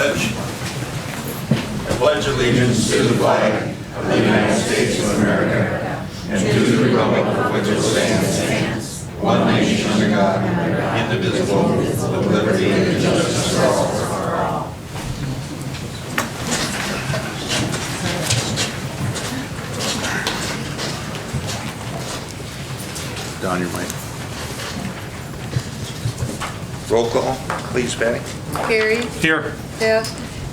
pledge. I pledge allegiance to the flag of the United States of America and to the republic for which it stands, one nation under God, indivisible, with liberty and justice for all. Don, your mic. Roll call, please, Patty. Gary. Here. Deb.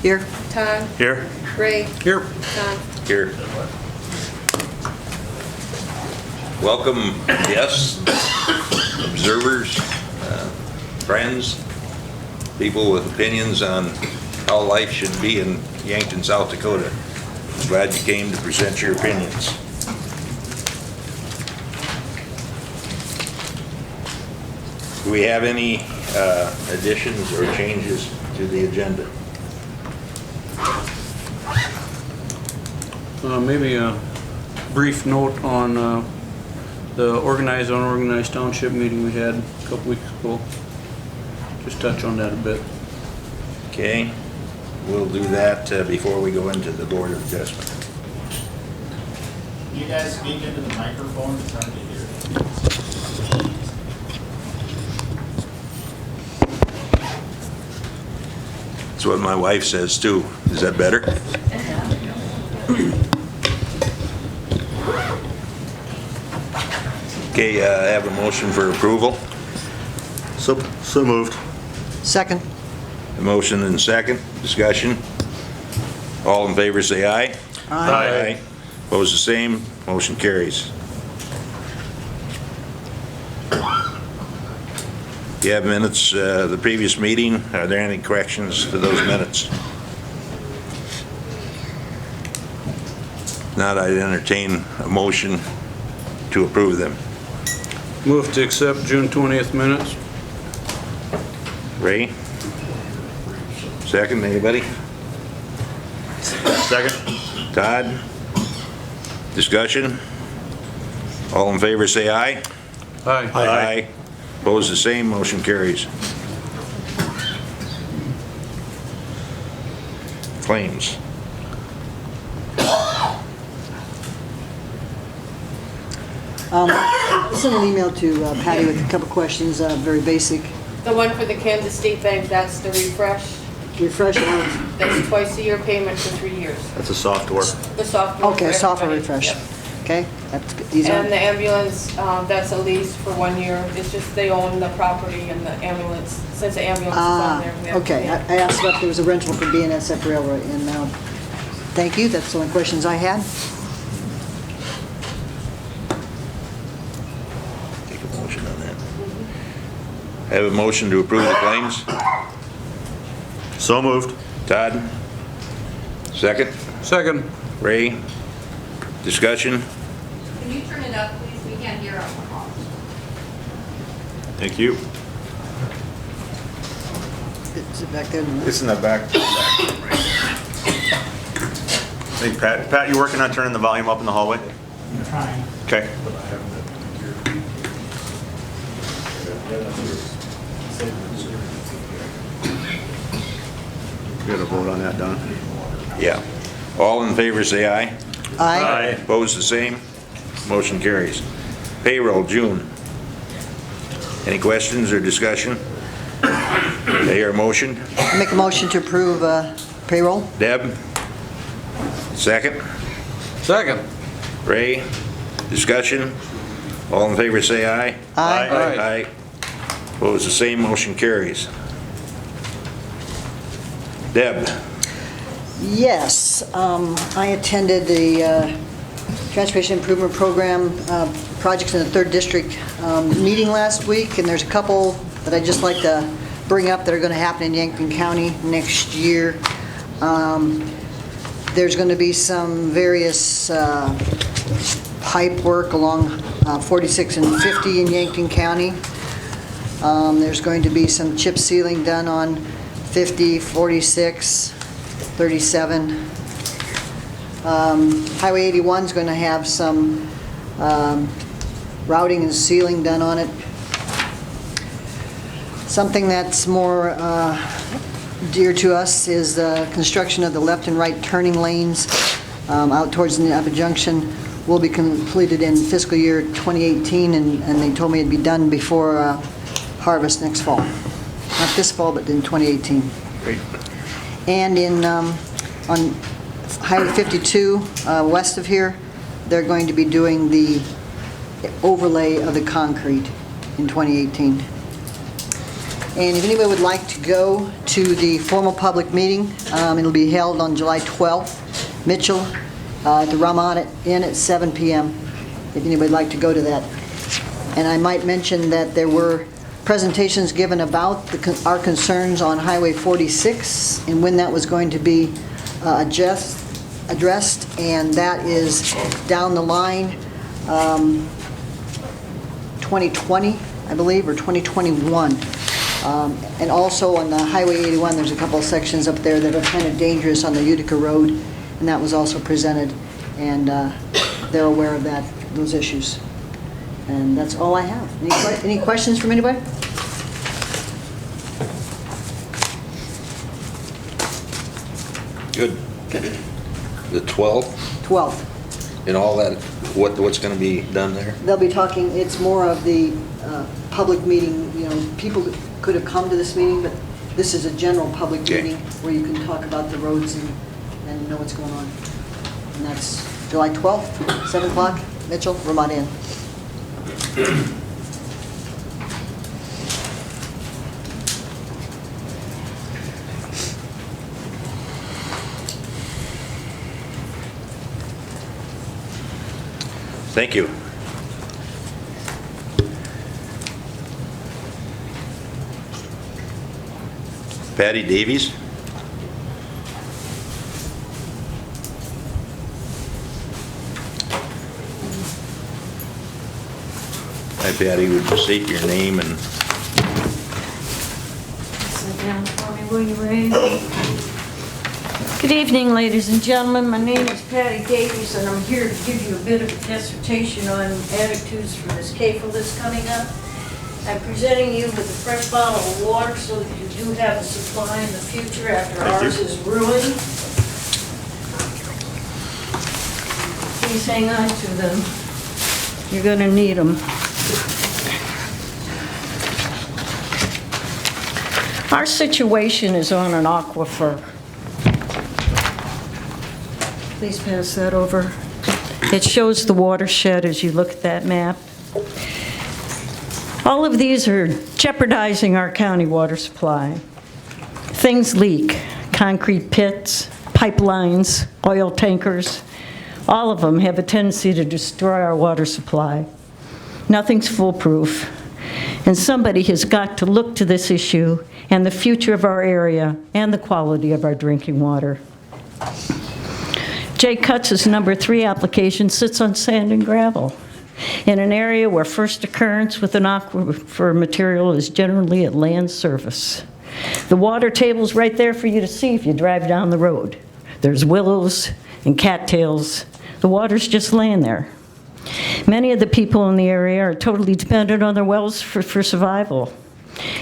Here. Todd. Here. Ray. Here. Don. Here. Welcome guests, observers, friends, people with opinions on how life should be in Yankton, South Dakota. I'm glad you came to present your opinions. Do we have any additions or changes to the agenda? Maybe a brief note on the organized, unorganized township meeting we had a couple weeks ago. Just touch on that a bit. Okay, we'll do that before we go into the Board of Adjustment. You guys speak into the microphone, it's hard to hear. That's what my wife says too. Is that better? Okay, I have a motion for approval. So moved. Second. A motion and second. Discussion. All in favor say aye. Aye. Opposed the same. Motion carries. You have minutes the previous meeting. Are there any corrections to those minutes? Not, I'd entertain a motion to approve them. Move to accept June 20th minutes. Ray? Second, anybody? Second. Todd? Discussion? All in favor say aye. Aye. Aye. Opposed the same, motion carries. Claims. Sent an email to Patty with a couple questions, very basic. The one for the Kansas State Bank, that's the refresh. Refresh on. That's twice a year payment for 3 years. That's a software. The software. Okay, for software everybody. refresh. Yep. Okay, that's good. These And the are, ambulance, that's a lease for 1 year. It's just they own the property and the ambulance, since the ambulance is on there. we have to okay. pay. I asked if there was a rental for BNSF Railroad, and thank you, that's the only questions I had. Take a motion on that. I have a motion to approve the claims. So moved. Todd? Second? Second. Ray? Discussion? Can you turn it up, please? We can't hear on the phone. Thank you. Is it back there? It's in the back. I think Pat, you working on turning the volume up in the hallway? I'm trying. Okay. We got to vote on that, Don. Yeah. All in favor say aye. Aye. Opposed the same. Motion carries. Payroll, June. Any questions or discussion? I hear a motion. Make a motion to approve payroll. Deb? Second. Second. Ray? Discussion? All in favor say aye. Aye. Aye. Opposed the same. Motion carries. Deb? Yes, I attended the Transportation Improvement Program projects in the 3rd District meeting last week, and there's a couple that I'd just like to bring up that are going to happen in Yankton County next year. There's going to be some various pipe work along 46 and 50 in Yankton County. There's going to be some chip sealing done on 50, 46, 37. Highway 81 is going to have some routing and sealing done on it. Something that's more dear to us is the construction of the left and right turning lanes out towards the Napa Junction will be completed in fiscal year 2018, and they told me it'd be done before harvest next fall. Not this fall, but in 2018. Great. And on Highway 52, west of here, they're going to be doing the overlay of the concrete in 2018. And if anybody would like to go to the formal public meeting, it'll be held on July 12th, Mitchell, at the Ramada Inn at 7 p.m., if anybody would like to go to that. And I might mention that there were presentations given about our concerns on Highway 46 and when that was going to be addressed, and that is down the line 2020, I believe, or 2021. And also on the Highway 81, there's a couple of sections up there that are kind of dangerous on the Utica Road, and that was also presented, and they're aware of those issues. And that's all I have. Any questions from anybody? Good. The 12th 12th. and all that, what's going to be done there? They'll be talking, it's more of the public meeting, people could have come to this meeting, but this is a general public Okay. meeting where you can talk about the roads and know what's going on. And that's July 12th, 7 o'clock, Mitchell, Ramada Inn. Thank you. Patty Davies? Hi Patty, would you state your name and Sit down for me, will you, Ray? Good evening, ladies and gentlemen. My name is Patty Davies, and I'm here to give you a bit of a dissertation on attitudes for this CAFL that's coming up. I'm presenting you with a fresh bottle of water so that you do have a supply in the future after ours is ruined. Please hang on to them. You're going to need them. Our situation is on an aquifer. Please pass that over. It shows the watershed as you look at that map. All of these are jeopardizing our county water supply. Things leak, concrete pits, pipelines, oil tankers. All of them have a tendency to destroy our water supply. Nothing's foolproof. And somebody has got to look to this issue and the future of our area and the quality of our drinking water. Jay Cutz's number 3 application sits on sand and gravel in an area where first occurrence with an aquifer material is generally at land surface. The water table's right there for you to see if you drive down the road. There's willows and cattails. The water's just laying there. Many of the people in the area are totally dependent on their wells for survival.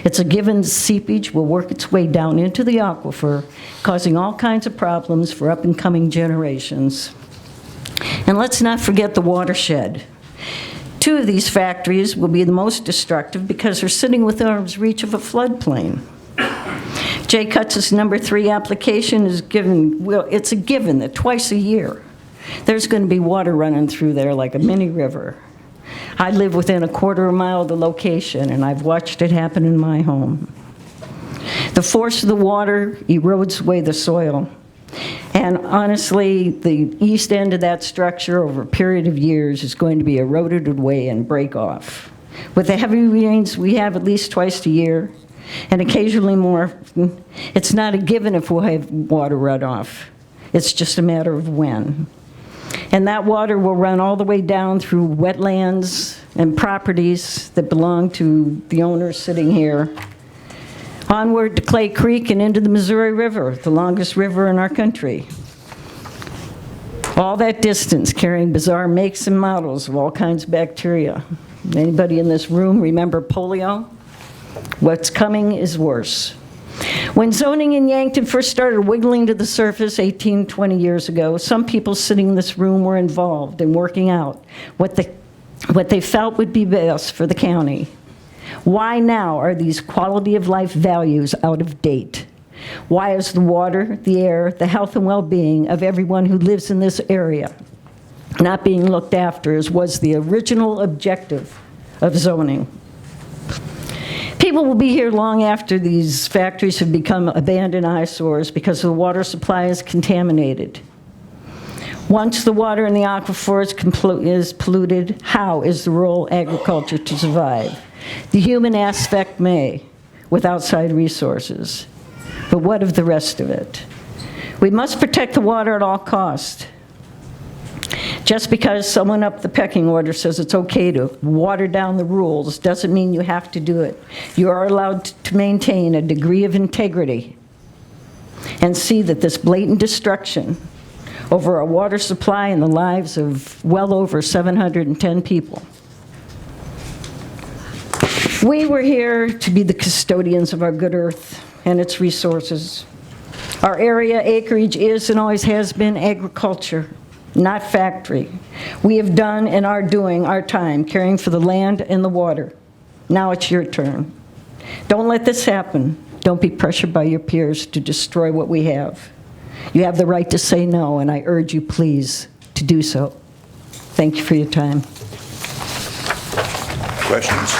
It's a given seepage will work its way down into the aquifer, causing all kinds of problems for up-and-coming generations. And let's not forget the watershed. 2 of these factories will be the most destructive because they're sitting within arm's reach of a floodplain. Jay Cutz's number 3 application is given, well, it's a given that twice a year there's going to be water running through there like a mini river. I live within a quarter of a mile of the location, and I've watched it happen in my home. The force of the water erodes away the soil. And honestly, the east end of that structure over a period of years is going to be eroded away and break off. With the heavy rains we have at least twice a year, and occasionally more, it's not a given if we'll have water runoff. It's just a matter of when. And that water will run all the way down through wetlands and properties that belong to the owners sitting here, onward to Clay Creek and into the Missouri River, the longest river in our country. All that distance carrying bizarre makes and models of all kinds of bacteria. Anybody in this room remember polio? What's coming is worse. When zoning in Yankton first started wiggling to the surface 18, 20 years ago, some people sitting in this room were involved in working out what they felt would be best for the county. Why now are these quality of life values out of date? Why is the water, the air, the health and well-being of everyone who lives in this area not being looked after as was the original objective of zoning? People will be here long after these factories have become abandoned eyesores because the water supply is contaminated. Once the water in the aquifer is polluted, how is the rural agriculture to survive? The human aspect may, with outside resources. But what of the rest of it? We must protect the water at all costs. Just because someone up the pecking order says it's okay to water down the rules doesn't mean you have to do it. You are allowed to maintain a degree of integrity and see that this blatant destruction over our water supply and the lives of well over 710 people. We were here to be the custodians of our good earth and its resources. Our area acreage is and always has been agriculture, not factory. We have done and are doing our time caring for the land and the water. Now it's your turn. Don't let this happen. Don't be pressured by your peers to destroy what we have. You have the right to say no, and I urge you, please, to do so. Thank you for your time. Questions?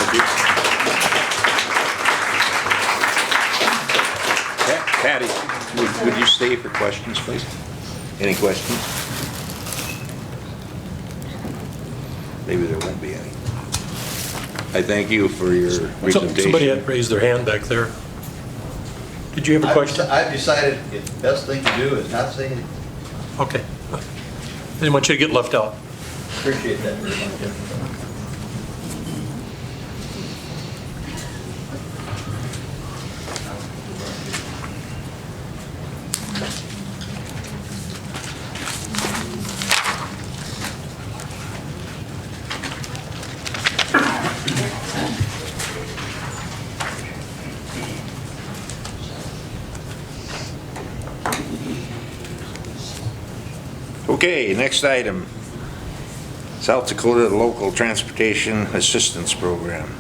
Patty, would you stay for questions, please? Any questions? Maybe there won't be any. I thank you for your presentation. Somebody had raised their hand back there. Did you have a question? I've decided the best thing to do is not say anything. Okay. I didn't want you to get left out. Appreciate that very much. Okay, next item. South Dakota Local Transportation Assistance Program.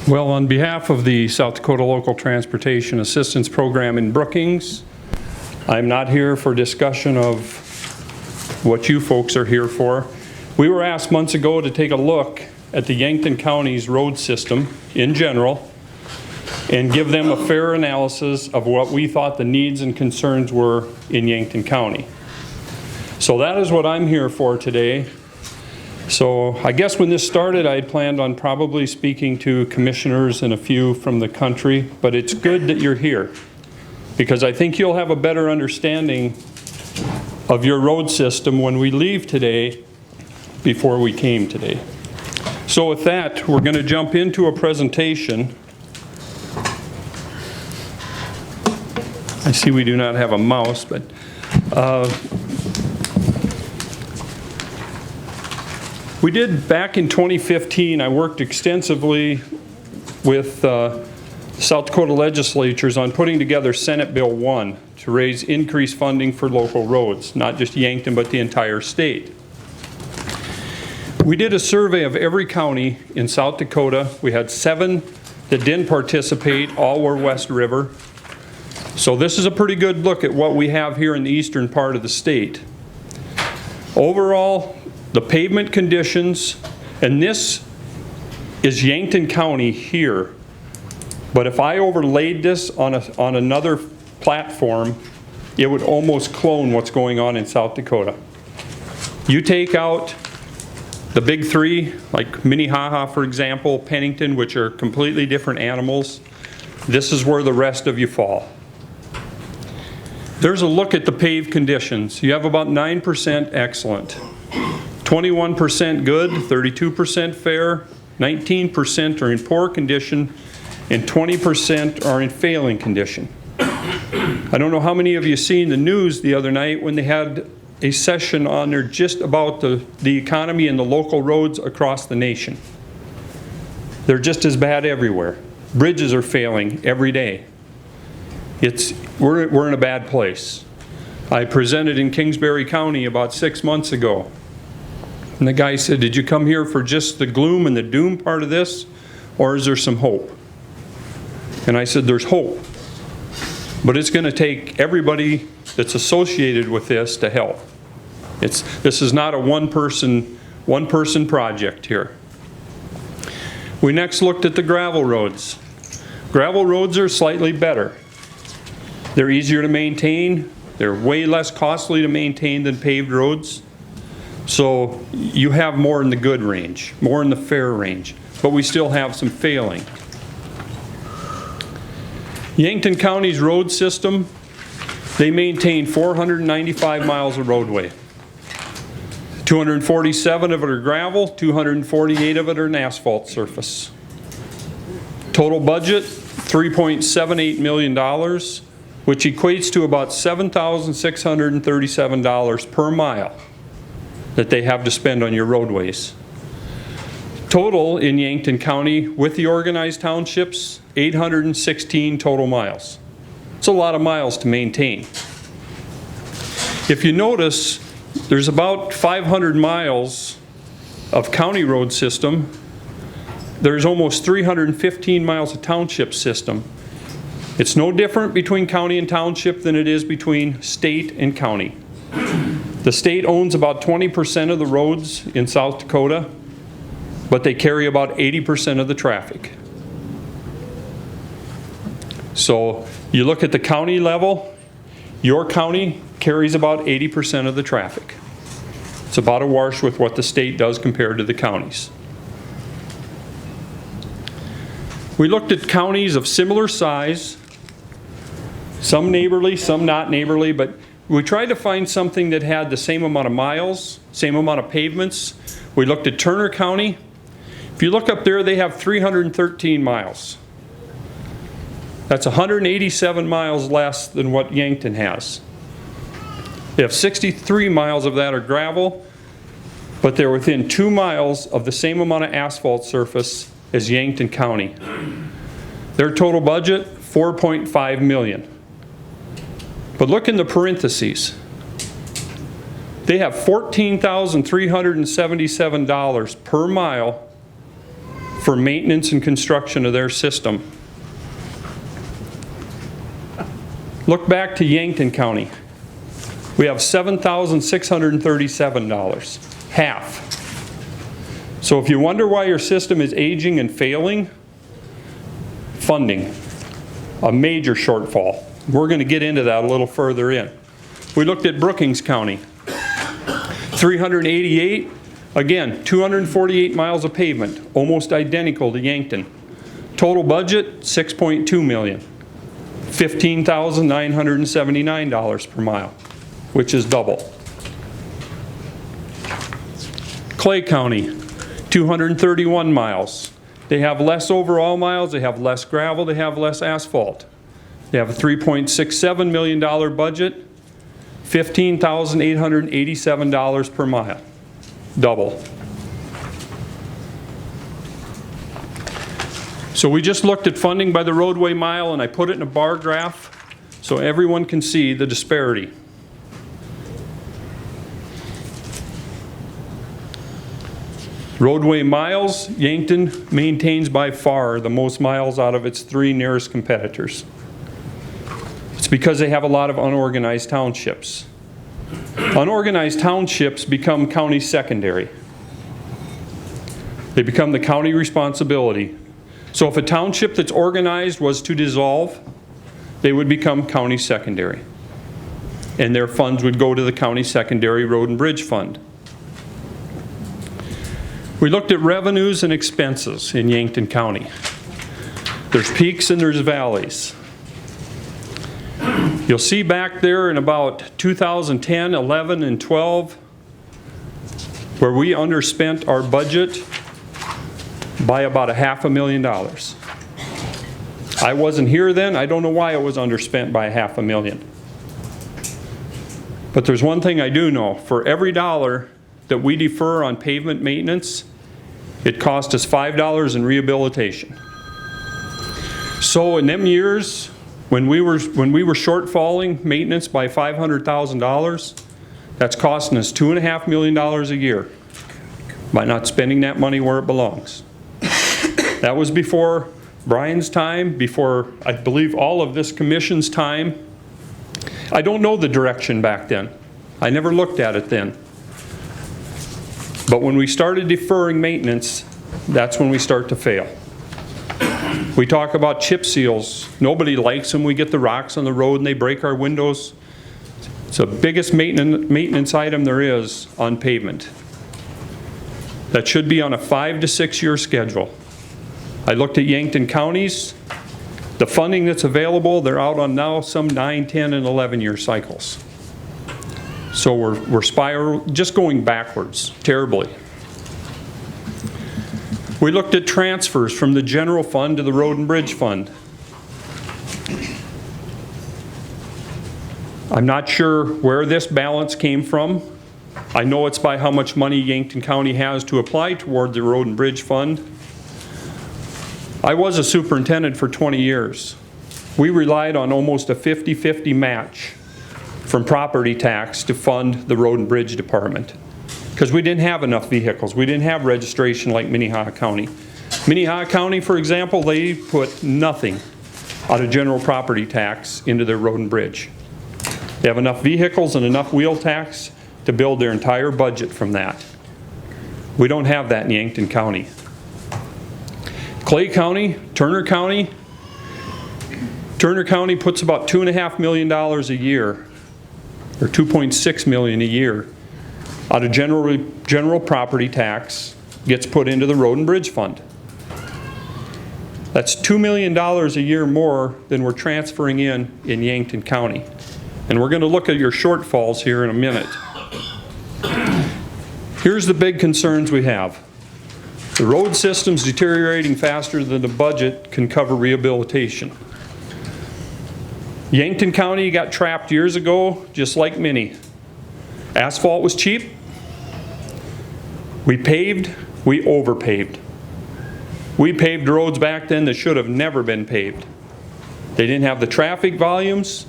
Well, on behalf of the South Dakota Local Transportation Assistance Program in Brookings, I'm not here for discussion of what you folks are here for. We were asked months ago to take a look at the Yankton County's road system in general and give them a fair analysis of what we thought the needs and concerns were in Yankton County. So that is what I'm here for today. So I guess when this started, I had planned on probably speaking to commissioners and a few from the country, but it's good that you're here because I think you'll have a better understanding of your road system when we leave today before we came today. So with that, we're going to jump into a presentation. I see we do not have a mouse, but we did back in 2015, I worked extensively with South Dakota legislatures on putting together Senate Bill 1 to raise increased funding for local roads, not just Yankton, but the entire state. We did a survey of every county in South Dakota. We had 7 that didn't participate, all were West River. So this is a pretty good look at what we have here in the eastern part of the state. Overall, the pavement conditions, and this is Yankton County here, but if I overlaid this on another platform, it would almost clone what's going on in South Dakota. You take out the big 3, like Minnehaha, for example, Pennington, which are completely different animals, this is where the rest of you fall. There's a look at the paved conditions. You have about 9% excellent, 21% good, 32% fair, 19% are in poor condition, and 20% are in failing condition. I don't know how many of you seen the news the other night when they had a session on there just about the economy and the local roads across the nation. They're just as bad everywhere. Bridges are failing every day. We're in a bad place. I presented in Kingsbury County about 6 months ago. And the guy said, did you come here for just the gloom and the doom part of this? Or is there some hope? And I said, there's hope. But it's going to take everybody that's associated with this to help. This is not a one-person project here. We next looked at the gravel roads. Gravel roads are slightly better. They're easier to maintain. They're way less costly to maintain than paved roads. So you have more in the good range, more in the fair range, but we still have some failing. Yankton County's road system, they maintain 495 miles of roadway. 247 of it are gravel, 248 of it are an asphalt surface. Total budget, $3.78 million, which equates to about $7,637 per mile that they have to spend on your roadways. Total in Yankton County with the organized townships, 816 total miles. It's a lot of miles to maintain. If you notice, there's about 500 miles of county road system. There's almost 315 miles of township system. It's no different between county and township than it is between state and county. The state owns about 20% of the roads in South Dakota, but they carry about 80% of the traffic. So you look at the county level, your county carries about 80% of the traffic. It's about a wash with what the state does compared to the counties. We looked at counties of similar size, some neighborly, some not neighborly, but we tried to find something that had the same amount of miles, same amount of pavements. We looked at Turner County. If you look up there, they have 313 miles. That's 187 miles less than what Yankton has. They have 63 miles of that are gravel, but they're within 2 miles of the same amount of asphalt surface as Yankton County. Their total budget, $4.5 million. But look in the parentheses. They have $14,377 per mile for maintenance and construction of their system. Look back to Yankton County. We have $7,637, half. So if you wonder why your system is aging and failing, funding, a major shortfall. We're going to get into that a little further in. We looked at Brookings County. 388, again, 248 miles of pavement, almost identical to Yankton. Total budget, $6.2 million. $15,979 per mile, which is double. Clay County, 231 miles. They have less overall miles, they have less gravel, they have less asphalt. They have a $3.67 million budget, $15,887 per mile, double. So we just looked at funding by the roadway mile and I put it in a bar graph so everyone can see the disparity. Roadway miles, Yankton maintains by far the most miles out of its 3 nearest competitors. It's because they have a lot of unorganized townships. Unorganized townships become county secondary. They become the county responsibility. So if a township that's organized was to dissolve, they would become county secondary. And their funds would go to the county secondary road and bridge fund. We looked at revenues and expenses in Yankton County. There's peaks and there's valleys. You'll see back there in about 2010, 11, and 12, where we underspent our budget by about $500,000. I wasn't here then. I don't know why it was underspent by $500,000. But there's one thing I do know. For every dollar that we defer on pavement maintenance, It cost us $5 in rehabilitation. So in them years, when we were shortfalling maintenance by $500,000, that's costing us $2.5 million a year by not spending that money where it belongs. That was before Brian's time, before, I believe, all of this commission's time. I don't know the direction back then. I never looked at it then. But when we started deferring maintenance, that's when we start to fail. We talk about chip seals. Nobody likes them. We get the rocks on the road and they break our windows. It's the biggest maintenance item there is on pavement. That should be on a 5 to 6 year schedule. I looked at Yankton counties. The funding that's available, they're out on now some 9, 10, and 11 year cycles. So we're just going backwards terribly. We looked at transfers from the general fund to the road and bridge fund. I'm not sure where this balance came from. I know it's by how much money Yankton County has to apply toward the road and bridge fund. I was a superintendent for 20 years. We relied on almost a 50-50 match from property tax to fund the road and bridge department, because we didn't have enough vehicles. We didn't have registration like Minnehaha County. Minnehaha County, for example, they put nothing out of general property tax into their road and bridge. They have enough vehicles and enough wheel tax to build their entire budget from that. We don't have that in Yankton County. Clay County, Turner County puts about $2.5 million a year, or $2.6 million a year, out of general property tax gets put into the road and bridge fund. That's $2 million a year more than we're transferring in Yankton County. And we're going to look at your shortfalls here in a minute. Here's the big concerns we have. The road system's deteriorating faster than the budget can cover rehabilitation. Yankton County got trapped years ago, just like Minnie. Asphalt was cheap. We paved, we overpaved. We paved roads back then that should have never been paved. They didn't have the traffic volumes.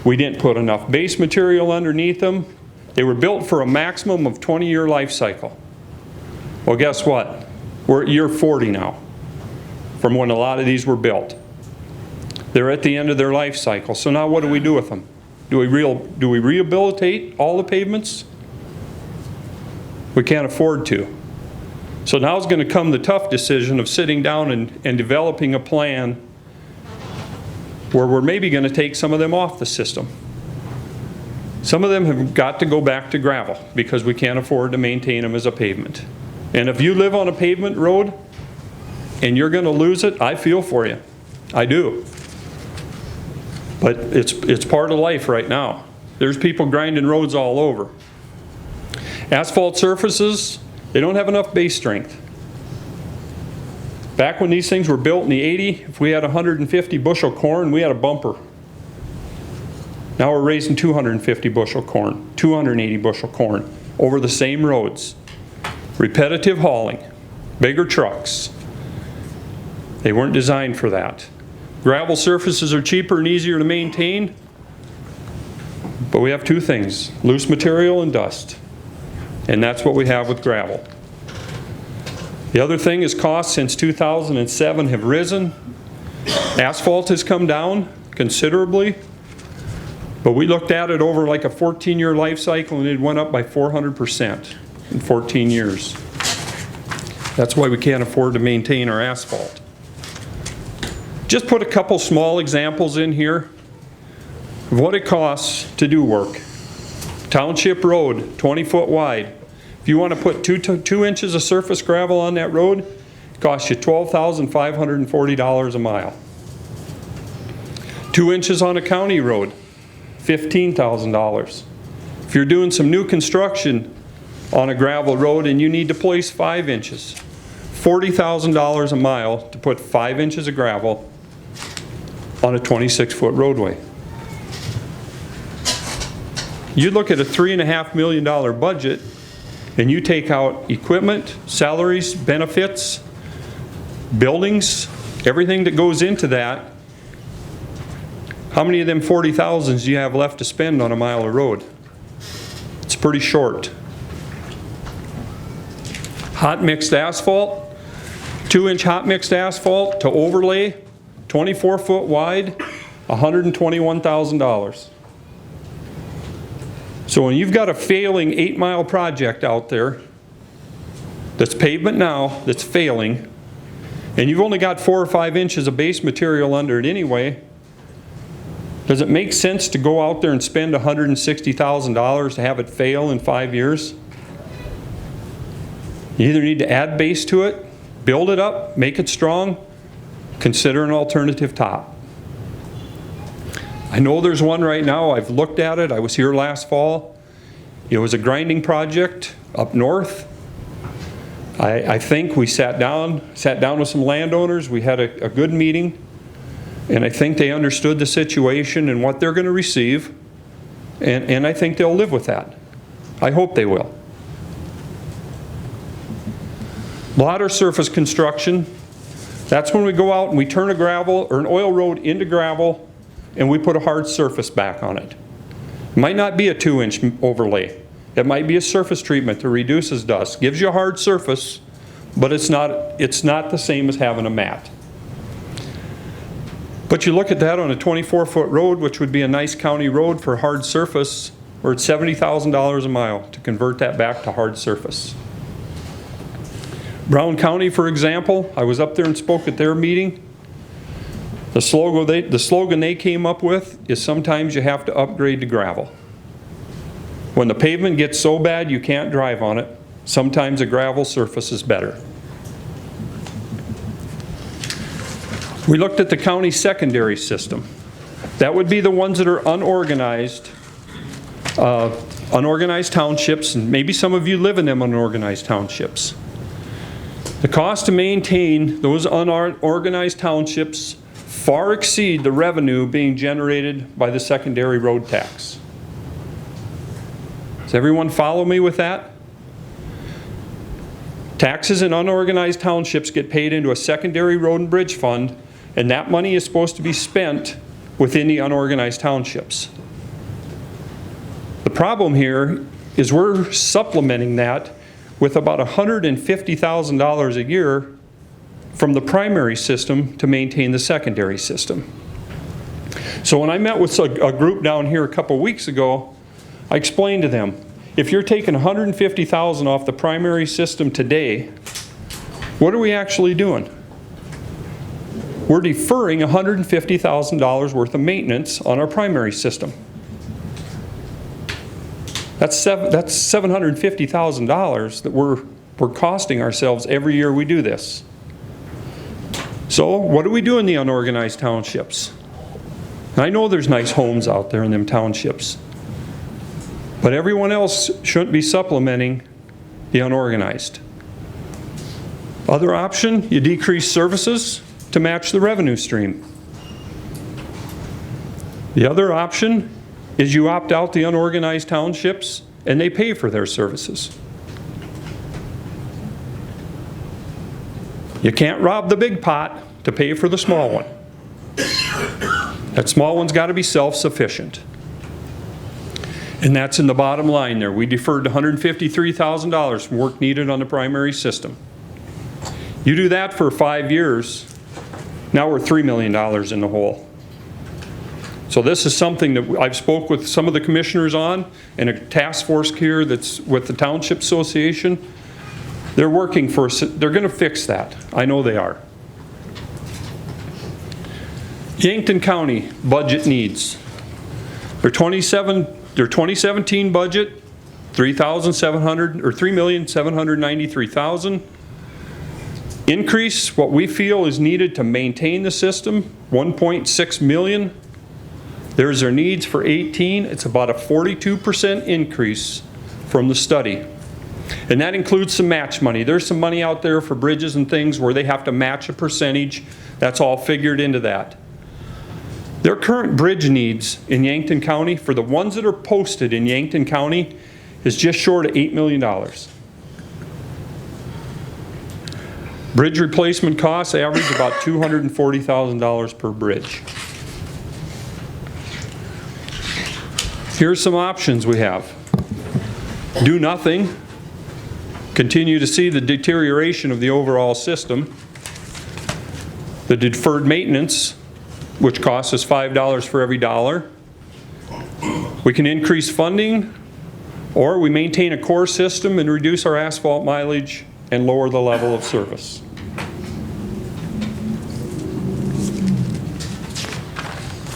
We didn't put enough base material underneath them. They were built for a maximum of 20-year life cycle. Well, guess what? We're at year 40 now from when a lot of these were built. They're at the end of their life cycle. So now what do we do with them? Do we rehabilitate all the pavements? We can't afford to. So now is going to come the tough decision of sitting down and developing a plan where we're maybe going to take some of them off the system. Some of them have got to go back to gravel because we can't afford to maintain them as a pavement. And if you live on a pavement road and you're going to lose it, I feel for you. I do. But it's part of life right now. There's people grinding roads all over. Asphalt surfaces, they don't have enough base strength. Back when these things were built in the 80s, if we had 150 bushel corn, we had a bumper. Now we're raising 250 bushel corn, 280 bushel corn over the same roads. Repetitive hauling, bigger trucks. They weren't designed for that. Gravel surfaces are cheaper and easier to maintain, but we have two things, loose material and dust. And that's what we have with gravel. The other thing is costs since 2007 have risen. Asphalt has come down considerably, but we looked at it over like a 14-year life cycle and it went up by 400% in 14 years. That's why we can't afford to maintain our asphalt. Just put a couple small examples in here of what it costs to do work. Township road, 20 foot wide. If you want to put 2 inches of surface gravel on that road, it costs you $12,540 a mile. 2 inches on a county road, $15,000. If you're doing some new construction on a gravel road and you need to place 5 inches, $40,000 a mile to put 5 inches of gravel on a 26-foot roadway. You look at a $3.5 million budget and you take out equipment, salaries, benefits, buildings, everything that goes into that, how many of them 40,000s do you have left to spend on a mile of road? It's pretty short. Hot mixed asphalt, 2-inch hot mixed asphalt to overlay, 24 foot wide, $121,000. So when you've got a failing 8-mile project out there that's pavement now, that's failing, and you've only got 4 or 5 inches of base material under it anyway, does it make sense to go out there and spend $160,000 to have it fail in 5 years? You either need to add base to it, build it up, make it strong, consider an alternative top. I know there's one right now. I've looked at it. I was here last fall. It was a grinding project up north. I think we sat down with some landowners. We had a good meeting, and I think they understood the situation and what they're going to receive, and I think they'll live with that. I hope they will. Blotter surface construction, that's when we go out and we turn a gravel or an oil road into gravel and we put a hard surface back on it. It might not be a 2-inch overlay. It might be a surface treatment that reduces dust, gives you a hard surface, but it's not the same as having a mat. But you look at that on a 24-foot road, which would be a nice county road for hard surface, we're at $70,000 a mile to convert that back to hard surface. Brown County, for example, I was up there and spoke at their meeting. The slogan they came up with is sometimes you have to upgrade to gravel. When the pavement gets so bad you can't drive on it, sometimes a gravel surface is better. We looked at the county secondary system. That would be the ones that are unorganized, unorganized townships, and maybe some of you live in them unorganized townships. The cost to maintain those unorganized townships far exceed the revenue being generated by the secondary road tax. Does everyone follow me with that? Taxes in unorganized townships get paid into a secondary road and bridge fund, and that money is supposed to be spent within the unorganized townships. The problem here is we're supplementing that with about $150,000 a year from the primary system to maintain the secondary system. So when I met with a group down here a couple weeks ago, I explained to them, if you're taking $150,000 off the primary system today, what are we actually doing? We're deferring $150,000 worth of maintenance on our primary system. That's $750,000 that we're costing ourselves every year we do this. So what do we do in the unorganized townships? I know there's nice homes out there in them townships, but everyone else shouldn't be supplementing the unorganized. Other option, you decrease services to match the revenue stream. The other option is you opt out the unorganized townships and they pay for their services. You can't rob the big pot to pay for the small one. That small one's got to be self-sufficient. And that's in the bottom line there. We deferred $153,000 from work needed on the primary system. You do that for 5 years, now we're $3 million in the hole. So this is something that I've spoke with some of the commissioners on, and a task force here that's with the Township Association. They're working for, they're going to fix that. I know they are. Yankton County budget needs. Their 2017 budget, $3,793,000. Increase what we feel is needed to maintain the system, $1.6 million. There's their needs for 18. It's about a 42% increase from the study. And that includes some match money. There's some money out there for bridges and things where they have to match a percentage. That's all figured into that. Their current bridge needs in Yankton County, for the ones that are posted in Yankton County, is just short of $8 million. Bridge replacement costs average about $240,000 per bridge. Here's some options we have. Do nothing, continue to see the deterioration of the overall system. The deferred maintenance, which costs us $5 for every dollar. We can increase funding, or we maintain a core system and reduce our asphalt mileage and lower the level of service.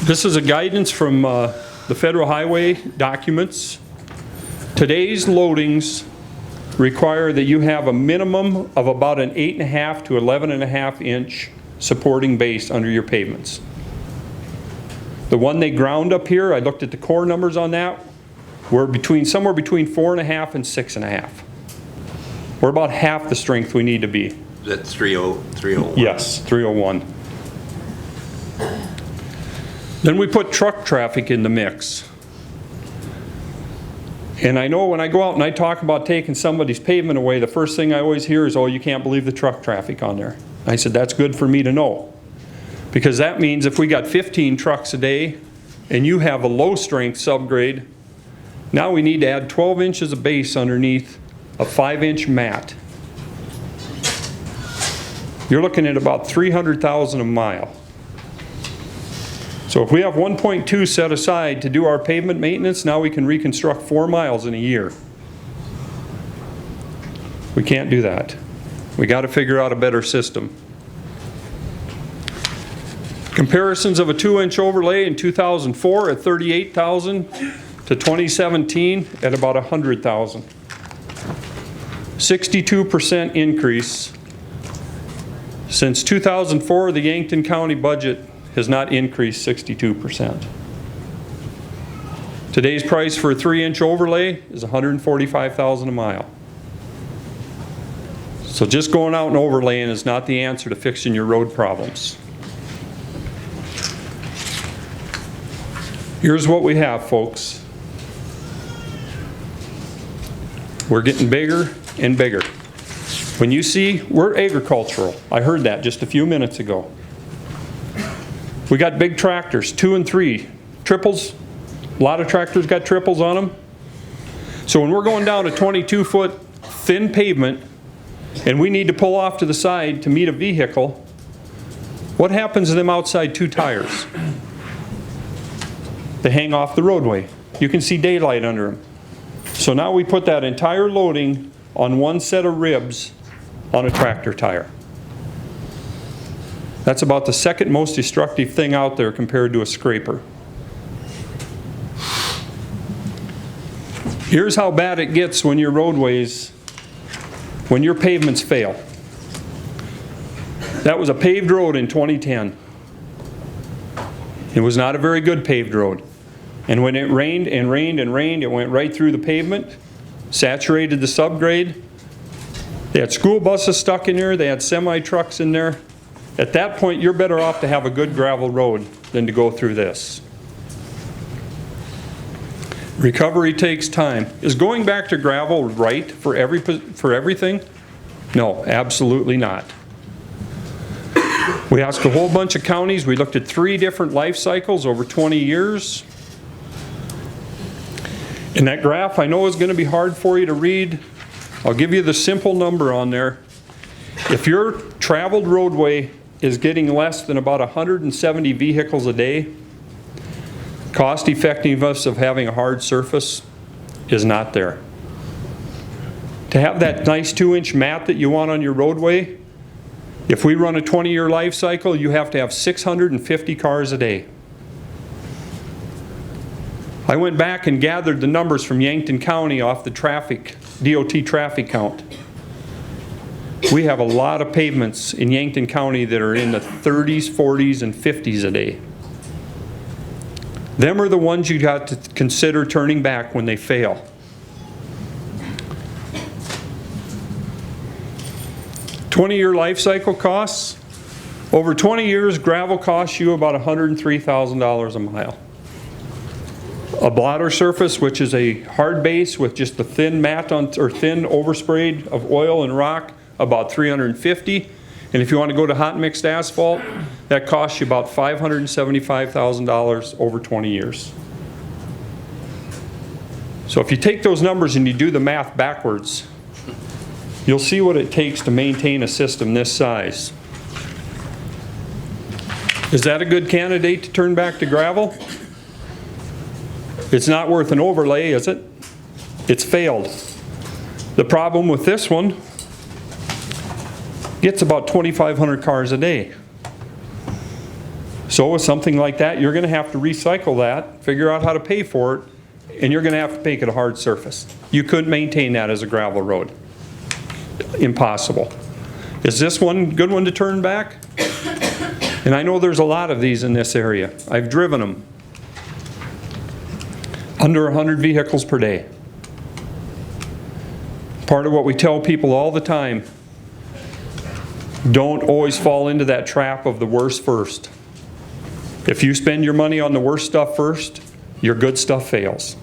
This is a guidance from the Federal Highway documents. Today's loadings require that you have a minimum of about an 8.5 to 11.5 inch supporting base under your pavements. The one they ground up here, I looked at the core numbers on that, we're somewhere between 4.5 and 6.5. We're about half the strength we need to be. Is that 301? Yes, 301. Then we put truck traffic in the mix. And I know when I go out and I talk about taking somebody's pavement away, the first thing I always hear is, oh, you can't believe the truck traffic on there. I said, that's good for me to know. Because that means if we got 15 trucks a day and you have a low strength subgrade, now we need to add 12 inches of base underneath a 5-inch mat. You're looking at about $300,000 a mile. So if we have 1.2 set aside to do our pavement maintenance, now we can reconstruct 4 miles in a year. We can't do that. We got to figure out a better system. Comparisons of a 2-inch overlay in 2004 at $38,000 to 2017 at about $100,000. 62% increase. Since 2004, the Yankton County budget has not increased 62%. Today's price for a 3-inch overlay is $145,000 a mile. So just going out and overlaying is not the answer to fixing your road problems. Here's what we have, folks. We're getting bigger and bigger. When you see, we're agricultural. I heard that just a few minutes ago. We got big tractors, 2 and 3, triples. A lot of tractors got triples on them. So when we're going down a 22-foot thin pavement and we need to pull off to the side to meet a vehicle, what happens to them outside 2 tires? They hang off the roadway. You can see daylight under them. So now we put that entire loading on one set of ribs on a tractor tire. That's about the second most destructive thing out there compared to a scraper. Here's how bad it gets when your roadways, when your pavements fail. That was a paved road in 2010. It was not a very good paved road. And when it rained and rained and rained, it went right through the pavement, saturated the subgrade. They had school buses stuck in there, they had semi-trucks in there. At that point, you're better off to have a good gravel road than to go through this. Recovery takes time. Is going back to gravel right for everything? No, absolutely not. We asked a whole bunch of counties. We looked at 3 different life cycles over 20 years. And that graph I know is going to be hard for you to read. I'll give you the simple number on there. If your traveled roadway is getting less than about 170 vehicles a day, cost effectiveness of having a hard surface is not there. To have that nice 2-inch mat that you want on your roadway, if we run a 20-year life cycle, you have to have 650 cars a day. I went back and gathered the numbers from Yankton County off the DOT traffic count. We have a lot of pavements in Yankton County that are in the 30s, 40s, and 50s a day. Them are the ones you got to consider turning back when they fail. "20-year life cycle costs. Over 20 years, gravel costs you about $103,000 a mile. A blotter surface, which is a hard base with just a thin mat on, or thin oversprayed of oil and rock, about $350. And if you want to go to hot mixed asphalt, that costs you about $575,000 over 20 years. So if you take those numbers and you do the math backwards, you'll see what it takes to maintain a system this size. Is that a good candidate to turn back to gravel? It's not worth an overlay, is it? It's failed. The problem with this one, gets about 2,500 cars a day. So with something like that, you're going to have to recycle that, figure out how to pay for it, and you're going to have to make it a hard surface. You couldn't maintain that as a gravel road. Impossible. Is this one a good one to turn back? And I know there's a lot of these in this area. I've driven them. Under 100 vehicles per day. Part of what we tell people all the time, don't always fall into that trap of the worst first. If you spend your money on the worst stuff first, your good stuff fails.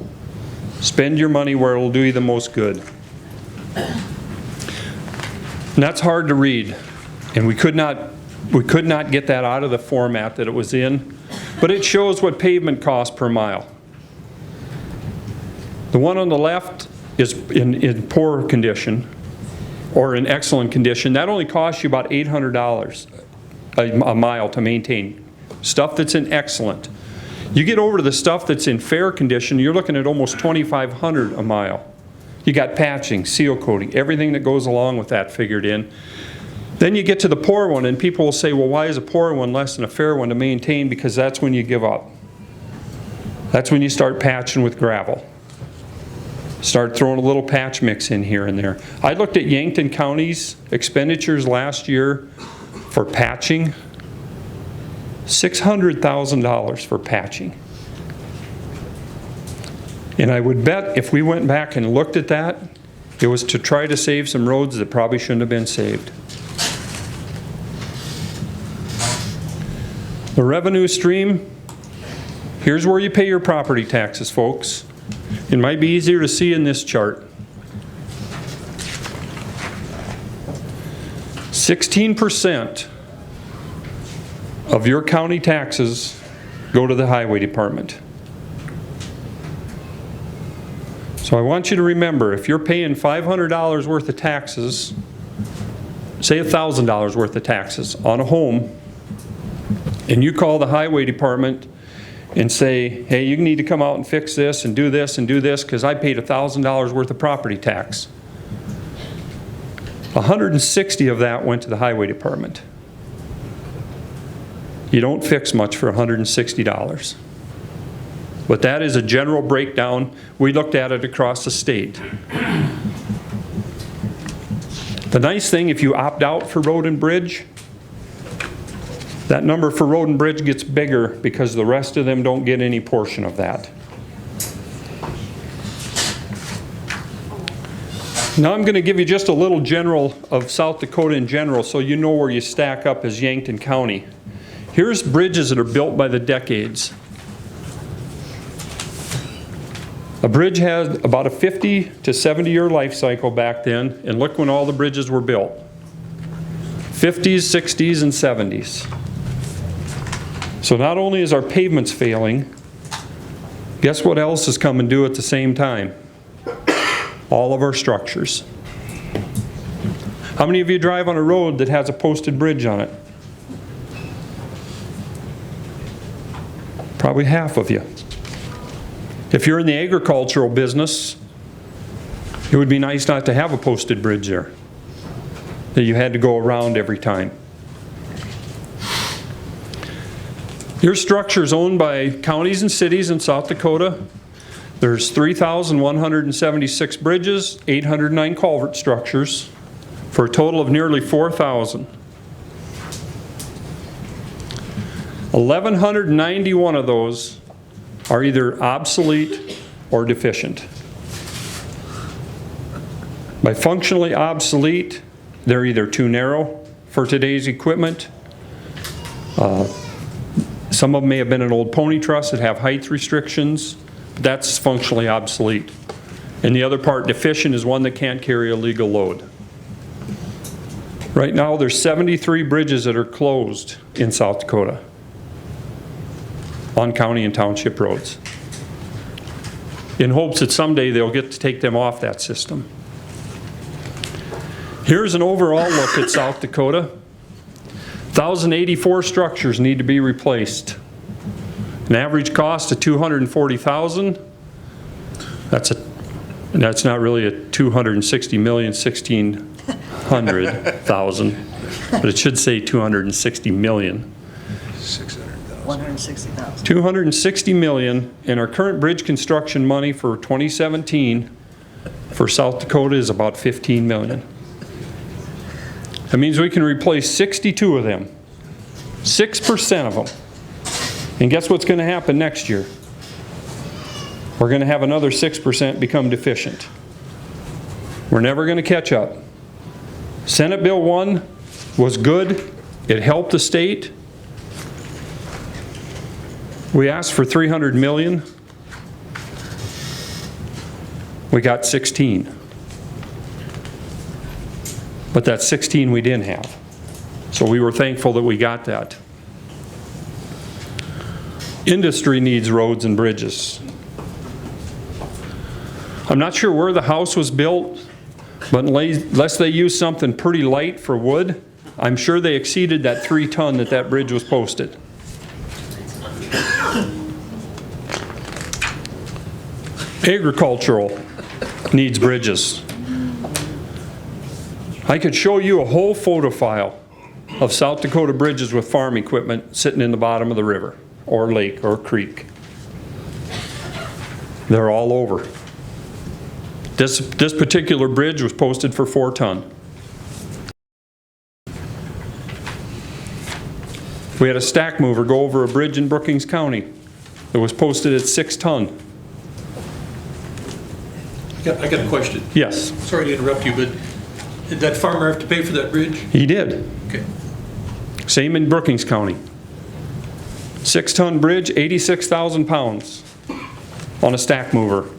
Spend your money where it will do you the most good. And that's hard to read. And we could not get that out of the format that it was in, but it shows what pavement costs per mile. The one on the left is in poor condition or in excellent condition. That only costs you about $800 a mile to maintain. Stuff that's in excellent. You get over to the stuff that's in fair condition, you're looking at almost $2,500 a mile. You got patching, seal coating, everything that goes along with that figured in. Then you get to the poor one and people will say, well, why is a poor one less than a fair one to maintain? Because that's when you give up. That's when you start patching with gravel. Start throwing a little patch mix in here and there. I looked at Yankton County's expenditures last year for patching. $600,000 for patching. And I would bet if we went back and looked at that, it was to try to save some roads that probably shouldn't have been saved. The revenue stream, here's where you pay your property taxes, folks. It might be easier to see in this chart. 16% of your county taxes go to the highway department. So I want you to remember, if you're paying $500 worth of taxes, say $1,000 worth of taxes on a home, and you call the highway department and say, hey, you need to come out and fix this and do this because I paid $1,000 worth of property tax. 160 of that went to the highway department. You don't fix much for $160. But that is a general breakdown. We looked at it across the state. The nice thing, if you opt out for road and bridge, that number for road and bridge gets bigger because the rest of them don't get any portion of that. Now I'm going to give you just a little general of South Dakota in general so you know where you stack up as Yankton County. Here's bridges that are built by the decades. A bridge had about a 50 to 70 year life cycle back then, and look when all the bridges were built. 50s, 60s, and 70s. So not only is our pavements failing, guess what else is coming due at the same time? All of our structures. How many of you drive on a road that has a posted bridge on it? Probably half of you. If you're in the agricultural business, it would be nice not to have a posted bridge there that you had to go around every time. Your structure is owned by counties and cities in South Dakota. There's 3,176 bridges, 809 culvert structures, for a total of nearly 4,000. 1,191 of those are either obsolete or deficient. By functionally obsolete, they're either too narrow for today's equipment. Some of them may have been an old pony truss that have height restrictions. That's functionally obsolete. And the other part, deficient, is one that can't carry a legal load. Right now, there's 73 bridges that are closed in South Dakota on county and township roads, in hopes that someday they'll get to take them off that system. Here's an overall look at South Dakota. 1,084 structures need to be replaced. An average cost of $240,000. That's not really a 260 million, 1,600,000, but it should say 260 million. 160,000. 260 million, and our current bridge construction money for 2017 for South Dakota is about 15 million. That means we can replace 62 of them, 6% of them. And guess what's going to happen next year? We're going to have another 6% become deficient. We're never going to catch up. Senate Bill 1 was good. It helped the state. We asked for 300 million. We got 16. But that 16 we didn't have. So we were thankful that we got that. Industry needs roads and bridges. I'm not sure where the house was built, but unless they used something pretty light for wood, I'm sure they exceeded that 3 ton that bridge was posted. Agricultural needs bridges. I could show you a whole photo file of South Dakota bridges with farm equipment sitting in the bottom of the river or lake or creek. They're all over. This particular bridge was posted for 4 ton. We had a stack mover go over a bridge in Brookings County that was posted at 6 ton. I got a question. Yes, Sorry to interrupt you, but did that farmer have to pay for that bridge? he did. Okay. Same in Brookings County. 6 ton bridge, 86,000 pounds on a stack mover.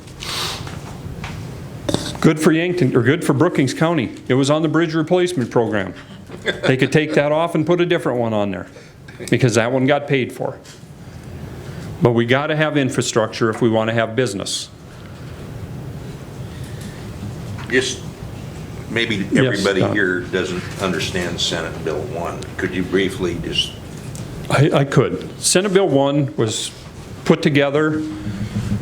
Good for Yankton, or good for Brookings County. It was on the bridge replacement program. They could take that off and put a different one on there because that one got paid for. But we got to have infrastructure if we want to have business. Just maybe Yes, everybody Don. here doesn't understand Senate Bill 1. Could you briefly just, I could. Senate Bill 1 was put together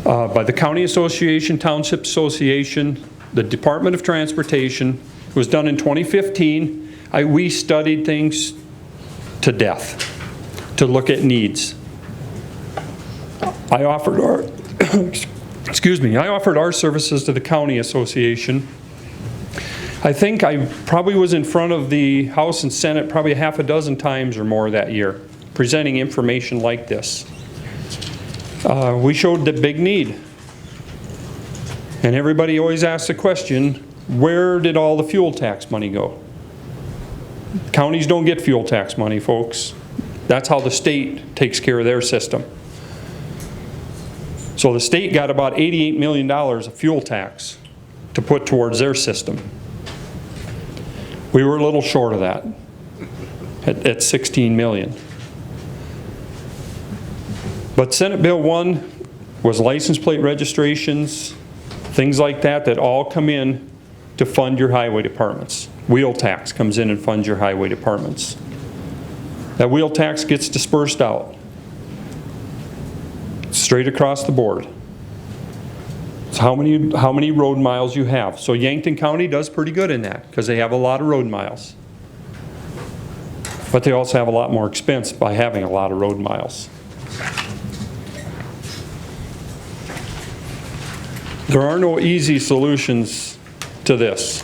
by the County Association, Township Association, the Department of Transportation. It was done in 2015. We studied things to death to look at needs. I offered our, excuse me, I offered our services to the County Association. I think I probably was in front of the House and Senate probably a half a dozen times or more that year, presenting information like this. We showed the big need. And everybody always asks the question, where did all the fuel tax money go? Counties don't get fuel tax money, folks. That's how the state takes care of their system. So the state got about $88 million of fuel tax to put towards their system. We were a little short of that at 16 million. But Senate Bill 1 was license plate registrations, things like that all come in to fund your highway departments. Wheel tax comes in and funds your highway departments. That wheel tax gets dispersed out straight across the board. It's how many road miles you have. So Yankton County does pretty good in that because they have a lot of road miles. But they also have a lot more expense by having a lot of road miles. There are no easy solutions to this.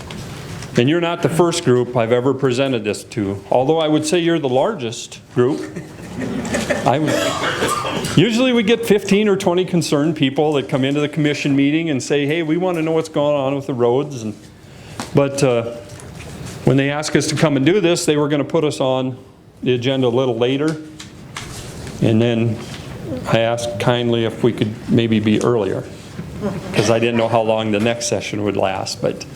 And you're not the first group I've ever presented this to, although I would say you're the largest group. Usually we get 15 or 20 concerned people that come into the commission meeting and say, hey, we want to know what's going on with the roads. But when they asked us to come and do this, they were going to put us on the agenda a little later. And then I asked kindly if we could maybe be earlier, because I didn't know how long the next session would last. But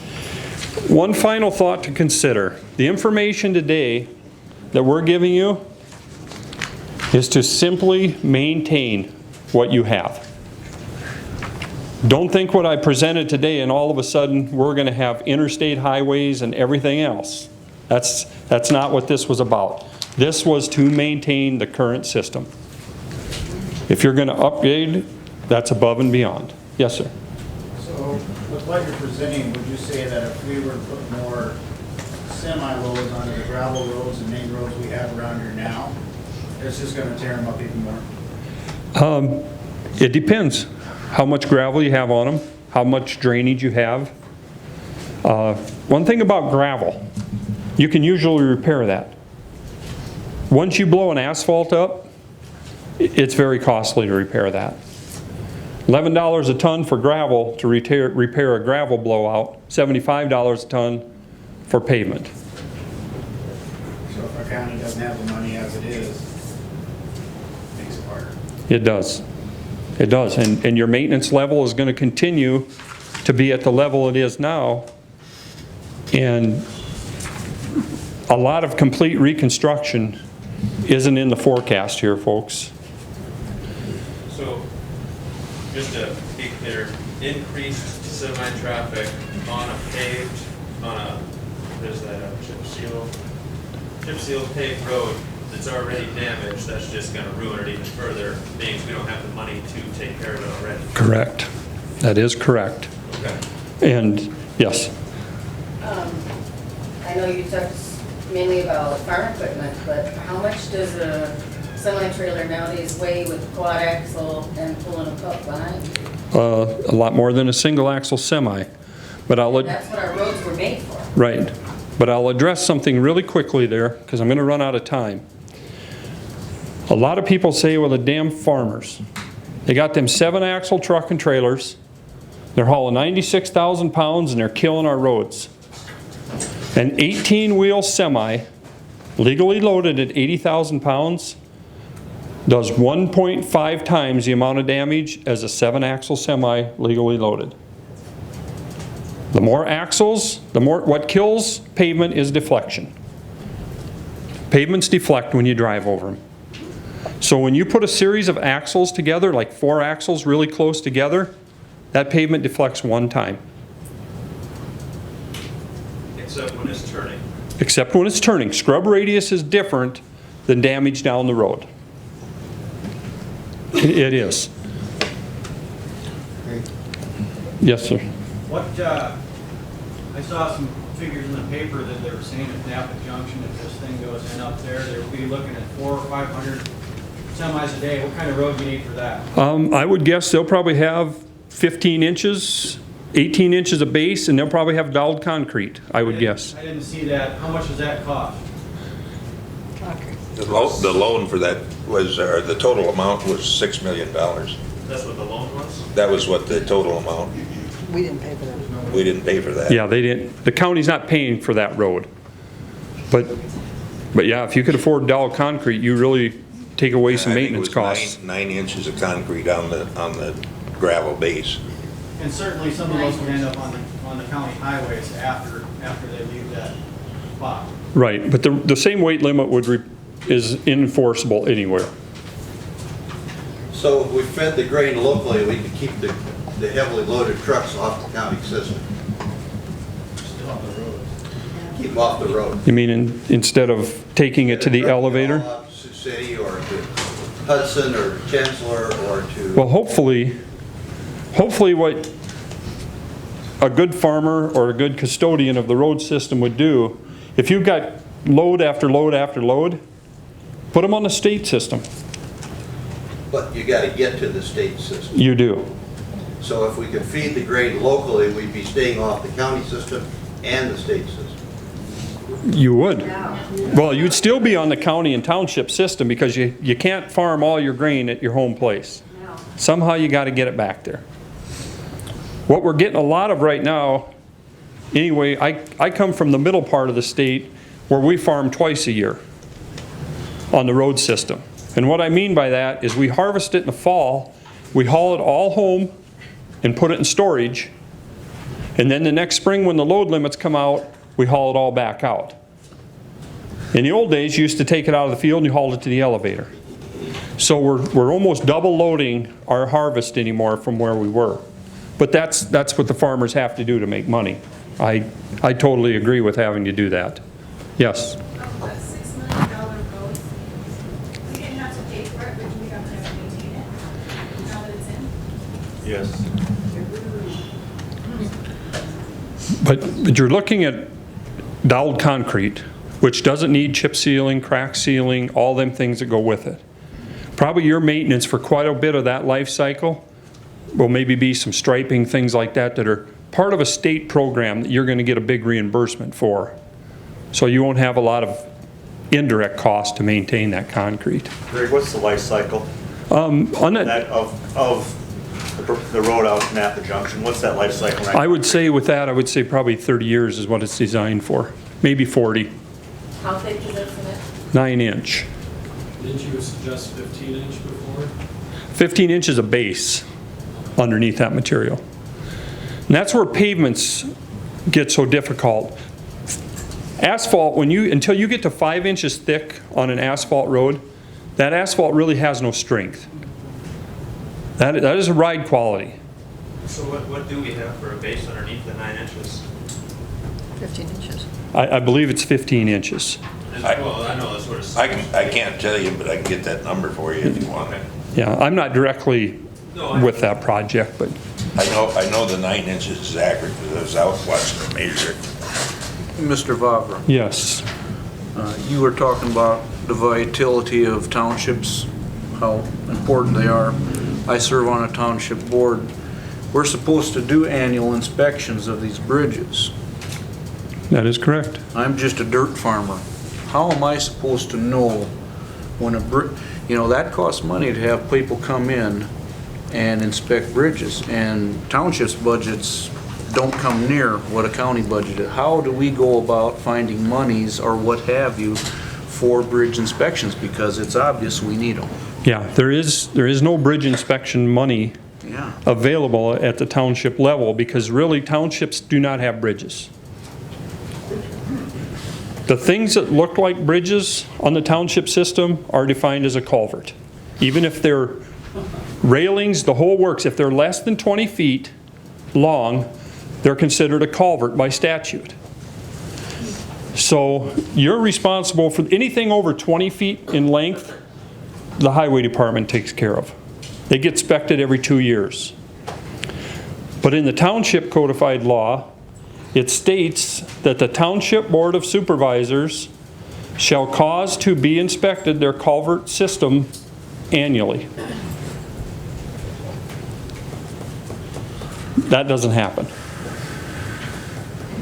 One final thought to consider. The information today that we're giving you is to simply maintain what you have. Don't think what I presented today and all of a sudden we're going to have interstate highways and everything else. That's not what this was about. This was to maintain the current system. If you're going to upgrade, that's above and beyond. Yes, sir. So with what you're presenting, would you say that if we were to put more semi-loads onto the gravel roads and main roads we have around here now, it's just going to tear them up even more? It depends how much gravel you have on them, how much drainage you have. One thing about gravel, you can usually repair that. Once you blow an asphalt up, it's very costly to repair that. $11 a ton for gravel to repair a gravel blowout, $75 a ton for pavement. So if our county doesn't have the money as it is, it makes it harder. It does. It does. And your maintenance level is going to continue to be at the level it is now. And a lot of complete reconstruction isn't in the forecast here, folks. So, just to be clear, increased semi-traffic on a paved, what is that, chip seal paved road that's already damaged, that's just gonna ruin it even further, means we don't have the money to take care of it already. Correct. That is correct. Okay. And, yes. I know you talked mainly about farm equipment, but how much does a semi-trailer nowadays weigh with a quad axle and pulling a puck behind? A lot more than a single axle semi. But That's what our roads were made for. Right. But I'll address something really quickly there, because I'm going to run out of time. A lot of people say, well, the damn farmers. They got them 7-axle truck and trailers. They're hauling 96,000 pounds and they're killing our roads. An 18-wheel semi, legally loaded at 80,000 pounds, does 1.5 times the amount of damage as a 7-axle semi legally loaded. The more axles, what kills pavement is deflection. Pavements deflect when you drive over them. So when you put a series of axles together, like 4 axles really close together, that pavement deflects 1 time. Except when it's turning. Except when it's turning. Scrub radius is different than damage down the road. It is. Yes, sir. What, I saw some figures in the paper that they were saying at Napa Junction, if this thing goes in up there, they would be looking at 400 or 500 semis a day. What kind of road do you need for that? I would guess they'll probably have 15 inches, 18 inches of base, and they'll probably have doweled concrete, I would guess. I didn't see that. How much does that cost? The loan for that was, or the total amount was $6 million. That's what the loan was? That was what the total amount. We didn't pay for that. We didn't pay for that. Yeah, they didn't. The county's not paying for that road. But yeah, if you could afford dowel concrete, you really take away some maintenance costs. 9 inches of concrete on the gravel base. And certainly some of those would end up on the county highways after they leave that spot. Right, but the same weight limit is enforceable anywhere. So if we fed the grain locally, we could keep the heavily loaded trucks off the county system. Still on the road. Keep them off the road. You mean instead of taking it to the elevator? Up to Sioux City or to Hudson or Chancellor or to... Well, hopefully what a good farmer or a good custodian of the road system would do, if you've got load after load after load, put them on the state system. But you got to get to the state system. You do. So if we could feed the grain locally, we'd be staying off the county system and the state system. You would. Well, you'd still be on the county and township system because you can't farm all your grain at your home place. Somehow you got to get it back there. What we're getting a lot of right now, anyway, I come from the middle part of the state where we farm twice a year on the road system. And what I mean by that is we harvest it in the fall, we haul it all home and put it in storage, And then the next spring when the load limits come out, we haul it all back out. In the old days, you used to take it out of the field and you hauled it to the elevator. So we're almost double loading our harvest anymore from where we were. But that's what the farmers have to do to make money. I totally agree with having to do that. Yes? That $6 million road, we didn't have to pay for it, but we have to maintain it now that it's in. Yes. But you're looking at doweled concrete, which doesn't need chip sealing, crack sealing, all them things that go with it. Probably your maintenance for quite a bit of that life cycle will maybe be some striping, things like that that are part of a state program that you're going to get a big reimbursement for. So you won't have a lot of indirect cost to maintain that concrete. Greg, what's the life cycle On that, of the road out in Napa Junction? What's that life cycle? I would say with that, I would say probably 30 years is what it's designed for. Maybe 40. How thick is it from it? 9-inch. Didn't you suggest 15-inch before? 15 inches of base underneath that material. And that's where pavements get so difficult. Asphalt, until you get to 5 inches thick on an asphalt road, that asphalt really has no strength. That is a ride quality. So what do we have for a base underneath the 9 inches? 15 inches. I believe it's 15 inches. Well, I know that's what it's. I can't tell you, but I can get that number for you if you want it. Yeah, I'm not directly with that project, but I know the 9 inches is accurate because I was out watching them measure it. Mr. Vavra, yes. you were talking about the vitality of townships, how important they are. I serve on a township board. We're supposed to do annual inspections of these bridges. That is correct. I'm just a dirt farmer. How am I supposed to know when that costs money to have people come in and inspect bridges, and townships budgets don't come near what a county budget is. How do we go about finding monies or what have you for bridge inspections? Because it's obvious we need them. Yeah, there is no bridge inspection money available at the township level because really townships do not have bridges. The things that look like bridges on the township system are defined as a culvert. Even if they're railings, the whole works, if they're less than 20 feet long, they're considered a culvert by statute. So you're responsible for anything over 20 feet in length, the highway department takes care of. They get inspected every 2 years. But in the township codified law, it states that the Township Board of Supervisors shall cause to be inspected their culvert system annually. That doesn't happen.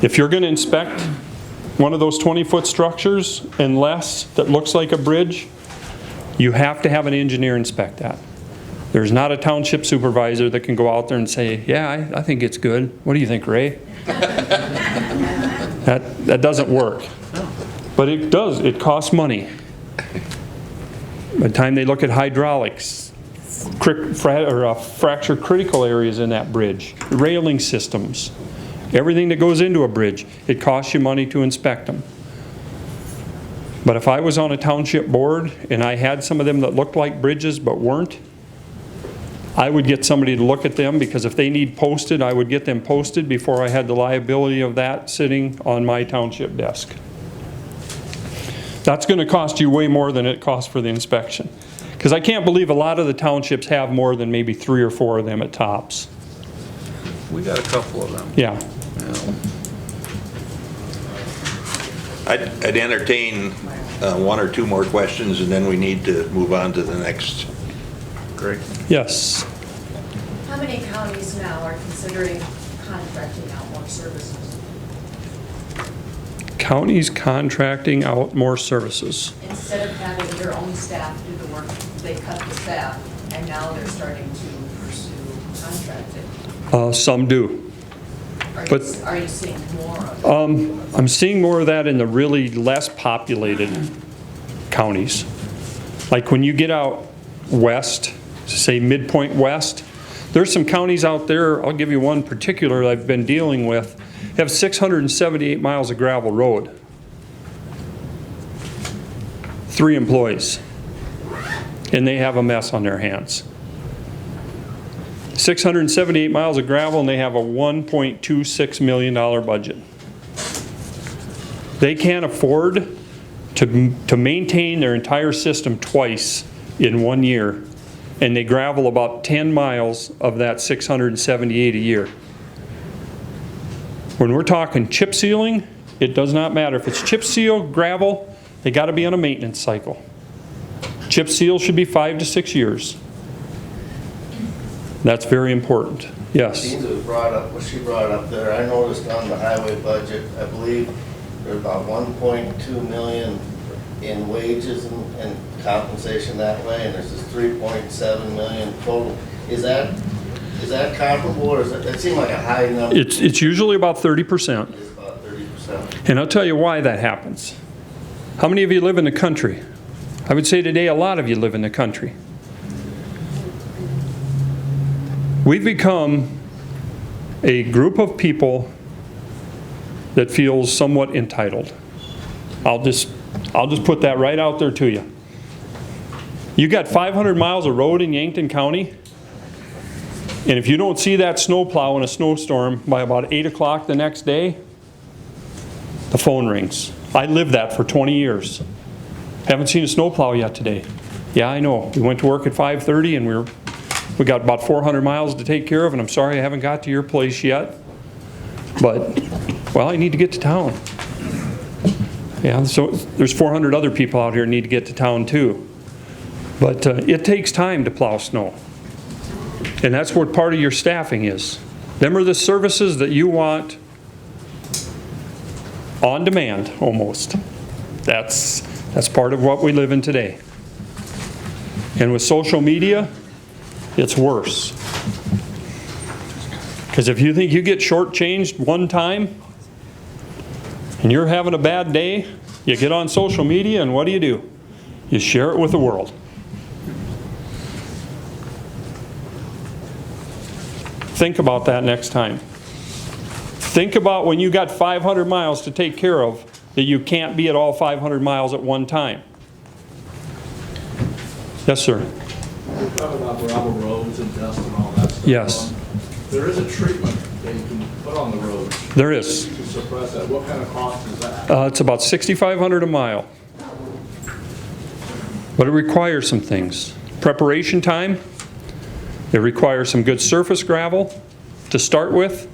If you're going to inspect one of those 20-foot structures and less that looks like a bridge, you have to have an engineer inspect that. There's not a township supervisor that can go out there and say, yeah, I think it's good. What do you think, Ray? That doesn't work. But it does. It costs money. By the time they look at hydraulics, fracture critical areas in that bridge, railing systems, everything that goes into a bridge, it costs you money to inspect them. But if I was on a township board and I had some of them that looked like bridges but weren't, I would get somebody to look at them because if they need posted, I would get them posted before I had the liability of that sitting on my township desk. That's going to cost you way more than it costs for the inspection. Because I can't believe a lot of the townships have more than maybe 3 or 4 of them at tops. We got a couple of them. Yeah. I'd entertain 1 or 2 more questions and then we need to move on to the next. Great. Yes. How many counties now are considering contracting out more services? Counties contracting out more services. Instead of having your own staff do the work, they cut the staff, and now they're starting to pursue contracting. Some do. Are you seeing more of it? I'm seeing more of that in the really less populated counties. Like when you get out west, say midpoint west, There's some counties out there, I'll give you one particular I've been dealing with, have 678 miles of gravel road. 3 employees. And they have a mess on their hands. 678 miles of gravel and they have a $1.26 million budget. They can't afford to maintain their entire system twice in 1 year, and they gravel about 10 miles of that 678 a year. When we're talking chip sealing, it does not matter. If it's chip seal, gravel, they got to be on a maintenance cycle. Chip seal should be 5 to 6 years. That's very important. Yes? Dean's was brought up, what she brought up there, I noticed on the highway budget, I believe there's about 1.2 million in wages and compensation that way, and there's this 3.7 million total. Is that comparable, or is it seemed like a high number? It's usually about 30%. It's about 30%. And I'll tell you why that happens. How many of you live in the country? I would say today a lot of you live in the country. We've become a group of people that feels somewhat entitled. I'll just put that right out there to you. You got 500 miles of road in Yankton County, and if you don't see that snowplow in a snowstorm by about 8 o'clock the next day, the phone rings. I lived that for 20 years. Haven't seen a snowplow yet today. Yeah, I know. We went to work at 5:30 and we got about 400 miles to take care of, and I'm sorry I haven't got to your place yet. But, well, I need to get to town. Yeah, so there's 400 other people out here who need to get to town too. But it takes time to plow snow. And that's what part of your staffing is. Them are the services that you want on demand, almost. That's part of what we live in today. And with social media, it's worse. Because if you think you get shortchanged one time and you're having a bad day, you get on social media and what do? You share it with the world. Think about that next time. Think about when you got 500 miles to take care of, that you can't be at all 500 miles at one time. Yes, sir. We're talking about gravel roads and dust and all that stuff. Yes. There is a treatment that you can put on the roads. There is. To suppress that. What kind of cost is that? It's about $6,500 a mile. But it requires some things. Preparation time. It requires some good surface gravel to start with.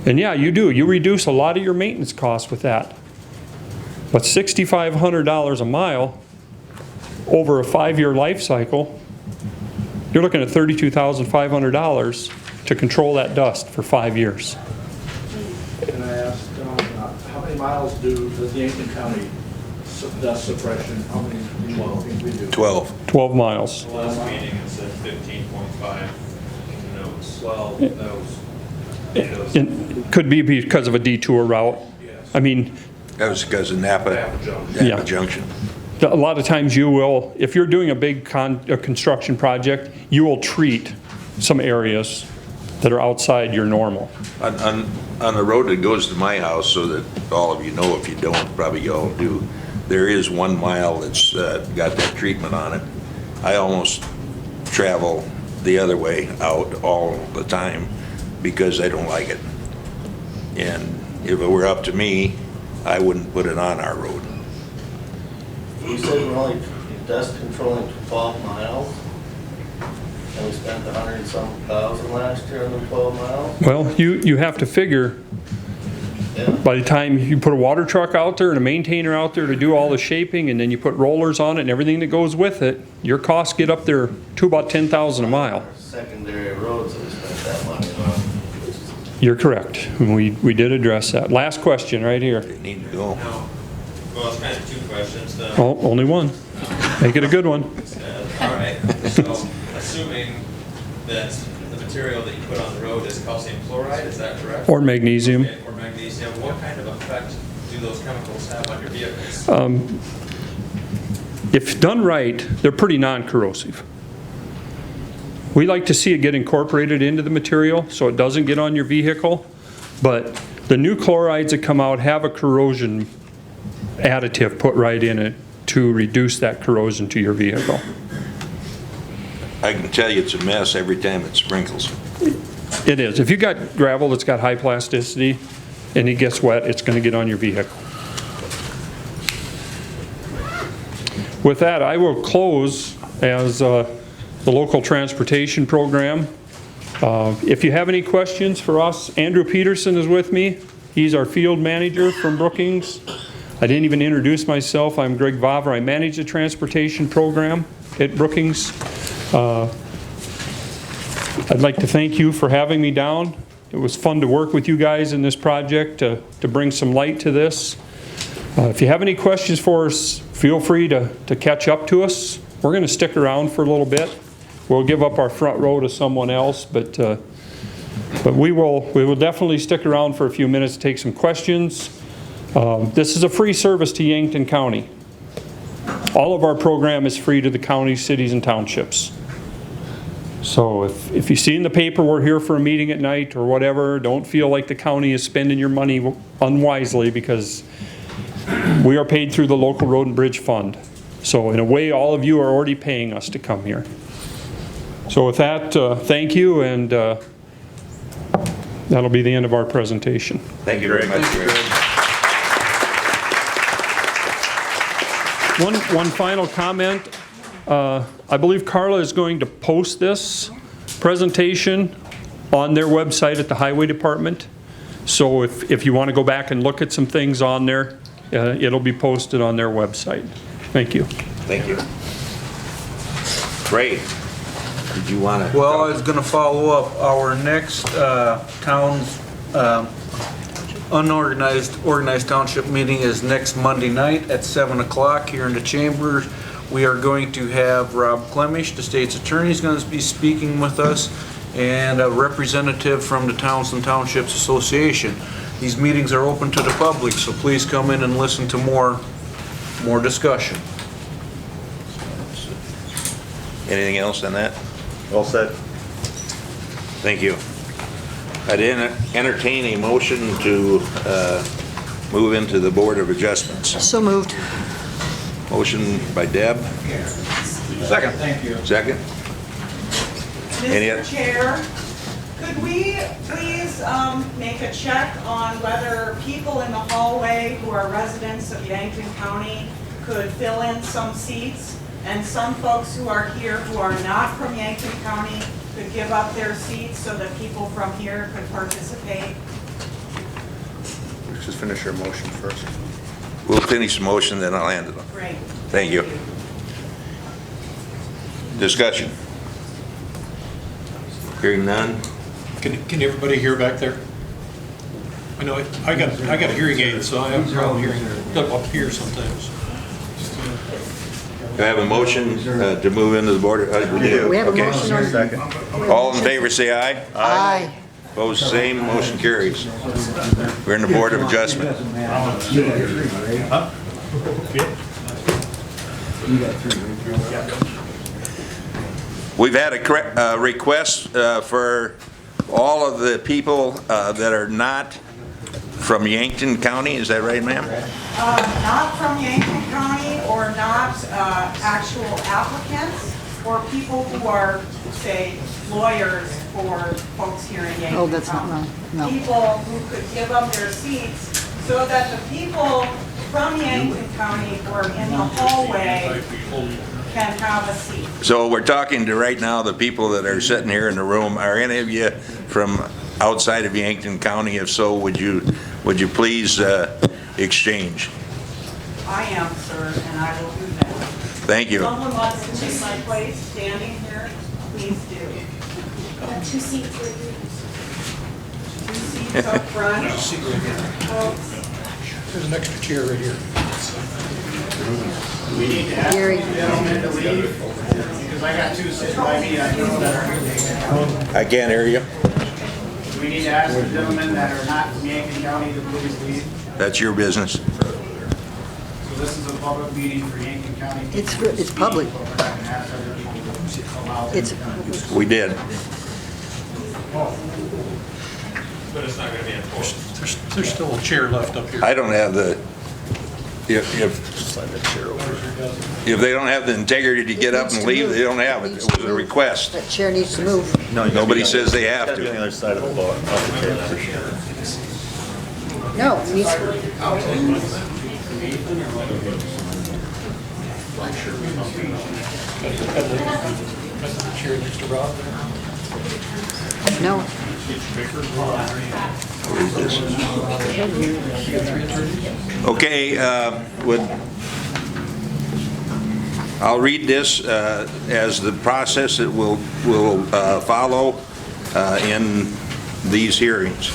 And yeah, you do. You reduce a lot of your maintenance costs with that. But $6,500 a mile over a 5-year life cycle, you're looking at $32,500 to control that dust for 5 years. Can I ask, how many miles does Yankton County dust suppression, how many do you think we do? 12 miles. The last meeting it said 15.5 in the notes. Well, that was. It could be because of a detour route. I mean, That was because of Napa Junction. A lot of times you will, if you're doing a big construction project, you will treat some areas that are outside your normal. On the road that goes to my house, so that all of you know, if you don't, probably you all do, there is 1 mile that's got that treatment on it. I almost travel the other way out all the time because I don't like it. And if it were up to me, I wouldn't put it on our road. You said we're only dust controlling 12 miles, and we spent 100 and some thousand last year on the 12 miles? Well, you have to figure, by the time you put a water truck out there and a maintainer out there to do all the shaping, and then you put rollers on it and everything that goes with it, your costs get up there to about $10,000 a mile. Secondary roads that we spent that money on. You're correct. We did address that. Last question right here. They need to go. No. Well, it's kind of 2 questions. Oh, only one. Make it a good one. All right. So, assuming that the material that you put on the road is calcium chloride, is that correct? Or magnesium. Okay, or magnesium. What kind of effect do those chemicals have on your vehicles? If done right, they're pretty non-corrosive. We like to see it get incorporated into the material so it doesn't get on your vehicle, but the new chlorides that come out have a corrosion additive put right in it to reduce that corrosion to your vehicle. I can tell you it's a mess every time it sprinkles. It is. If you got gravel that's got high plasticity and it gets wet, it's going to get on your vehicle. With that, I will close as the local transportation program. If you have any questions for us, Andrew Peterson is with me. He's our field manager from Brookings. I didn't even introduce myself. I'm Greg Vaver. I manage the transportation program at Brookings. I'd like to thank you for having me down. It was fun to work with you guys in this project to bring some light to this. If you have any questions for us, feel free to catch up to us. We're going to stick around for a little bit. We'll give up our front row to someone else, but we will definitely stick around for a few minutes to take some questions. This is a free service to Yankton County. All of our program is free to the counties, cities, and townships. So if you see in the paper we're here for a meeting at night or whatever, don't feel like the county is spending your money unwisely, because we are paid through the local road and bridge fund. So in a way, all of you are already paying us to come here. So with that, thank you, and that'll be the end of our presentation. Thank you very much, Greg. One final comment. I believe Carla is going to post this presentation on their website at the Highway Department. So if you want to go back and look at some things on there, it'll be posted on their website. Thank you. Thank you. Great. Did you want to? Well, I was going to follow up. Our next town's organized township meeting is next Monday night at 7 o'clock here in the chamber. We are going to have Rob Clemish, the state's attorney, is going to be speaking with us, and a representative from the Towns and Townships Association. These meetings are open to the public, so please come in and listen to more discussion. Anything else on that? All said. Thank you. I'd entertain a motion to move into the Board of Adjustments. So moved. Motion by Deb. Second. Thank you. Second. Any Mr. Chair, could we please make a check on whether people in the hallway who are residents of Yankton County could fill in some seats, and some folks who are here who are not from Yankton County could give up their seats so that people from here could participate? Let's just finish our motion first. We'll finish the motion, then I'll hand it on. Great. Thank you. Discussion. Hearing none. Can everybody hear back there? I know, I got a hearing aid, so I have a problem hearing up here sometimes. Do I have a motion to move into the Board? We have a Okay. motion on. Second. All in favor, say aye. Aye. Opposed, same. Motion carries. We're in the Board of Adjustment. We've had a request for all of the people that are not from Yankton County. Is that right, ma'am? Not from Yankton County, or not actual applicants, or people who are, say, lawyers for folks here in Yankton County. Oh, that's not wrong. No. People who could give up their seats so that the people from Yankton County who are in the hallway can have a seat. So we're talking to right now the people that are sitting here in the room. Are any of you from outside of Yankton County? If so, would you please exchange? I am, sir, and I will do that. Thank you. Someone wants to take my place standing here, please do. Two seats right here. 2 seats up front. Folks, There's an extra chair right here. We need to ask Gary. the gentleman to leave, because I got two sitting by me, I know that are. I can't hear you. We need to ask the gentlemen that are not from Yankton County to please leave. That's your business. So this is a public meeting for Yankton County. It's public. But we're not gonna ask other people to allow It's, We did. But it's not gonna be enforced. There's still a chair left up here. I don't have the, if they don't have the integrity to get up and leave, they don't have it. It was a request. that chair needs to move. No, you gotta Nobody be on- says they have gotta be on the to. other side of the board, of the table for sure. No, it needs, Chair next to Rob there. no. Okay, I'll read this as the process that will follow in these hearings.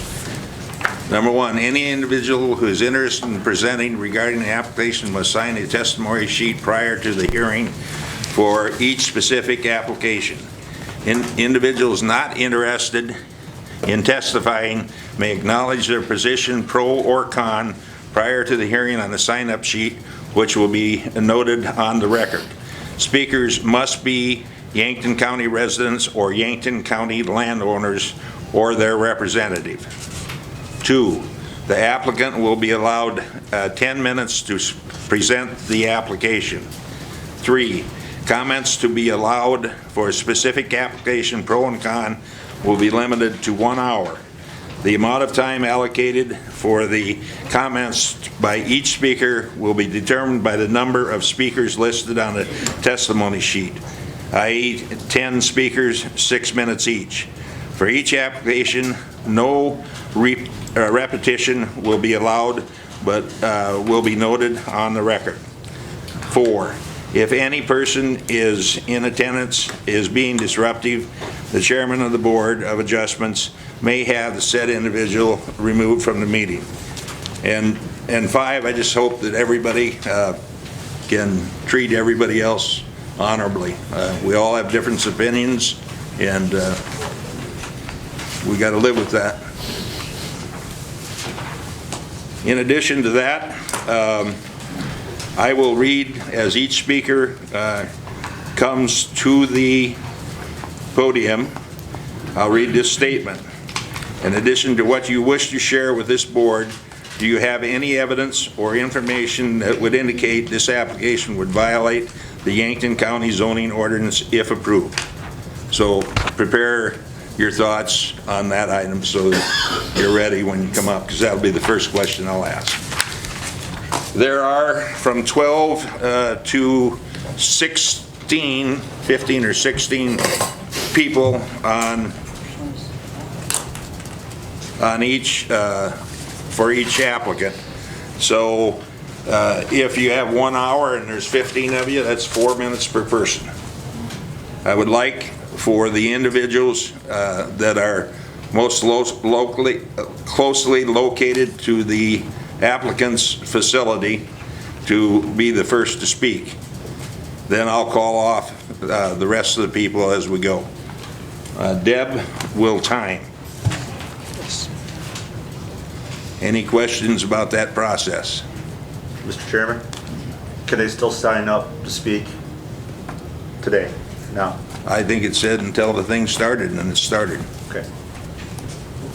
Number one, any individual who is interested in presenting regarding the application must sign a testimony sheet prior to the hearing for each specific application. Individuals not interested in testifying may acknowledge their position, pro or con, prior to the hearing on the sign-up sheet, which will be noted on the record. Speakers must be Yankton County residents or Yankton County landowners or their representative. 2, the applicant will be allowed 10 minutes to present the application. 3, comments to be allowed for a specific application, pro and con, will be limited to 1 hour. The amount of time allocated for the comments by each speaker will be determined by the number of speakers listed on the testimony sheet, i.e. 10 speakers, 6 minutes each. For each application, no repetition will be allowed, but will be noted on the record. 4, if any person is in attendance is being disruptive, the chairman of the Board of Adjustments may have the said individual removed from the meeting. And 5, I just hope that everybody can treat everybody else honorably. We all have different opinions, and we got to live with that. In addition to that, I will read as each speaker comes to the podium. I'll read this statement. In addition to what you wish to share with this board, do you have any evidence or information that would indicate this application would violate the Yankton County zoning ordinance if approved? So prepare your thoughts on that item so that you're ready when you come up, because that'll be the first question I'll ask. There are from 12 to 16, 15 or 16 people on each, for each applicant. So if you have 1 hour and there's 15 of you, that's 4 minutes per person. I would like for the individuals that are most closely located to the applicant's facility to be the first to speak. Then I'll call off the rest of the people as we go. Deb will time. Any questions about that process? Mr. Chairman, can they still sign up to speak today? No? I think it said until the thing started, and it started. Okay.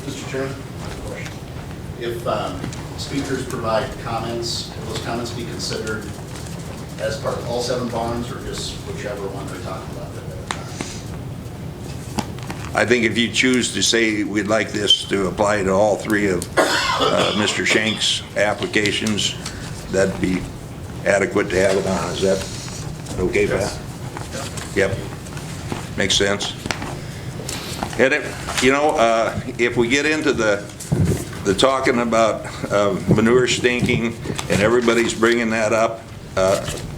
Mr. Chairman, if speakers provide comments, will those comments be considered as part of all 7 bonds or just whichever one they're talking about at that time? I think if you choose to say we'd like this to apply to all 3 of Mr. Shank's applications, that'd be adequate to have it on. Is that okay, Pat? Yep. Makes sense. And if we get into the talking about manure stinking and everybody's bringing that up,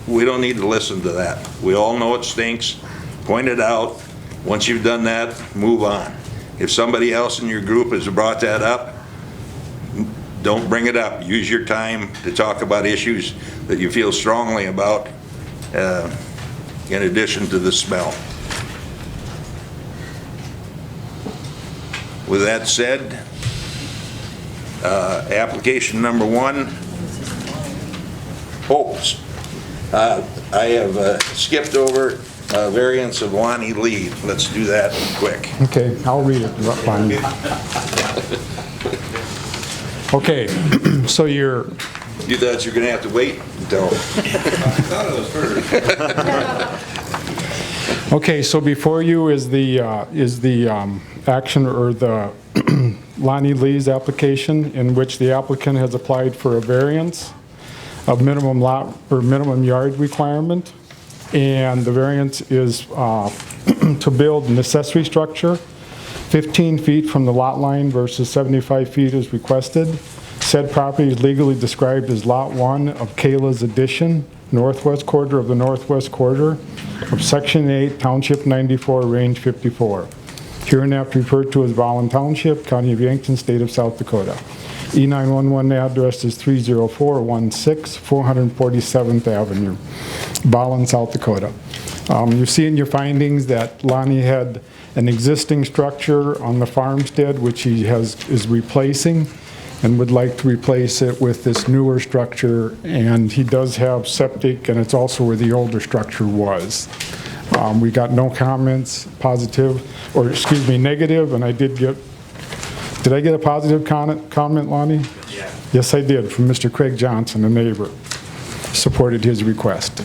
we don't need to listen to that. We all know it stinks. Point it out. Once you've done that, move on. If somebody else in your group has brought that up, don't bring it up. Use your time to talk about issues that you feel strongly about, in addition to the smell. With that said, application number 1. I have skipped over Variance of Lonnie Lee. Let's do that quick. Okay, I'll read it, Lonnie. Okay, so you're... You thought you were going to have to wait until... I thought it was first. Okay, so before you is the action or the Lonnie Lee's application in which the applicant has applied for a variance of minimum lot or minimum yard requirement. And the variance is to build an accessory structure 15 feet from the lot line versus 75 feet as requested. Said property is legally described as Lot 1 of Kayla's Addition, northwest quarter of the northwest quarter of Section 8, Township 94, Range 54. Hereinafter referred to as Vollen Township, County of Yankton, State of South Dakota. E911 address is 30416 447th Avenue, Vollen, South Dakota. You see in your findings that Lonnie had an existing structure on the farmstead which he is replacing and would like to replace it with this newer structure, and he does have septic, and it's also where the older structure was. We got no comments, positive, or excuse me, negative, and did I get a positive comment, Lonnie? Yeah. Yes, I did, from Mr. Craig Johnson, a neighbor. Supported his request.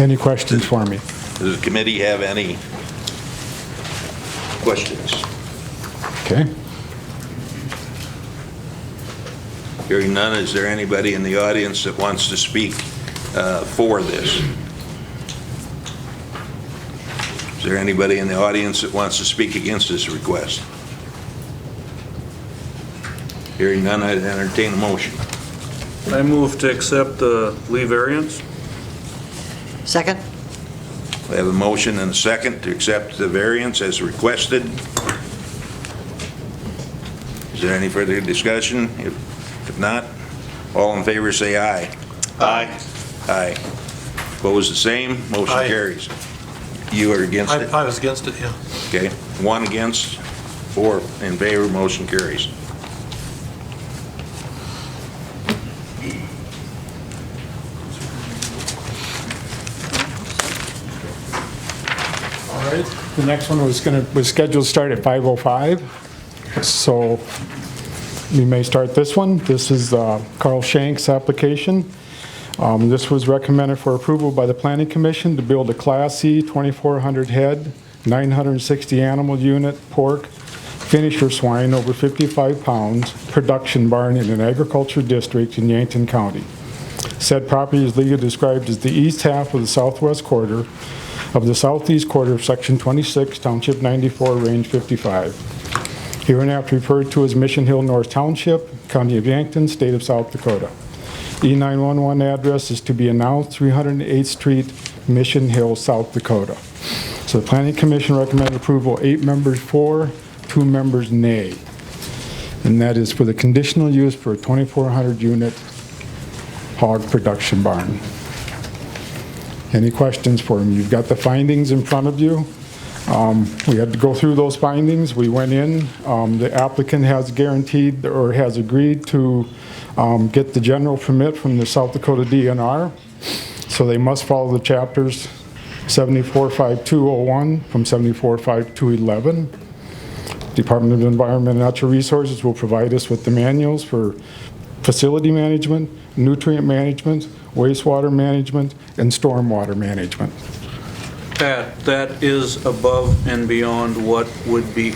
Any questions for me? Does the committee have any questions? Okay. Hearing none, is there anybody in the audience that wants to speak for this? Is there anybody in the audience that wants to speak against this request? Hearing none, I'd entertain a motion. I move to accept the Lee variance. Second? We have a motion and a second to accept the variance as requested. Is there any further discussion? If not, all in favor say aye. Aye. Aye. Opposed, the same. Motion Aye. Carries. You are against it? I was against it, yeah. Okay. 1 against, 4 in favor. Motion carries. All right. The next one was scheduled to start at 5:05. So we may start this one. This is Carl Shank's application. This was recommended for approval by the Planning Commission to build a Class C 2,400 head, 960 animal unit pork, finisher swine over 55 pounds production barn in an agriculture district in Yankton County. Said property is legally described as the east half of the southwest quarter of the southeast quarter of Section 26, Township 94, Range 55. Hereinafter referred to as Mission Hill North Township, County of Yankton, State of South Dakota. E911 address is to be announced 308th Street, Mission Hill, South Dakota. So the Planning Commission recommended approval, 8 members for, 2 members nay. And that is for the conditional use for a 2,400 unit hog production barn. Any questions for me? You've got the findings in front of you. We had to go through those findings. We went in. The applicant has guaranteed or has agreed to get the general permit from the South Dakota DNR. So they must follow the chapters 745201 from 745211. Department of Environment and Natural Resources will provide us with the manuals for facility management, nutrient management, wastewater management, and stormwater management. Pat, that is above and beyond what would be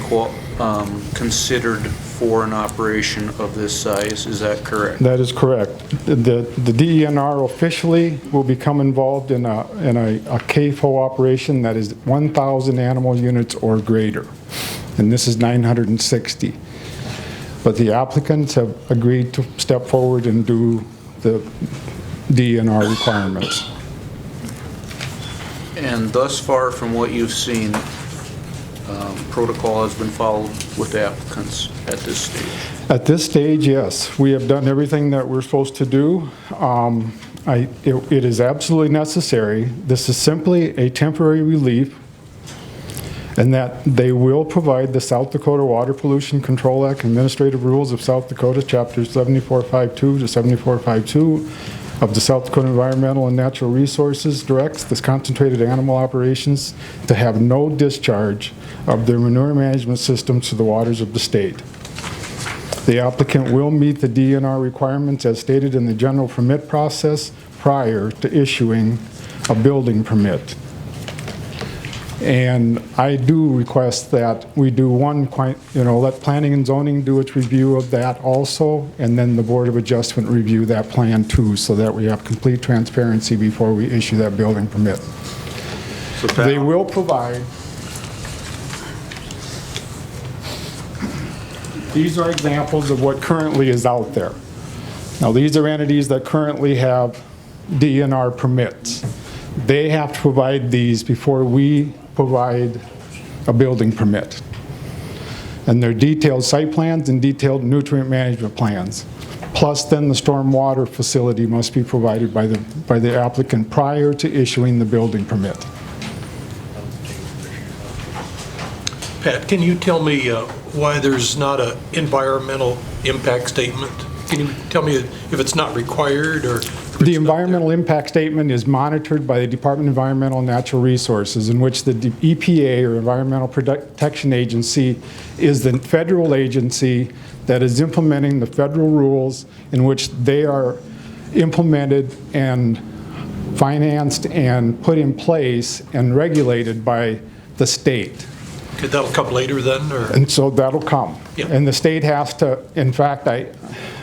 considered for an operation of this size, is that correct? That is correct. The DENR officially will become involved in a CAFO operation that is 1,000 animal units or greater, and this is 960. But the applicants have agreed to step forward and do the DENR requirements. And thus far from what you've seen, protocol has been followed with the applicants at this stage? At this stage, yes. We have done everything that we're supposed to do. It is absolutely necessary. This is simply a temporary relief, and that they will provide the South Dakota Water Pollution Control Act Administrative Rules of South Dakota, Chapters 7452 to 7452, of the South Dakota Environmental and Natural Resources directs the concentrated animal operations to have no discharge of their manure management systems to the waters of the state. The applicant will meet the DNR requirements as stated in the general permit process prior to issuing a building permit. And I do request that we do let planning and zoning do its review of that also, and then the Board of Adjustment review that plan too, so that we have complete transparency before we issue that building permit. So Pat, They will provide, these are examples of what currently is out there. Now, these are entities that currently have DNR permits. They have to provide these before we provide a building permit. And they're detailed site plans and detailed nutrient management plans. Plus, then the stormwater facility must be provided by the applicant prior to issuing the building permit. Pat, can you tell me why there's not an environmental impact statement? Can you tell me if it's not required or? The environmental impact statement is monitored by the Department of Environmental and Natural Resources, in which the EPA, or Environmental Protection Agency, is the federal agency that is implementing the federal rules, in which they are implemented and financed and put in place and regulated by the state. Okay, that'll come later then, or? And so that'll come. Yeah. And the state has to, in fact,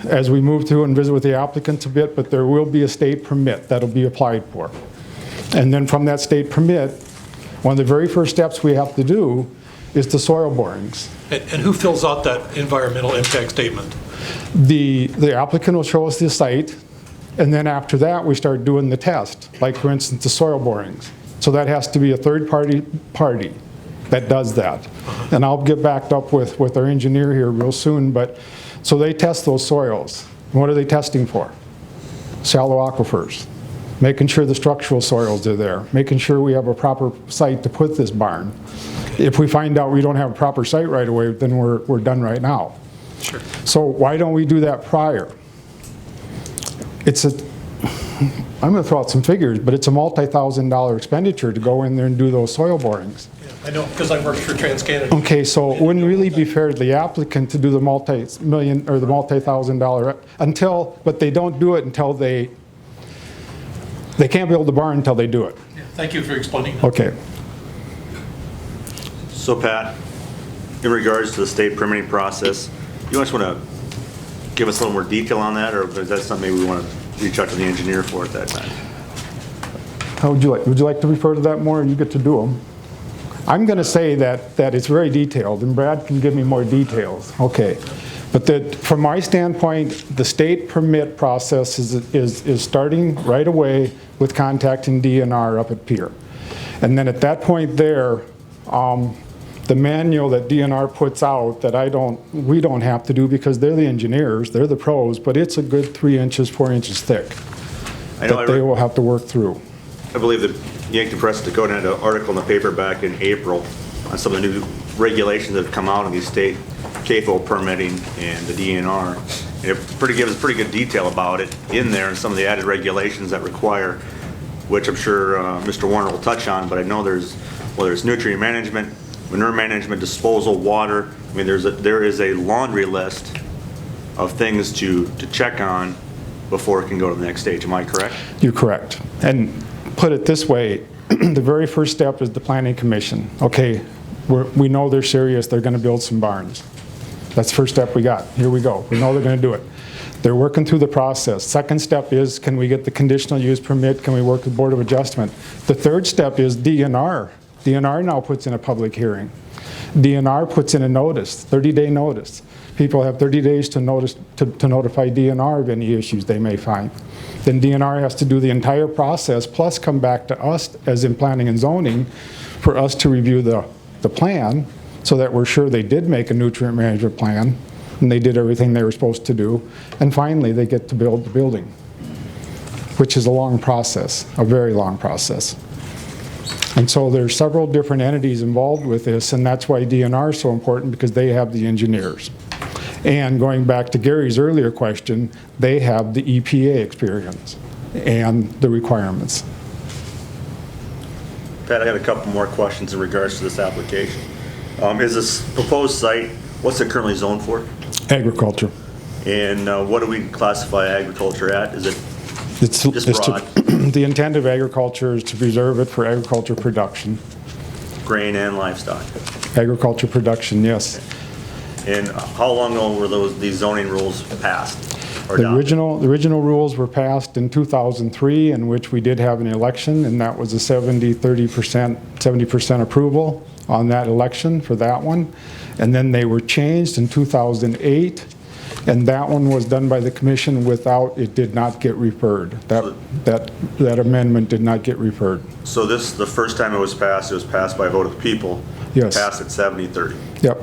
as we move through and visit with the applicants a bit, but there will be a state permit that'll be applied for. And then from that state permit, one of the very first steps we have to do is the soil borings. And who fills out that environmental impact statement? The applicant will show us the site, and then after that, we start doing the test, like for instance, the soil borings. So that has to be a third party that does that. And I'll get backed up with our engineer here real soon, but so they test those soils. What are they testing for? Shallow aquifers, making sure the structural soils are there, making sure we have a proper site to put this barn. If we find out we don't have a proper site right away, then we're done right now. Sure. So why don't we do that prior? I'm going to throw out some figures, but it's a multi-$1,000 expenditure to go in there and do those soil borings. I know, because I worked for TransCanada. Okay, so it wouldn't really be fair to the applicant to do the multi-million or the multi-$1,000 but they don't do it until they can't build the barn until they do it. Yeah, thank you for explaining that. Okay. So Pat, in regards to the state permitting process, you just want to give us a little more detail on that, or is that something maybe we want to reach out to the engineer for at that time? How would you like? Would you like to refer to that more, and you get to do them? I'm going to say that it's very detailed, and Brad can give me more details. Okay. But from my standpoint, the state permit process is starting right away with contacting DNR up at Pier. And then at that point there, the manual that DNR puts out that we don't have to do because they're the engineers, they're the pros, but it's a good 3 inches, 4 inches thick that they will have to work through. I believe the Yankton Press Dakota had an article in the paper back in April on some of the new regulations that have come out in these state CAFO permitting and the DNR. And it gives pretty good detail about it in there and some of the added regulations that require, which I'm sure Mr. Warner will touch on, but I know whether it's nutrient management, manure management, disposal, water, I mean there is a laundry list of things to check on before it can go to the next stage. Am I correct? You're correct. And put it this way, the very first step is the planning commission. Okay, we know they're serious, they're going to build some barns. That's the first step we got. Here we go. We know they're going to do it. They're working through the process. Second step is, can we get the conditional use permit? Can we work with Board of Adjustment? The third step is DNR. DNR now puts in a public hearing. DNR puts in a notice, 30-day notice. People have 30 days to notify DNR of any issues they may find. Then DNR has to do the entire process, plus come back to us, as in planning and zoning, for us to review the plan, so that we're sure they did make a nutrient management plan, and they did everything they were supposed to do. And finally, they get to build the building, which is a long process, a very long process. And so there's several different entities involved with this, and that's why DNR is so important, because they have the engineers. And going back to Gary's earlier question, they have the EPA experience. and the requirements. Pat, I got a couple more questions in regards to this application. Is this proposed site, what's it currently zoned for? Agriculture. And what do we classify agriculture at? Is it It's just broad? the intent of agriculture is to preserve it for agriculture production. Grain and livestock? Agriculture production, yes. And how long ago were these zoning rules passed? Or The adopted? original rules were passed in 2003, in which we did have an election, and that was a 70% approval on that election for that one. And then they were changed in 2008, and that one was done by the commission without, it did not get referred. That amendment did not get referred. So this, the first time it was passed by a vote of the people. Yes. Passed at 70-30. Yep.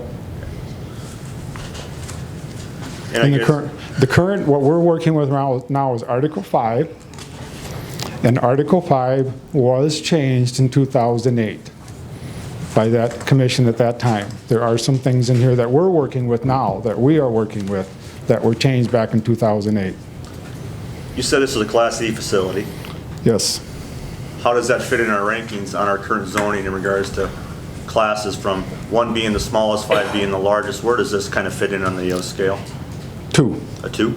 And I And guess- the current, what we're working with now is Article 5. And Article 5 was changed in 2008 by that commission at that time. There are some things in here that we're working with now, that we are working with, that were changed back in 2008. You said this is a Class E facility. Yes. How does that fit in our rankings on our current zoning in regards to classes, from 1 being the smallest, 5 being the largest? Where does this kind of fit in on the scale? 2. A 2?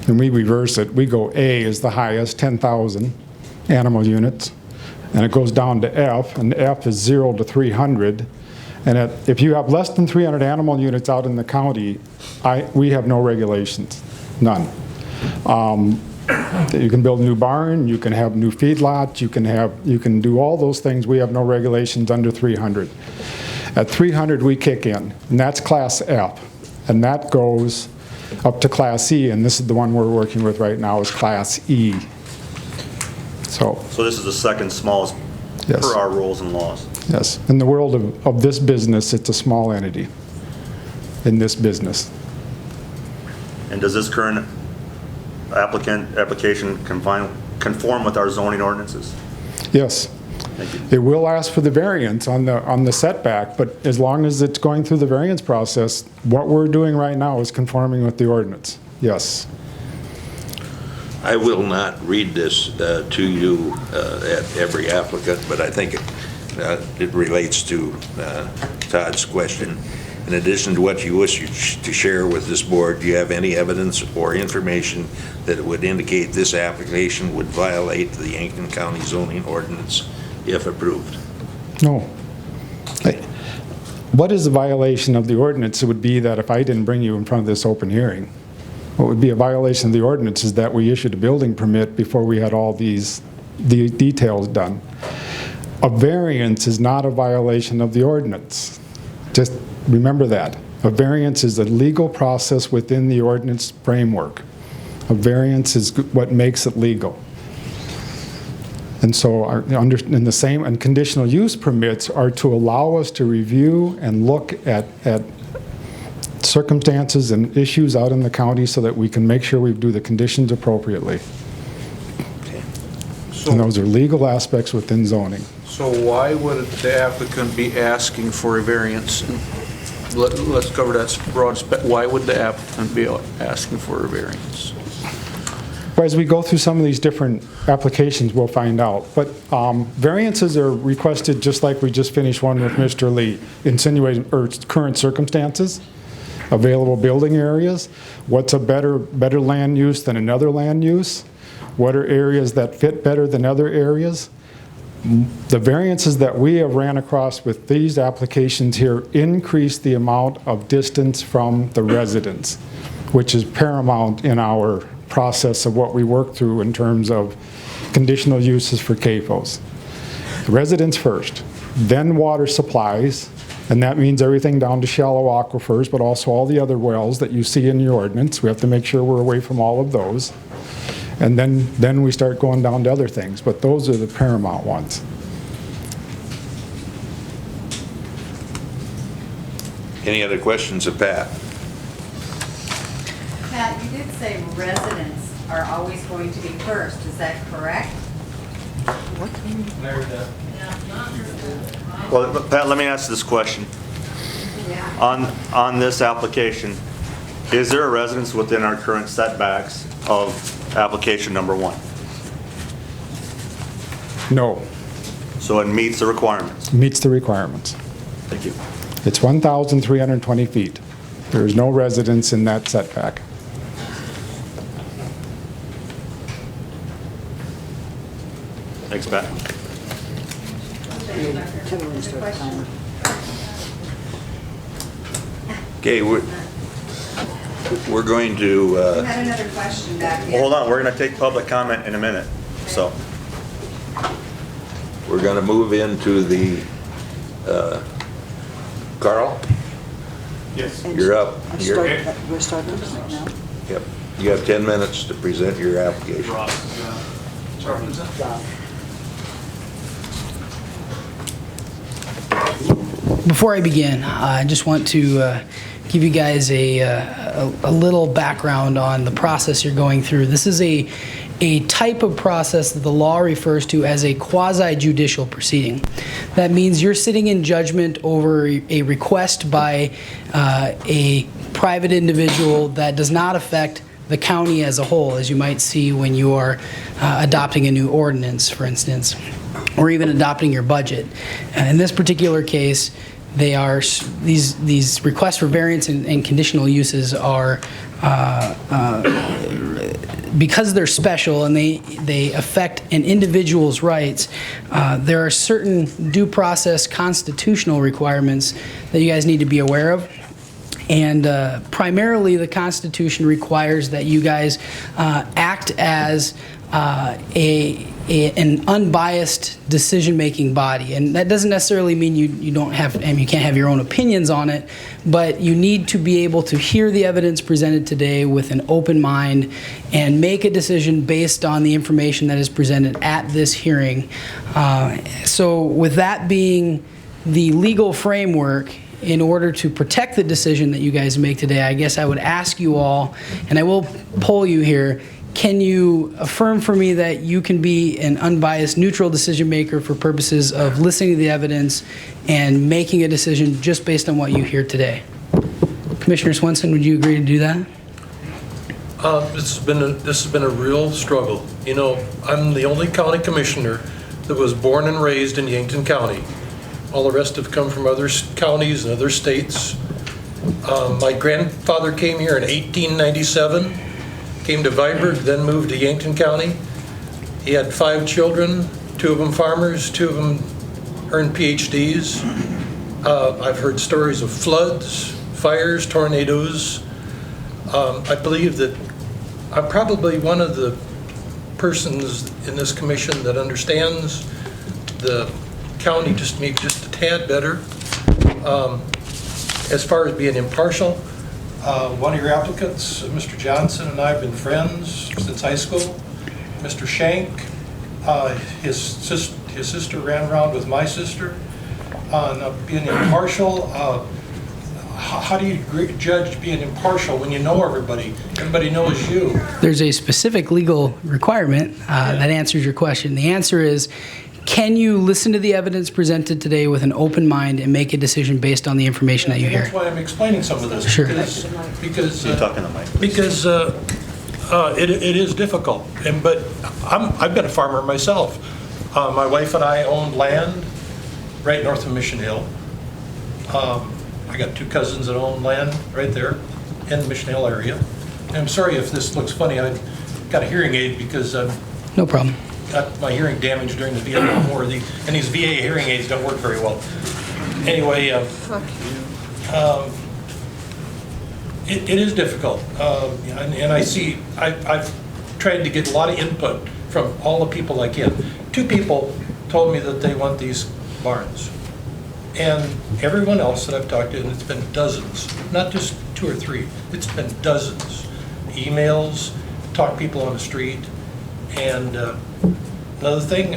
And we reverse it. We go A is the highest, 10,000 animal units. And it goes down to F, and F is 0 to 300. And if you have less than 300 animal units out in the county, we have no regulations, none. You can build a new barn, you can have new feedlots, you can do all those things. We have no regulations under 300. At 300, we kick in, and that's Class F. And that goes up to Class E, and this is the one we're working with right now, is Class E. So this is the second smallest Yes. per our rules and laws. yes, in the world of this business, it's a small entity in this business. And does this current application conform with our zoning ordinances? Yes. Thank you. It will ask for the variance on the setback, but as long as it's going through the variance process, what we're doing right now is conforming with the ordinance. Yes. I will not read this to you at every applicant, but I think it relates to Todd's question. In addition to what you wish to share with this board, do you have any evidence or information that would indicate this application would violate the Yankton County zoning ordinance if approved? No. What is a violation of the ordinance? It would be that if I didn't bring you in front of this open hearing. What would be a violation of the ordinance is that we issued a building permit before we had all the details done. A variance is not a violation of the ordinance. Just remember that. A variance is a legal process within the ordinance framework. A variance is what makes it legal. And so, and conditional use permits are to allow us to review and look at circumstances and issues out in the county so that we can make sure we do the conditions appropriately. And those are legal aspects within zoning. So why would the applicant be asking for a variance? Let's cover that broad why would the applicant be asking for a variance? But as we go through some of these different applications, we'll find out. But variances are requested just like we just finished one with Mr. Lee, insinuating current circumstances, available building areas, what's a better land use than another land use, what are areas that fit better than other areas. The variances that we have ran across with these applications here increase the amount of distance from the residents, which is paramount in our process of what we work through in terms of conditional uses for CAFOs. Residents first, then water supplies, and that means everything down to shallow aquifers, but also all the other wells that you see in your ordinance. We have to make sure we're away from all of those. And then we start going down to other things, but those are the paramount ones. Any other questions of Pat? Pat, you did say residents are always going to be first, is that correct? Well, Pat, let me ask this question. Yeah. On this application, is there a residence within our current setbacks of application number 1? No, So it meets the requirements. meets the requirements. Thank you. It's 1,320 feet. There is no residence in that setback. Thanks, Pat. Okay, we're going to, I had another question back Well, there. hold on, we're going to take public comment in a minute, so. we're going to move into the, Carl, Yes. you're up. You're- We're starting this now? Yep. You have 10 minutes to present your application. Before I begin, I just want to give you guys a little background on the process you're going through. This is a type of process that the law refers to as a quasi-judicial proceeding. That means you're sitting in judgment over a request by a private individual that does not affect the county as a whole, as you might see when you are adopting a new ordinance, for instance, or even adopting your budget. In this particular case, they are these requests for variance and conditional uses are because they're special and they affect an individual's rights. There are certain due process constitutional requirements that you guys need to be aware of. And primarily, the Constitution requires that you guys act as an unbiased decision-making body, and that doesn't necessarily mean you don't have and you can't have your own opinions on it, but you need to be able to hear the evidence presented today with an open mind and make a decision based on the information that is presented at this hearing. So, with that being the legal framework, in order to protect the decision that you guys make today, I guess I would ask you all, and I will poll you here, can you affirm for me that you can be an unbiased, neutral decision maker for purposes of listening to the evidence and making a decision just based on what you hear today? Commissioner Swenson, would you agree to do that? This has been a real struggle. You know, I'm the only county commissioner that was born and raised in Yankton County. All the rest have come from other counties and other states. My grandfather came here in 1897, came to Viborg, then moved to Yankton County. He had 5 children, 2 of them farmers, 2 of them earned PhDs. I've heard stories of floods, fires, tornadoes. I believe that I'm probably one of the persons in this commission that understands the county just maybe just a tad better. As far as being impartial, one of your applicants, Mr. Johnson, and I have been friends since high school. Mr. Shank, his sister ran around with my sister. Being impartial, how do you judge being impartial when you know everybody? Everybody knows you. There's a specific legal requirement that answers your question. The answer is, can you listen to the evidence presented today with an open mind and make a decision based on the information that you hear? That's why I'm explaining some of this. Sure. Because You're talking to Mike. Because it is difficult. But I've been a farmer myself. My wife and I owned land right north of Mission Hill. I got 2 cousins that own land right there in the Mission Hill area. And I'm sorry if this looks funny. I got a hearing aid because No problem. got my hearing damaged during the Vietnam War, and these VA hearing aids don't work very well. Anyway, it is difficult, and I see, I've tried to get a lot of input from all the people I can. 2 people told me that they want these barns, and everyone else that I've talked to, and it's been dozens, not just 2 or 3, it's been dozens. Emails, talk to people on the street, and another thing,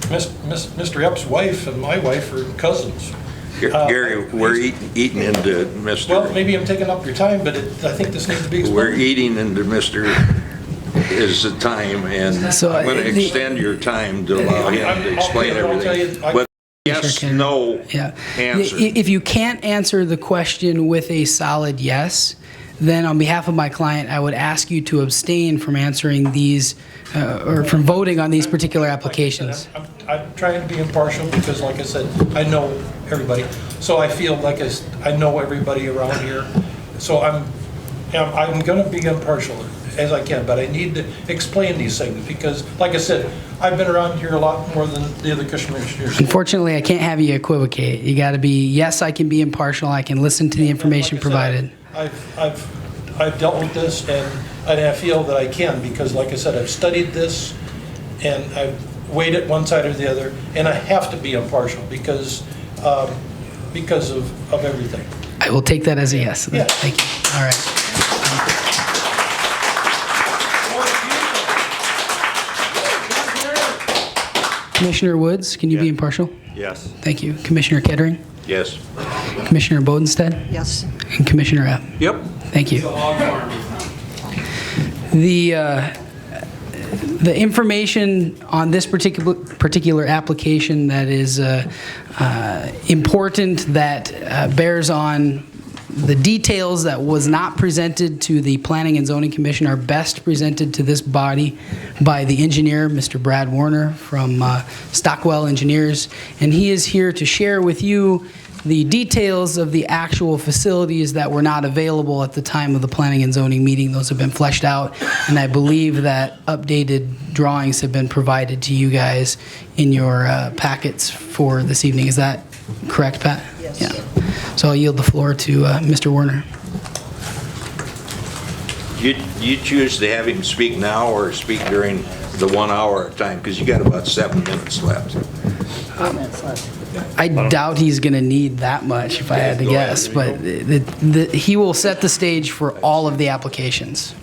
Mr. Epps' wife and my wife are cousins. Gary, we're eating into Mr. Well, maybe I'm taking up your time, but I think this needs to be explained. We're eating into Mr. is the time, and So, I'm going to extend your time to allow him to explain everything. But yes, no Yeah. answer. If you can't answer the question with a solid yes, then on behalf of my client, I would ask you to abstain from answering these, or from voting on these particular applications. I'm trying to be impartial because, like I said, I know everybody. So I feel like I know everybody around here. So I'm going to be impartial as I can, but I need to explain these things because, like I said, I've been around here a lot more than the other commissioners. Unfortunately, I can't have you equivocate. You got to be, yes, I can be impartial. I can listen to the information provided. I've dealt with this, and I feel that I can because, like I said, I've studied this, and I've weighed it one side or the other, and I have to be impartial because of everything. I will take that as a yes. Yeah. Thank you. All right. Commissioner Woods, can you be impartial? Yes. Thank you. Commissioner Kettering? Yes. Commissioner Bodenstead? Yes. And Commissioner Epp? Yep. Thank you. The information on this particular application that is important, that bears on the details that was not presented to the Planning and Zoning Commission, are best presented to this body by the engineer, Mr. Brad Warner from Stockwell Engineers, and he is here to share with you the details of the actual facilities that were not available at the time of the Planning and Zoning meeting. Those have been fleshed out, and I believe that updated drawings have been provided to you guys in your packets for this evening. Is that correct, Pat? Yes. Yeah. So I'll yield the floor to Mr. Warner. You choose to have him speak now or speak during the 1 hour time, because you got about 7 minutes left. I doubt he's going to need that much, if I had to Go ahead. guess, but he will set the stage for all of the applications.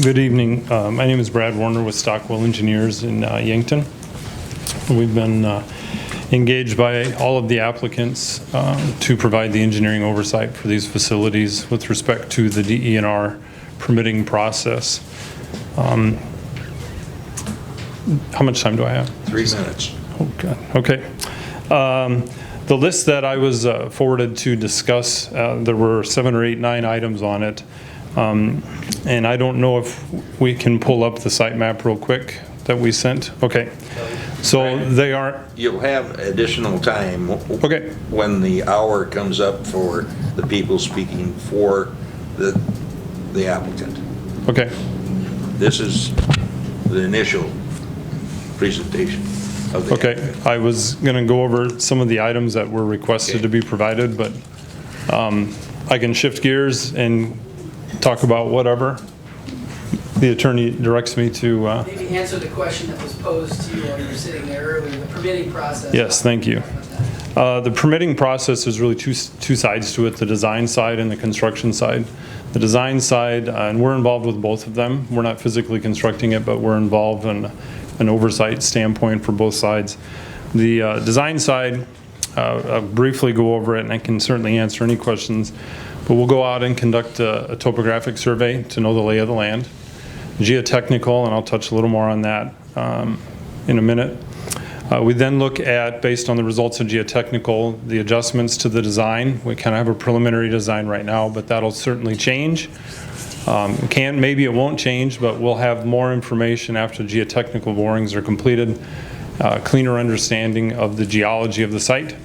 Good evening. My name is Brad Warner with Stockwell Engineers in Yankton. We've been engaged by all of the applicants to provide the engineering oversight for these facilities with respect to the DENR permitting process. How much time do I have? 3 minutes. Oh, God. Okay. The list that I was forwarded to discuss, there were 7 or 8, 9 items on it. And I don't know if we can pull up the site map real quick that we sent. Okay. So they are. You'll have additional time. Okay. When the hour comes up for the people speaking for the applicant. Okay. This is the initial presentation of the Okay. applicant. I was going to go over some of the items that were requested to be provided, but I can shift gears and talk about whatever the attorney directs me to. Maybe answer the question that was posed to you while you were sitting there earlier, the permitting process. Yes, thank you. The permitting process is really two sides to it, the design side and the construction side. The design side, and we're involved with both of them. We're not physically constructing it, but we're involved in an oversight standpoint for both sides. The design side, I'll briefly go over it, and I can certainly answer any questions, but we'll go out and conduct a topographic survey to know the lay of the land. Geotechnical, and I'll touch a little more on that in a minute. We then look at, based on the results of geotechnical, the adjustments to the design. We kind of have a preliminary design right now, but that'll certainly change. Maybe it won't change, but we'll have more information after geotechnical borings are completed, cleaner understanding of the geology of the site,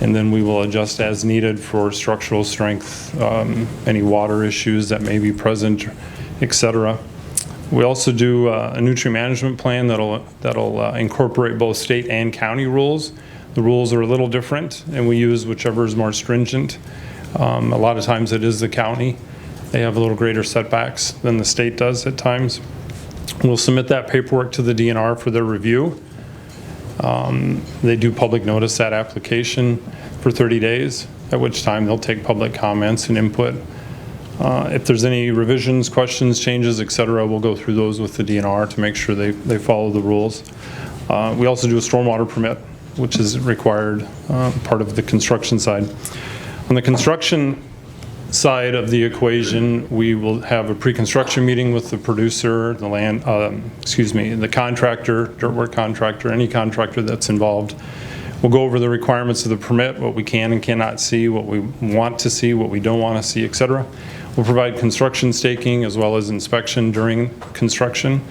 and then we will adjust as needed for structural strength, any water issues that may be present, etc. We also do a nutrient management plan that'll incorporate both state and county rules. The rules are a little different, and we use whichever is more stringent. A lot of times it is the county. They have a little greater setbacks than the state does at times. We'll submit that paperwork to the DNR for their review. They do public notice that application for 30 days, at which time they'll take public comments and input. If there's any revisions, questions, changes, etc., we'll go through those with the DNR to make sure they follow the rules. We also do a stormwater permit, which is required part of the construction side. On the construction side of the equation, we will have a pre-construction meeting with the producer, the contractor, dirt work contractor, any contractor that's involved. We'll go over the requirements of the permit, what we can and cannot see, what we want to see, what we don't want to see, et cetera. We'll provide construction staking as well as inspection during construction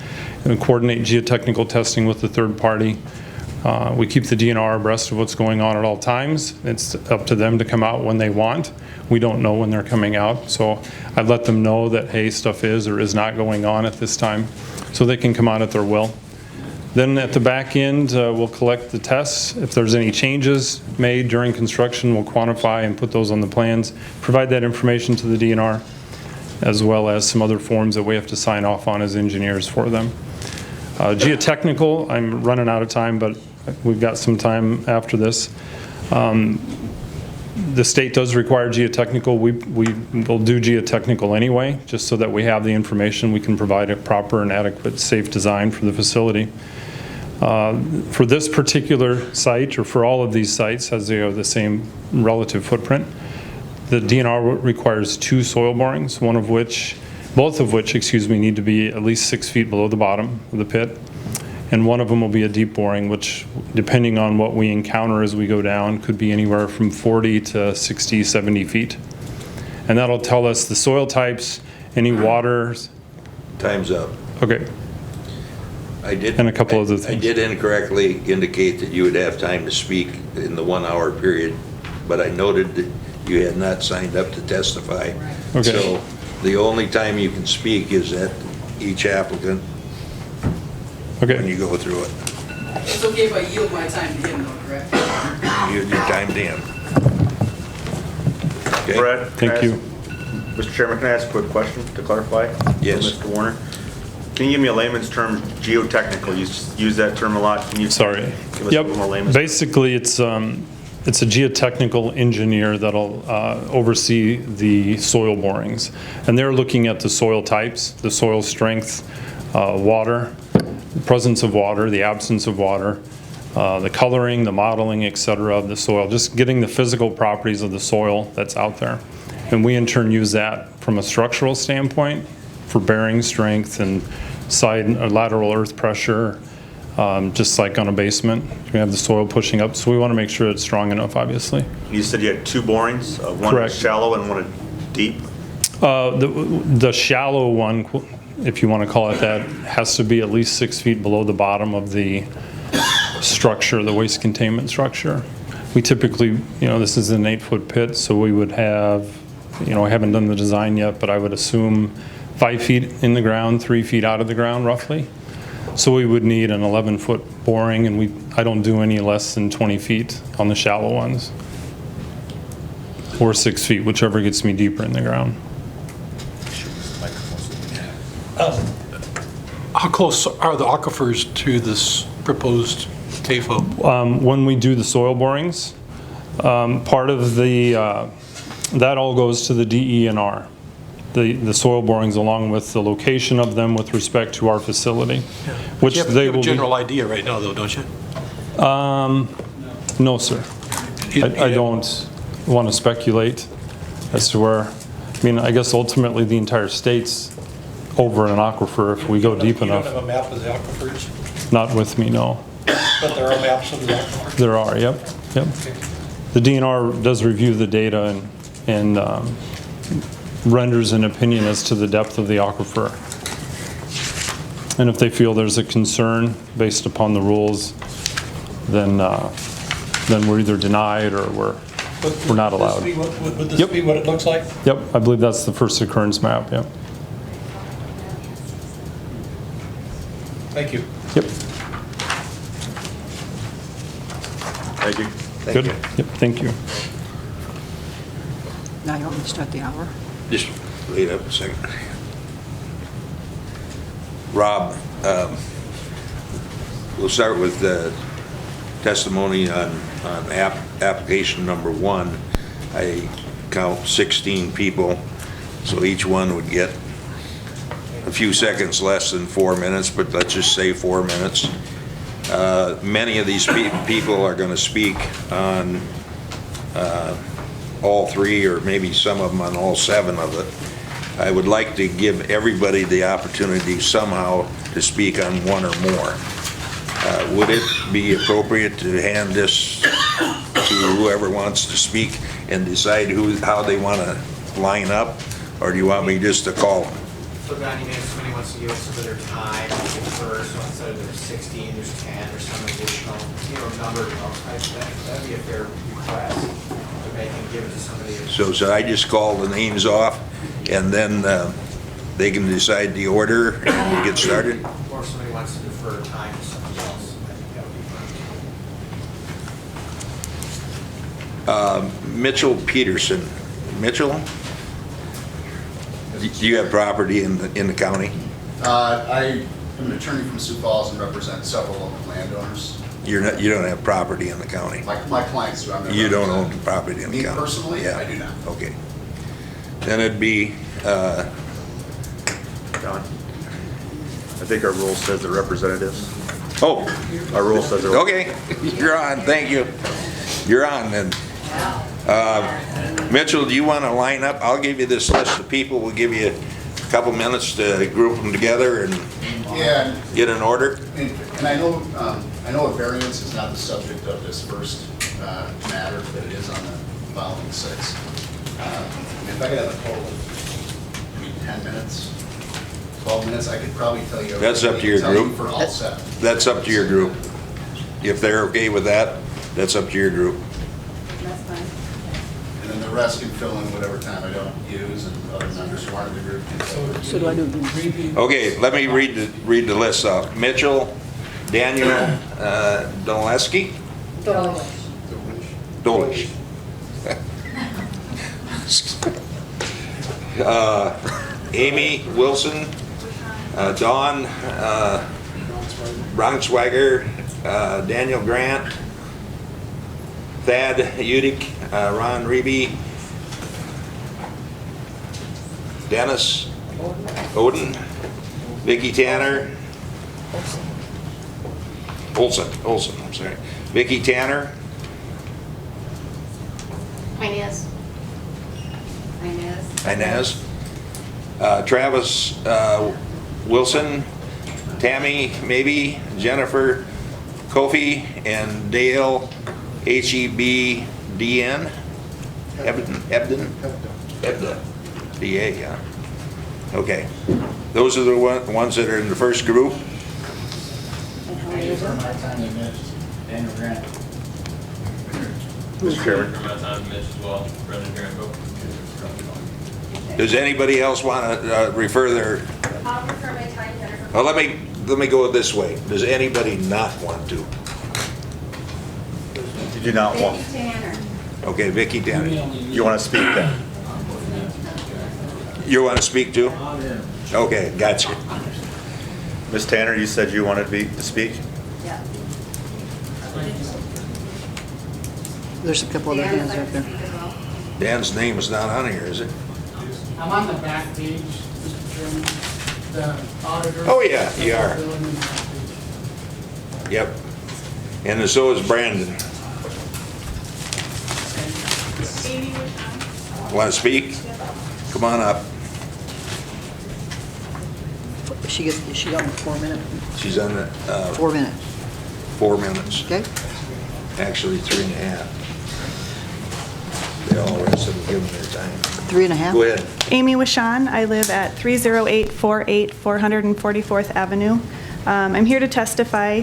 and coordinate geotechnical testing with the third party. We keep the DNR abreast of what's going on at all times. It's up to them to come out when they want. We don't know when they're coming out, so I'd let them know that, hey, stuff is or is not going on at this time, so they can come out at their will. Then at the back end, we'll collect the tests. If there's any changes made during construction, we'll quantify and put those on the plans, provide that information to the DNR, as well as some other forms that we have to sign off on as engineers for them. Geotechnical, I'm running out of time, but we've got some time after this. The state does require geotechnical. We will do geotechnical anyway, just so that we have the information. We can provide a proper and adequate, safe design for the facility. For this particular site, or for all of these sites, as they have the same relative footprint, the DNR requires 2 soil borings, both of which, need to be at least 6 feet below the bottom of the pit. And one of them will be a deep boring, which, depending on what we encounter as we go down, could be anywhere from 40 to 60, 70 feet. And that'll tell us the soil types, any waters. Time's up. Okay. And a couple other things. I did incorrectly indicate that you would have time to speak in the 1 hour period, but I noted that you had not signed up to testify. Okay. So the only time you can speak is at each applicant. Okay. When you go through it. It's okay if I yield my time to him, though, correct? Yield your time to him. Okay. Brett? Thank you. Mr. Chairman, can I ask a quick question to clarify? Yes. Mr. Warner? Can you give me a layman's term, geotechnical? You use that term a lot. Can you give us a little more layman's? Basically, it's a geotechnical engineer that'll oversee the soil borings. And they're looking at the soil types, the soil strength, water, the presence of water, the absence of water, the coloring, the modeling, et cetera, of the soil, just getting the physical properties of the soil that's out there. And we in turn use that from a structural standpoint for bearing strength and side or lateral earth pressure, just like on a basement. We have the soil pushing up, so we want to make sure it's strong enough, obviously. You said you had 2 borings, one Correct. shallow and one deep? The shallow one, if you want to call it that, has to be at least 6 feet below the bottom of the structure, the waste containment structure. We typically, this is an 8-foot pit, so we would have, I haven't done the design yet, but I would assume 5 feet in the ground, 3 feet out of the ground roughly. So we would need an 11-foot boring, and I don't do any less than 20 feet on the shallow ones. Or 6 feet, whichever gets me deeper in the ground. How close are the aquifers to this proposed TAFO? When we do the soil borings, part of that all goes to the DENR, the soil borings, along with the location of them with respect to our facility. Which you have, they you have will a general idea right now, though, don't you? No, sir. I don't want to speculate as to where. I guess ultimately the entire state's over an aquifer if we go deep enough. You don't have a map of the aquifers? Not with me, no. But there are maps of the aquifers? There are, yep. Okay. The DNR does review the data and renders an opinion as to the depth of the aquifer. And if they feel there's a concern based upon the rules, then we're either denied or we're not allowed. Would this be what it looks like? Yep, I believe that's the first occurrence map, yep. Thank you. Yep. Thank you. Good. Yep, thank you. Now you want me to start the hour? Just wait up a second. Rob, we'll start with the testimony on application number 1. I count 16 people, so each one would get a few seconds less than 4 minutes, but let's just say 4 minutes. Many of these people are going to speak on all 3 or maybe some of them on all 7 of it. I would like to give everybody the opportunity somehow to speak on 1 or more. Would it be appropriate to hand this to whoever wants to speak and decide how they want to line up? Or do you want me just to call them? So Don, you mean if somebody wants to give us a bit of time, first, so instead of there's 16, there's 10, or some additional, number, that'd be a fair request to make and give it to somebody. So should I just call the names off and then they can decide the order and we get started? Or if somebody wants to defer time to somebody else, I think that would be fine. Mitchell Peterson. Mitchell? Do you have property in the county? I am an attorney from Sioux Falls and represent several local landowners. You don't have property in the county? My clients do. You don't own property in the county? Me personally, Yeah. I do not. Okay. Then it'd be, Don? I think our rule says the representatives. Oh. Our rule says they're. Okay, you're on, thank you. You're on then. Mitchell, do you want to line up? I'll give you this list of people. We'll give you a couple minutes to group them together and get an order. And I know a variance is not the subject of this first matter, but it is on the following 6. If I could have a total of 10 minutes, 12 minutes, I could probably tell you. That's up to your group. For all 7. That's up to your group. If they're okay with that, that's up to your group. That's fine. And then the rest can fill in whatever time I don't use, and other members who aren't in the group can fill in. So do I do? Okay, let me read the list off. Mitchell, Daniel Doleski? Dolish. Amy Wilson, Dawn Braunschweiger, Daniel Grant, Thad Udick, Ron Reby, Dennis Oden, Vicki Tanner, Olson, I'm sorry, Vicki Tanner, Inez, Travis Wilson, Tammy Maybe, Jennifer Kofi, and Dale Hebdn. Ebden? DA, yeah. Okay. Those are the ones that are in the first group. Thank you for my time to Mitch, Daniel Grant. Mr. Chairman. For my time, Mitch as well, Brendan Granville. Does anybody else want to refer their? I'll refer my time, Jennifer. Well, let me go this way. Does anybody not want to? You do not want. Vicki Tanner. Okay, Vicki Tanner. You want to speak then? You want to speak too? Okay, gotcha. Ms. Tanner, you said you wanted to speak? Yeah. There's a couple other hands right there. Dan's name is not on here, is it? I'm on the back page, Mr. Chairman. The auditor. Oh, yeah, you are. Yep. And so is Brandon. Amy Wichon. Want to speak? Come on up. She got 4 minutes. She's on the, 4 minutes. 4 minutes. Okay. Actually, 3.5. They all rest of them give them their time. 3.5. Go ahead. Amy Wichon. I live at 30848 444th Avenue. I'm here to testify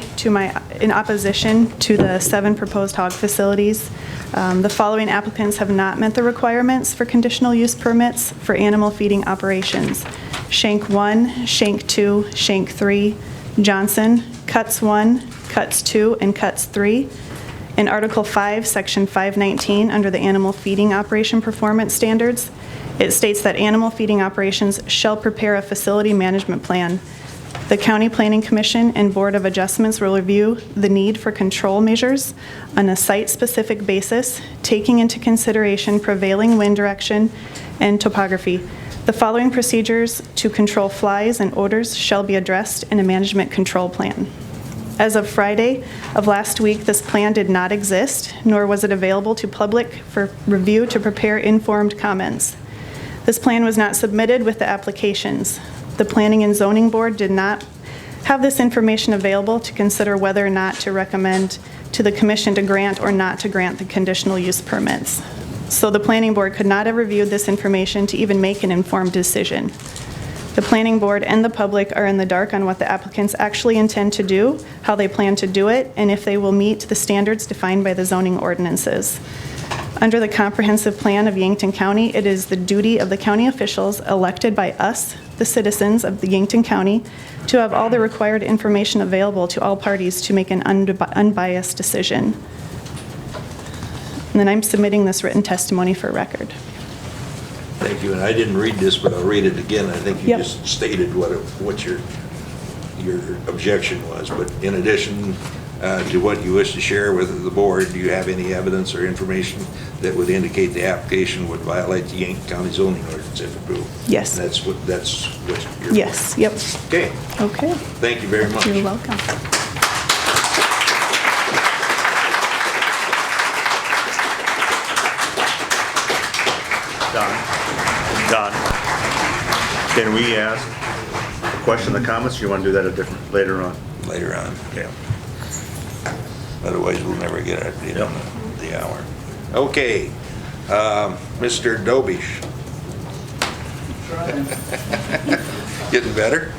in opposition to the 7 proposed hog facilities. The following applicants have not met the requirements for conditional use permits for animal feeding operations: Shank 1, Shank 2, Shank 3, Johnson, Cuts 1, Cuts 2, and Cuts 3. In Article 5, Section 519, under the Animal Feeding Operation Performance Standards, it states that animal feeding operations shall prepare a facility management plan. The County Planning Commission and Board of Adjustments will review the need for control measures on a site-specific basis, taking into consideration prevailing wind direction and topography. The following procedures to control flies and odors shall be addressed in a management control plan. As of Friday of last week, this plan did not exist, nor was it available to public for review to prepare informed comments. This plan was not submitted with the applications. The Planning and Zoning Board did not have this information available to consider whether or not to recommend to the commission to grant or not to grant the conditional use permits. So the Planning Board could not have reviewed this information to even make an informed decision. The Planning Board and the public are in the dark on what the applicants actually intend to do, how they plan to do it, and if they will meet the standards defined by the zoning ordinances. Under the comprehensive plan of Yankton County, it is the duty of the county officials elected by us, the citizens of the Yankton County, to have all the required information available to all parties to make an unbiased decision. And then I'm submitting this written testimony for record. Thank you, and I didn't read this, but I'll read it again. I think you Yep. just stated what your objection was, but in addition to what you wish to share with the board, do you have any evidence or information that would indicate the application would violate the Yankton County zoning ordinance if approved? Yes. And that's what you're... Yes, yep. Okay. Okay. Thank you very much. You're welcome. Don, can we ask a question in the comments, or you want to do that later on? Later on, yeah. Otherwise, we'll never get it in the hour. Okay, Mr. Dobish. Getting better?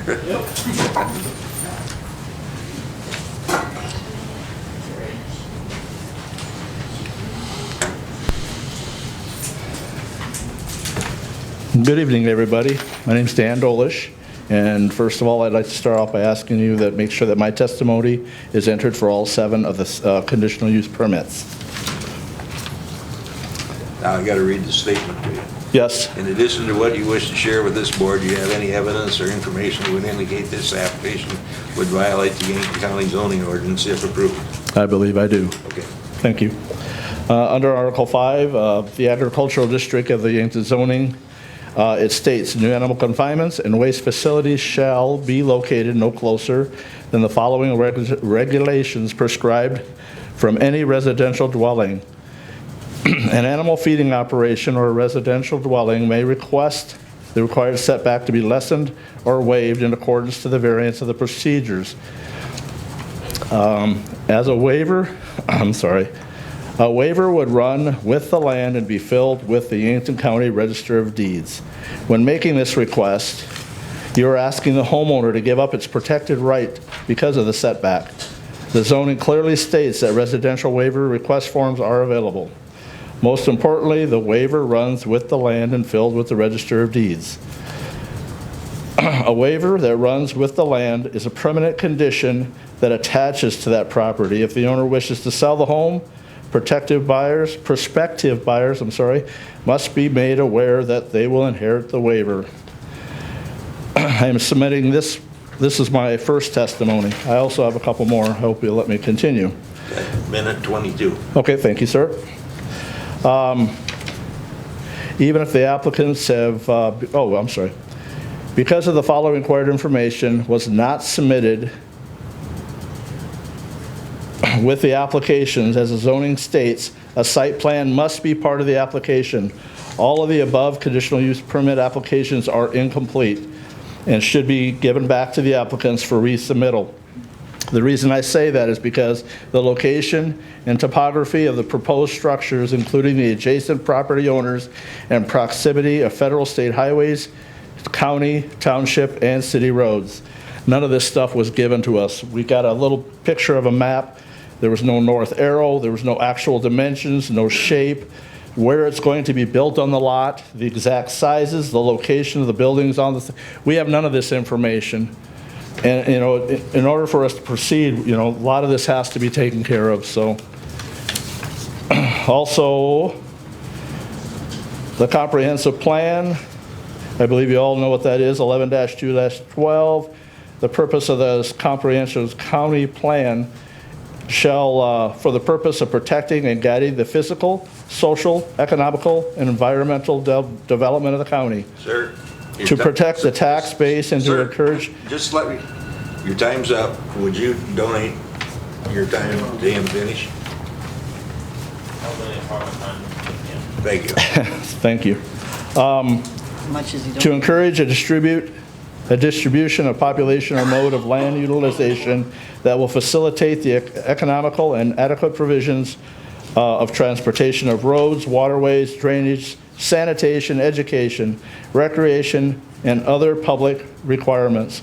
Good evening, everybody. My name's Dan Dolish, and first of all, I'd like to start off by asking you that make sure that my testimony is entered for all 7 of the conditional use permits. Now, I got to read the statement to you. Yes. In addition to what you wish to share with this board, do you have any evidence or information that would indicate this application would violate the Yankton County zoning ordinance if approved? I believe I do. Okay. Thank you. Under Article 5, the agricultural district of the Yankton zoning, it states, new animal confinements and waste facilities shall be located no closer than the following regulations prescribed from any residential dwelling. An animal feeding operation or a residential dwelling may request the required setback to be lessened or waived in accordance to the variance of the procedures. As a waiver, a waiver would run with the land and be filled with the Yankton County Register of Deeds. When making this request, you are asking the homeowner to give up its protected right because of the setback. The zoning clearly states that residential waiver request forms are available. Most importantly, the waiver runs with the land and filled with the Register of Deeds. A waiver that runs with the land is a permanent condition that attaches to that property. If the owner wishes to sell the home, prospective buyers, must be made aware that they will inherit the waiver. I am submitting this. This is my first testimony. I also have a couple more. I hope you'll let me continue. Okay. Minute 22. Okay, thank you, sir. Even if the applicants have, because of the following required information was not submitted with the applications, as the zoning states, a site plan must be part of the application. All of the above conditional use permit applications are incomplete and should be given back to the applicants for resubmittal. The reason I say that is because the location and topography of the proposed structures, including the adjacent property owners and proximity of federal, state highways, county, township, and city roads. None of this stuff was given to us. We got a little picture of a map. There was no north arrow. There was no actual dimensions, no shape, where it's going to be built on the lot, the exact sizes, the location of the buildings on the, we have none of this information. And, you know, in order for us to proceed, you know, a lot of this has to be taken care of, so. Also, the comprehensive plan, I believe you all know what that is, 11-2-12. The purpose of this comprehensive county plan shall, for the purpose of protecting and guiding the physical, social, economical, and environmental development of the county. Sir? To protect the tax base and to encourage. Just let me, your time's up. Would you donate your time, Dan, finish? Thank you. Thank you. Much as you To don't. encourage a distribution of population or mode of land utilization that will facilitate the economical and adequate provisions of transportation of roads, waterways, drainage, sanitation, education, recreation, and other public requirements,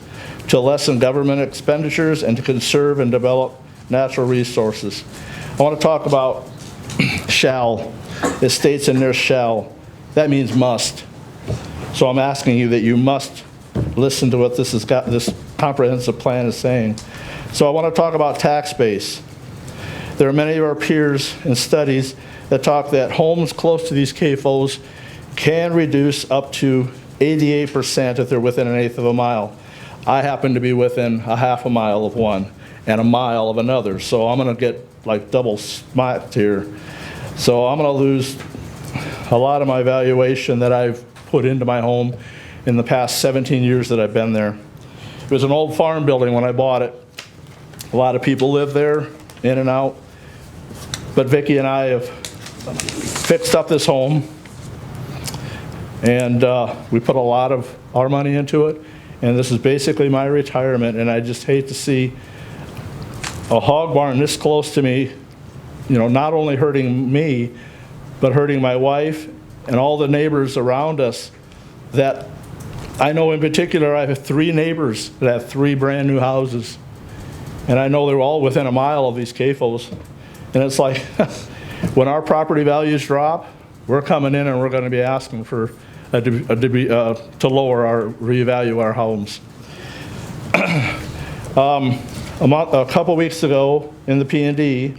to lessen government expenditures and to conserve and develop natural resources. I want to talk about shall. It states in there shall. That means must. So I'm asking you that you must listen to what this comprehensive plan is saying. So I want to talk about tax base. There are many of our peers in studies that talk that homes close to these CAFOs can reduce up to 88% if they're within 1/8 of a mile. I happen to be within a 1/2 a mile of one and a mile of another, so I'm going to get like double smacked here. So I'm going to lose a lot of my valuation that I've put into my home in the past 17 years that I've been there. It was an old farm building when I bought it. A lot of people live there, in and out. But Vicki and I have fixed up this home, and we put a lot of our money into it, and this is basically my retirement, and I just hate to see a hog barn this close to me, you know, not only hurting me, but hurting my wife and all the neighbors around us. That I know in particular, I have 3 neighbors that have 3 brand new houses, and I know they're all within a mile of these CAFOs. And it's like, when our property values drop, we're coming in and we're going to be asking for to lower our, revalue our homes. A couple weeks ago in the P&D,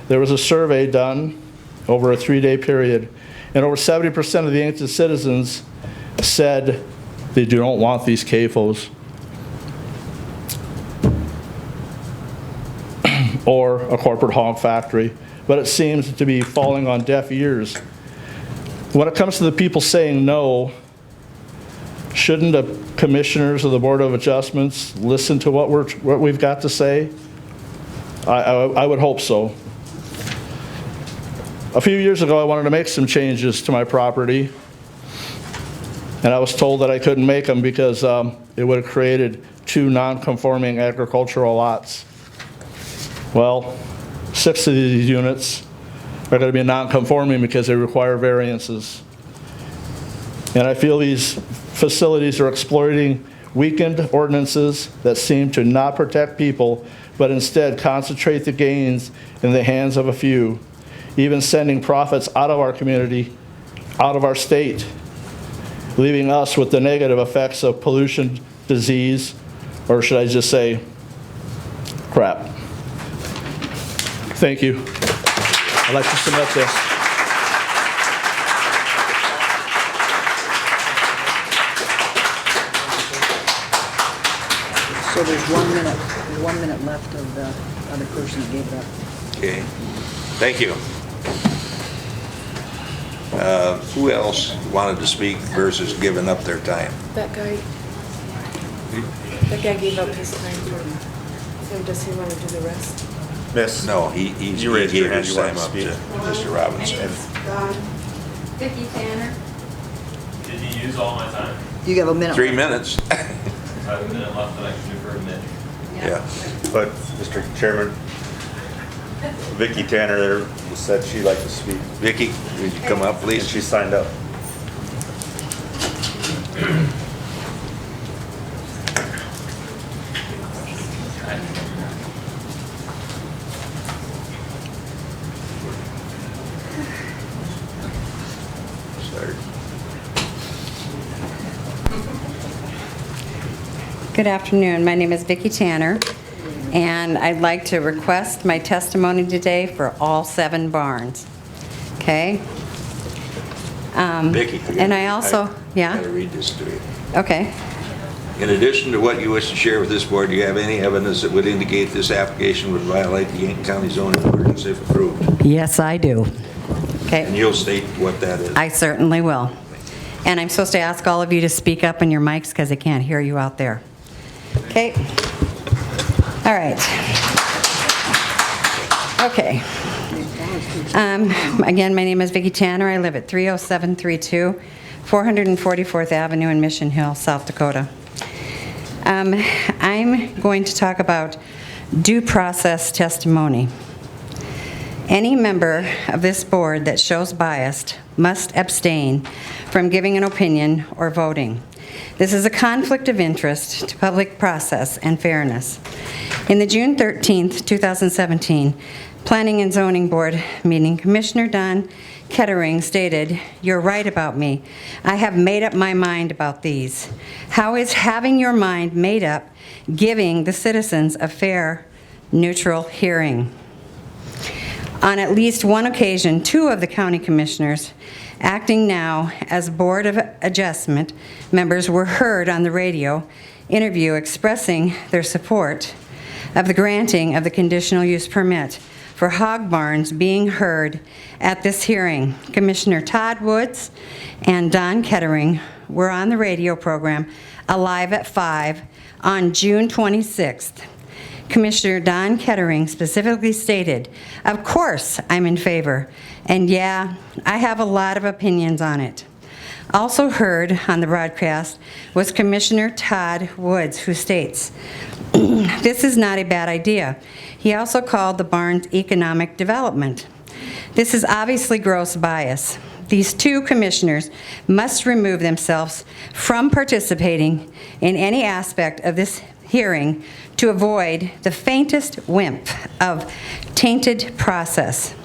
there was a survey done over a 3-day period, and over 70% of the Yankton citizens said they don't want these CAFOs or a corporate hog factory, but it seems to be falling on deaf ears. When it comes to the people saying no, shouldn't the commissioners of the Board of Adjustments listen to what we've got to say? I would hope so. A few years ago, I wanted to make some changes to my property, and I was told that I couldn't make them because it would have created 2 non-conforming agricultural lots. Well, 6 of these units are going to be non-conforming because they require variances. And I feel these facilities are exploiting weakened ordinances that seem to not protect people, but instead concentrate the gains in the hands of a few, even sending profits out of our community, out of our state, leaving us with the negative effects of pollution, disease, or should I just say, crap. Thank you. I'd like to submit this. So there's 1 minute left of the other person that gave it up. Okay, thank you. Who else wanted to speak versus giving up their time? That guy gave up his time for, so does he want to do the rest? Miss? No, he raised your gave hand. his You wanted time to up to speak? Mr. Robinson. Vicki Tanner? Did you use all my time? You have a minute. 3 minutes. I have a minute left that I can do for a minute. Yeah. But, Mr. Chairman, Vicki Tanner there said she'd like to speak. Vicki, would you come up, please? And she signed up. Good afternoon. My name is Vicki Tanner, and I'd like to request my testimony today for all 7 barns. Okay? Vicki. And I also, yeah? Gotta read this to you. Okay. In addition to what you wish to share with this board, do you have any evidence that would indicate this application would violate the Yankton County zoning ordinance if approved? Yes, I do. Okay. And you'll state what that is. I certainly will. And I'm supposed to ask all of you to speak up in your mics because I can't hear you out there. Okay. All right. Okay. Again, my name is Vicki Tanner. I live at 30732 444th Avenue in Mission Hill, South Dakota. I'm going to talk about due process testimony. Any member of this board that shows bias must abstain from giving an opinion or voting. This is a conflict of interest to public process and fairness. In the June 13th, 2017 Planning and Zoning Board meeting, Commissioner Don Kettering stated, "You're right about me. I have made up my mind about these." How is having your mind made up giving the citizens a fair, neutral hearing? On at least one occasion, 2 of the county commissioners, acting now as Board of Adjustment members, were heard on the radio interview expressing their support of the granting of the conditional use permit for hog barns being heard at this hearing. Commissioner Todd Woods and Don Kettering were on the radio program Alive at 5 on June 26th. Commissioner Don Kettering specifically stated, "Of course I'm in favor, and yeah, I have a lot of opinions on it." Also heard on the broadcast was Commissioner Todd Woods, who states, "This is not a bad idea." He also called the barns economic development. This is obviously gross bias. These 2 commissioners must remove themselves from participating in any aspect of this hearing to avoid the faintest whimp of tainted process.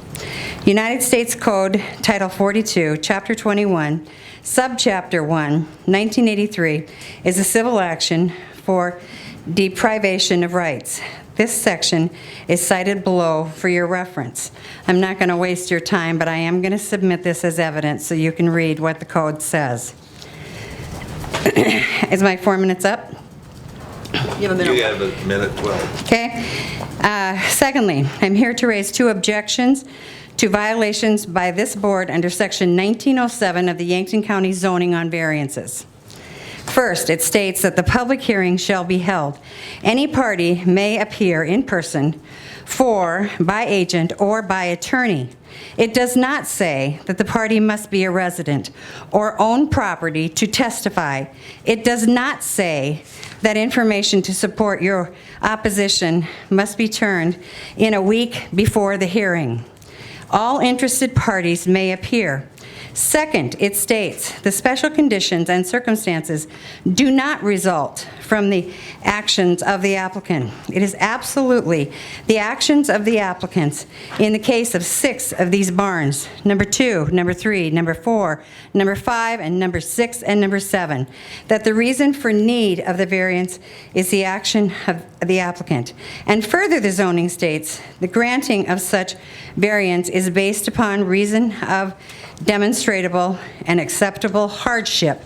United States Code, Title 42, Chapter 21, Subchapter 1, 1983, is a civil action for deprivation of rights. This section is cited below for your reference. I'm not going to waste your time, but I am going to submit this as evidence so you can read what the code says. Is my 4 minutes up? You have a minute 12. Okay. Secondly, I'm here to raise 2 objections to violations by this board under Section 1907 of the Yankton County Zoning on Variances. First, it states that the public hearing shall be held. Any party may appear in person, by agent, or by attorney. It does not say that the party must be a resident or own property to testify. It does not say that information to support your opposition must be turned in a week before the hearing. All interested parties may appear. Second, it states the special conditions and circumstances do not result from the actions of the applicant. It is absolutely the actions of the applicants in the case of 6 of these barns, number 2, number 3, number 4, number 5, and number 6, and number 7, that the reason for need of the variance is the action of the applicant. And further, the zoning states the granting of such variance is based upon reason of demonstrable and acceptable hardship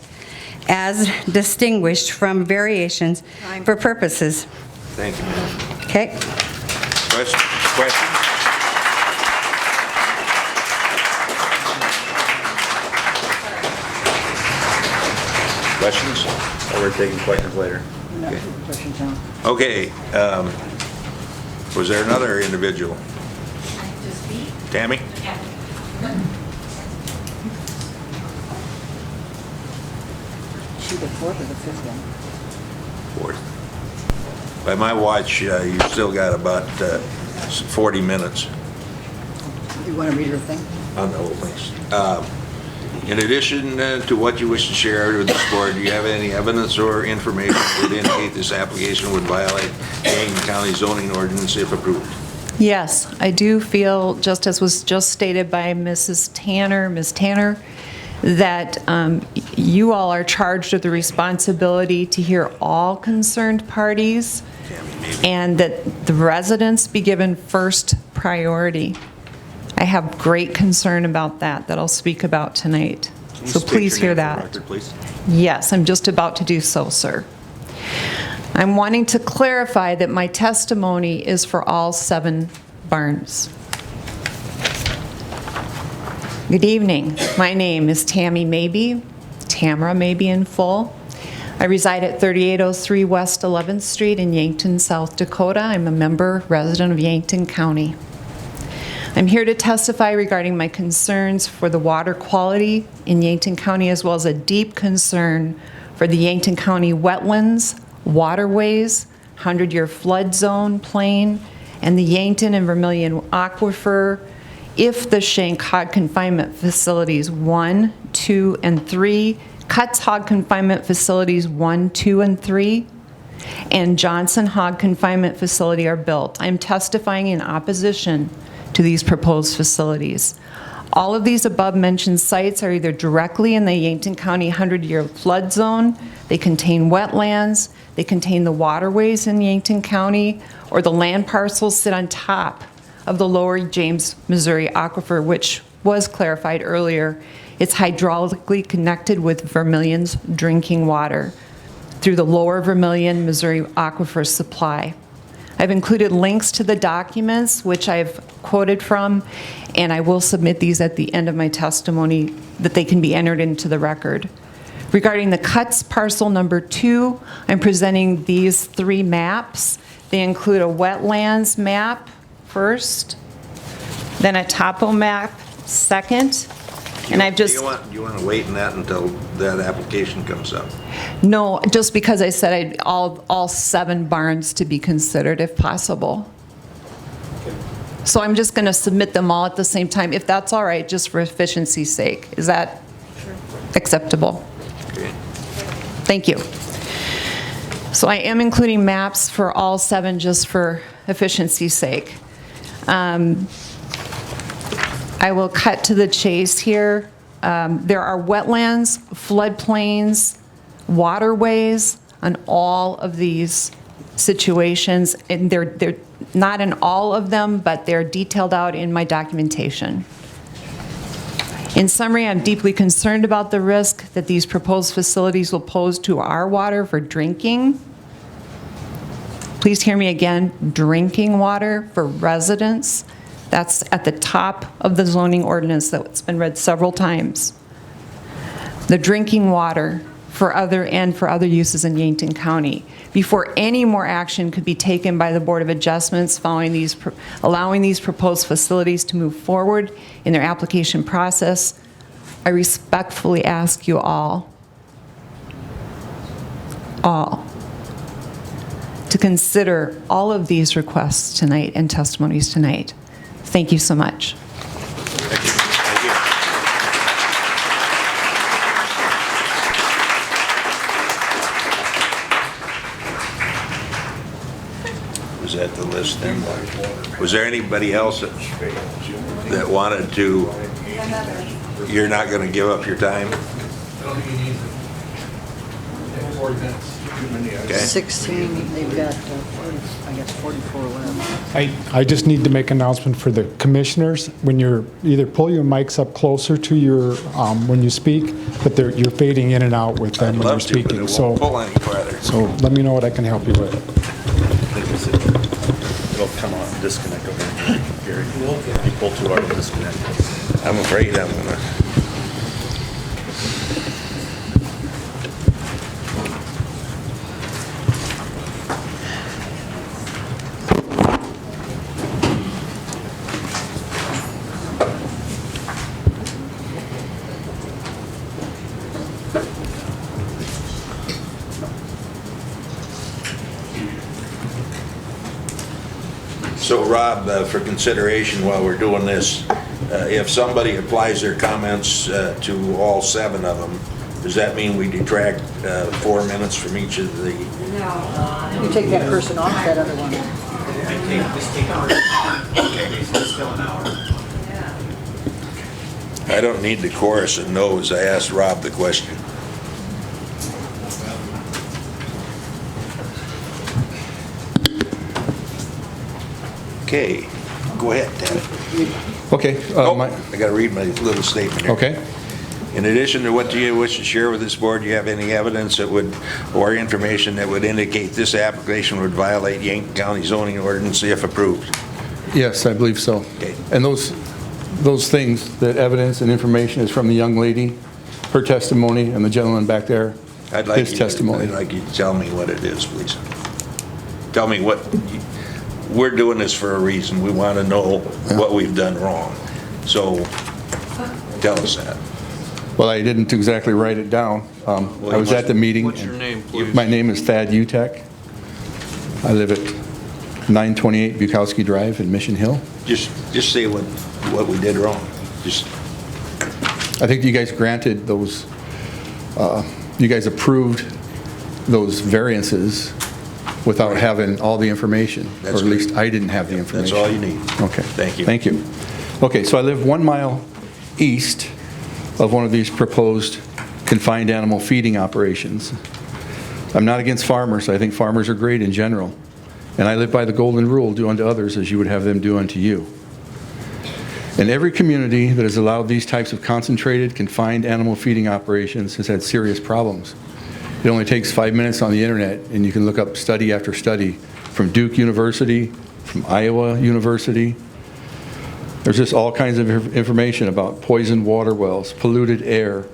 as distinguished from variations for purposes. Thank you. Okay. Question? Questions? We're taking questions later. Okay. Was there another individual? Tammy? She the 4th or the 5th one? 4th. By my watch, you still got about 40 minutes. You want to read her thing? No, thanks. In addition to what you wish to share with this board, do you have any evidence or information that indicate this application would violate Yankton County zoning ordinance if approved? Yes, I do feel, just as was just stated by Ms. Tanner, that you all are charged with the responsibility to hear all concerned parties and that the residents be given first priority. I have great concern about that I'll speak about tonight. So please hear that. Record, please. Yes, I'm just about to do so, sir. I'm wanting to clarify that my testimony is for all 7 barns. Good evening. My name is Tammy Mabey, Tamara Mabey in full. I reside at 3803 West 11th Street in Yankton, South Dakota. I'm a member resident of Yankton County. I'm here to testify regarding my concerns for the water quality in Yankton County, as well as a deep concern for the Yankton County wetlands, waterways, 100-year flood zone plain, and the Yankton and Vermilion Aquifer if the Shank Hog Confinement Facilities 1, 2, and 3, Cuts Hog Confinement Facilities 1, 2, and 3, and Johnson Hog Confinement Facility are built. I'm testifying in opposition to these proposed facilities. All of these above-mentioned sites are either directly in the Yankton County 100-year flood zone, they contain wetlands, they contain the waterways in Yankton County, or the land parcels sit on top of the lower James, Missouri aquifer, which was clarified earlier. It's hydraulically connected with Vermilion's drinking water through the lower Vermilion, Missouri aquifer supply. I've included links to the documents, which I've quoted from, and I will submit these at the end of my testimony that they can be entered into the record. Regarding the Cuts parcel number 2, I'm presenting these 3 maps. They include a wetlands map first, then a topo map second, and I've just... Do you want to wait on that until that application comes up? No, just because I said all 7 barns to be considered if possible. So I'm just going to submit them all at the same time, if that's all right, just for efficiency's sake. Is that acceptable? Okay. Thank you. So I am including maps for all 7 just for efficiency's sake. I will cut to the chase here. There are wetlands, floodplains, waterways on all of these situations, and they're not in all of them, but they're detailed out in my documentation. In summary, I'm deeply concerned about the risk that these proposed facilities will pose to our water for drinking. Please hear me again, drinking water for residents. That's at the top of the zoning ordinance that's been read several times. The drinking water for other uses in Yankton County. Before any more action could be taken by the Board of Adjustments allowing these proposed facilities to move forward in their application process, I respectfully ask you all to consider all of these requests tonight and testimonies tonight. Thank you so much. Was that the list then? Was there anybody else that wanted to? You're not going to give up your time? Okay. 16, they've got, 44 left. I just need to make an announcement for the commissioners. When you're, either pull your mics up closer to your, when you speak, but you're fading in and out with them when you're speaking. But it won't pull any farther. So let me know what I can help you with. It'll come on, disconnect over here, Gary. You pull too hard, it'll disconnect. I'm afraid I'm going to. So Rob, for consideration while we're doing this, if somebody applies their comments to all 7 of them, does that mean we detract 4 minutes from each of the? No. You take that person off that other one. Just take our, it's still an hour. I don't need the chorus of no's. I asked Rob the question. Okay, go ahead, Ted. Okay. I got to read my little statement here. Okay. In addition to what you wish to share with this board, do you have any evidence that would, or information that would indicate this application would violate Yankton County zoning ordinance if approved? Yes, I believe so. Okay. And those things, that evidence and information is from the young lady, her testimony, and the gentleman back there, his testimony. I'd like you to tell me what it is, please. Tell me we're doing this for a reason. We want to know what we've done wrong. So tell us that. Well, I didn't exactly write it down. I was at the meeting. What's your name, please? My name is Thad Utek. I live at 928 Bukowski Drive in Mission Hill. Just say what we did wrong. Just. I think you guys granted those, you guys approved those variances without having all the information. That's or at least I didn't have the information. That's all you need. Okay. Thank you. Thank you. Okay, so I live 1 mile east of one of these proposed confined animal feeding operations. I'm not against farmers. I think farmers are great in general. And I live by the golden rule, do unto others as you would have them do unto you. And every community that has allowed these types of concentrated, confined animal feeding operations has had serious problems. It only takes 5 minutes on the internet, and you can look up study after study from Duke University, from Iowa University. There's just all kinds of information about poisoned water wells, polluted air,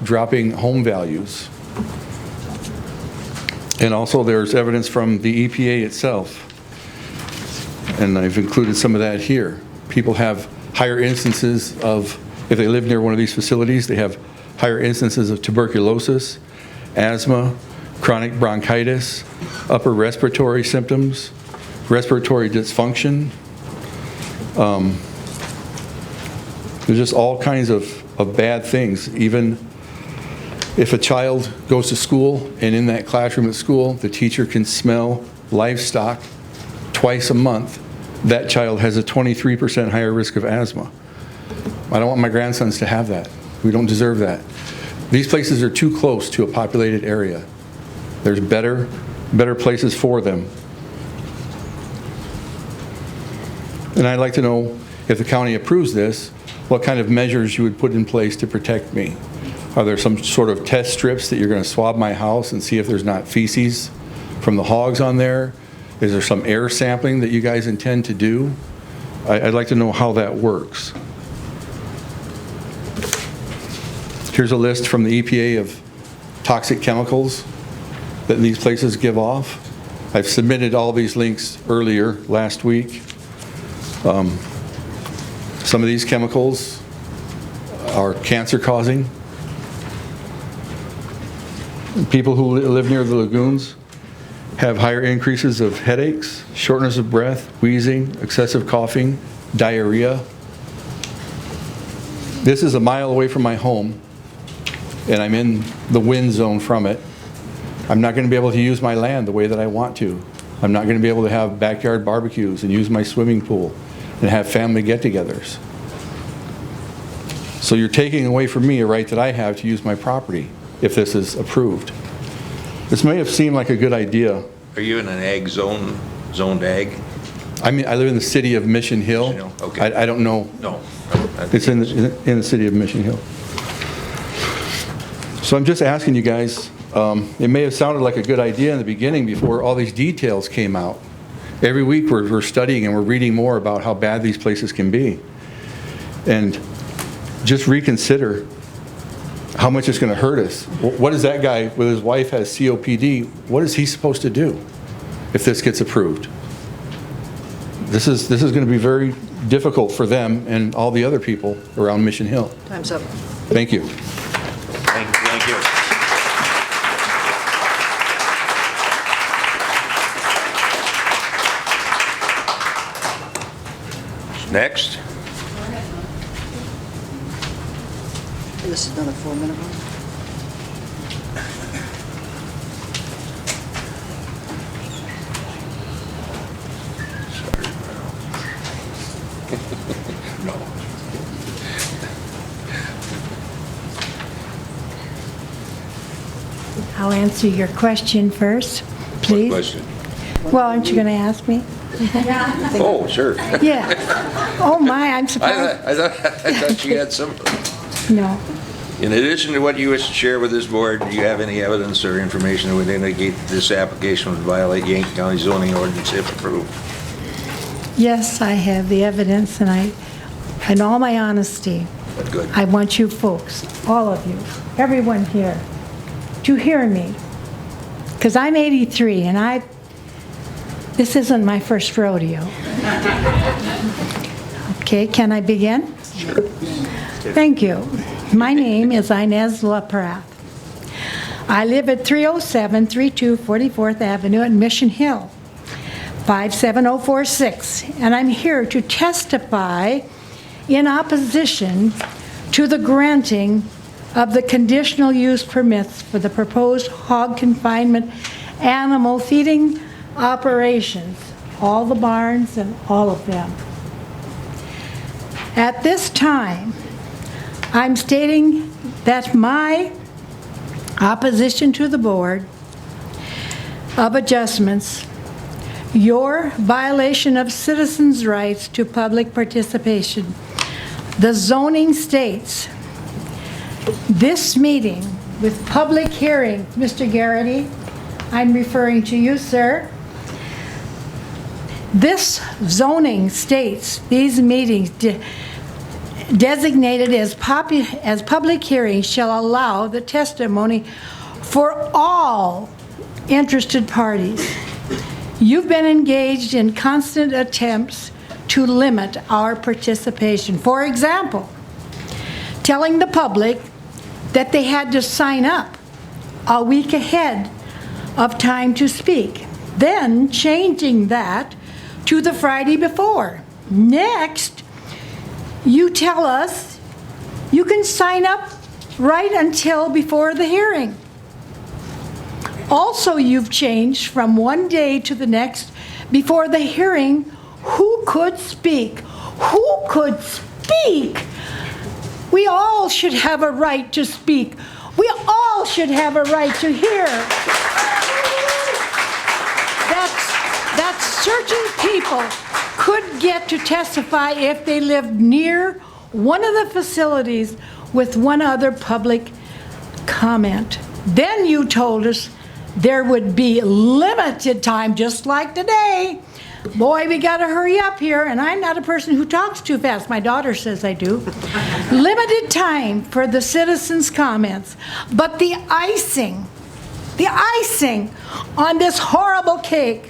dropping home values. And also there's evidence from the EPA itself. And I've included some of that here. People have higher instances of, if they live near one of these facilities, they have higher instances of tuberculosis, asthma, chronic bronchitis, upper respiratory symptoms, respiratory dysfunction. There's just all kinds of bad things. Even if a child goes to school and in that classroom at school, the teacher can smell livestock twice a month, that child has a 23% higher risk of asthma. I don't want my grandsons to have that. We don't deserve that. These places are too close to a populated area. There's better places for them. And I'd like to know, if the county approves this, what kind of measures you would put in place to protect me. Are there some sort of test strips that you're going to swab my house and see if there's not feces from the hogs on there? Is there some air sampling that you guys intend to do? I'd like to know how that works. Here's a list from the EPA of toxic chemicals that these places give off. I've submitted all these links earlier last week. Some of these chemicals are cancer-causing. People who live near the lagoons have higher increases of headaches, shortness of breath, wheezing, excessive coughing, diarrhea. This is a mile away from my home, and I'm in the wind zone from it. I'm not going to be able to use my land the way that I want to. I'm not going to be able to have backyard barbecues and use my swimming pool and have family get-togethers. So you're taking away from me a right that I have to use my property if this is approved. This may have seemed like a good idea. Are you in an ag zone, zoned ag? I mean, I live in the city of Mission Hill. Okay. I don't know. No. It's in the city of Mission Hill. So I'm just asking you guys, it may have sounded like a good idea in the beginning before all these details came out. Every week we're studying and we're reading more about how bad these places can be. And just reconsider how much it's going to hurt us. What is that guy with his wife has COPD, what is he supposed to do if this gets approved? This is going to be very difficult for them and all the other people around Mission Hill. Time's up. Thank you. Thank you. Next. This is not a 4-minute one. I'll answer your question first, please. What question? Well, aren't you going to ask me? Oh, sure. Yeah. Oh, my, I'm surprised. I thought you had some. No. In addition to what you wish to share with this board, do you have any evidence or information that would indicate this application would violate Yankton County zoning ordinance if approved? Yes, I have the evidence, and in all my honesty, Good. I want you folks, all of you, everyone here, to hear me. Because I'm 83, and This isn't my first rodeo. Okay, can I begin? Sure. Thank you. My name is Inez LaPrath. I live at 307-32 44th Avenue at Mission Hill, 57046, and I'm here to testify in opposition to the granting of the conditional use permits for the proposed hog confinement animal feeding operations, all the barns and all of them. At this time, I'm stating that my opposition to the Board of Adjustments, your violation of citizens' rights to public participation. The zoning states, this meeting with public hearing, Mr. Garrity, I'm referring to you, sir. This zoning states these meetings designated as public hearings shall allow the testimony for all interested parties. You've been engaged in constant attempts to limit our participation. For example, telling the public that they had to sign up a week ahead of time to speak, then changing that to the Friday before. Next, you tell us you can sign up right until before the hearing. Also, you've changed from one day to the next before the hearing who could speak. Who could speak? We all should have a right to speak. We all should have a right to hear. That certain people could get to testify if they lived near one of the facilities with one other public comment. Then you told us there would be limited time, just like today. Boy, we got to hurry up here, and I'm not a person who talks too fast. My daughter says I do. Limited time for the citizens' comments. But the icing on this horrible cake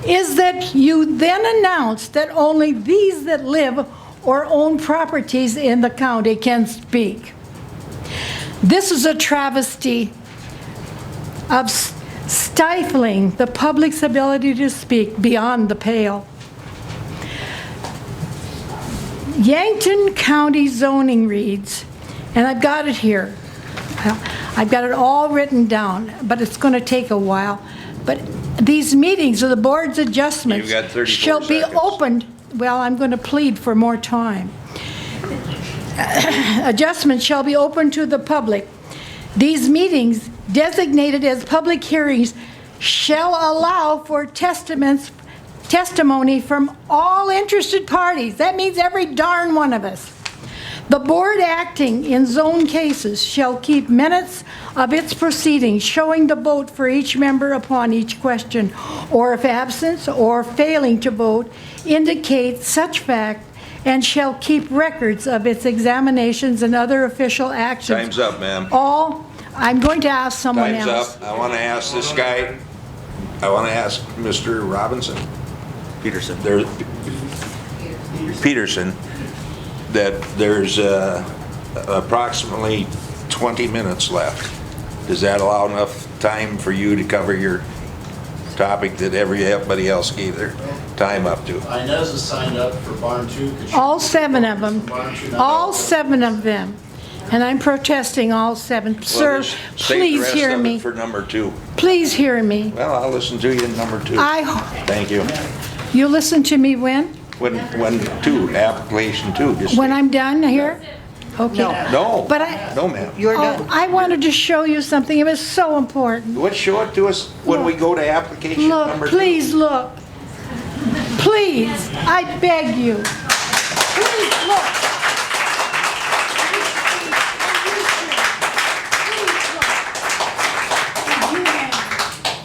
is that you then announce that only these that live or own properties in the county can speak. This is a travesty of stifling the public's ability to speak beyond the pale. Yankton County zoning reads, and I've got it here. I've got it all written down, but it's going to take a while. But these meetings of the board's adjustments shall be opened. Well, I'm going to plead for more time. Adjustments shall be open to the public. These meetings, designated as public hearings, shall allow for testimony from all interested parties. That means every darn one of us. The board acting in zone cases shall keep minutes of its proceedings showing the vote for each member upon each question, or if absence or failing to vote indicates such fact, and shall keep records of its examinations and other official actions. Time's up, ma'am. I'm going to ask someone else. Time's up. I want to ask this guy, I want to ask Mr. Robinson. Peterson. Peterson, that there's approximately 20 minutes left. Does that allow enough time for you to cover your topic that everybody else gave their time up to? Inez is signed up for Barn 2. All 7 of them. All 7 of them. And I'm protesting all 7. Well, Sir, please hear me. For number 2. Please hear me. Well, I'll listen to you in number 2. Thank you. You listen to me when? When 2, application 2. Just When I'm done here? Okay. No, But no, ma'am. I wanted to show you something. It was so important. What, show it to us when we go to application number 2. Please look. Please, I beg you. Please look.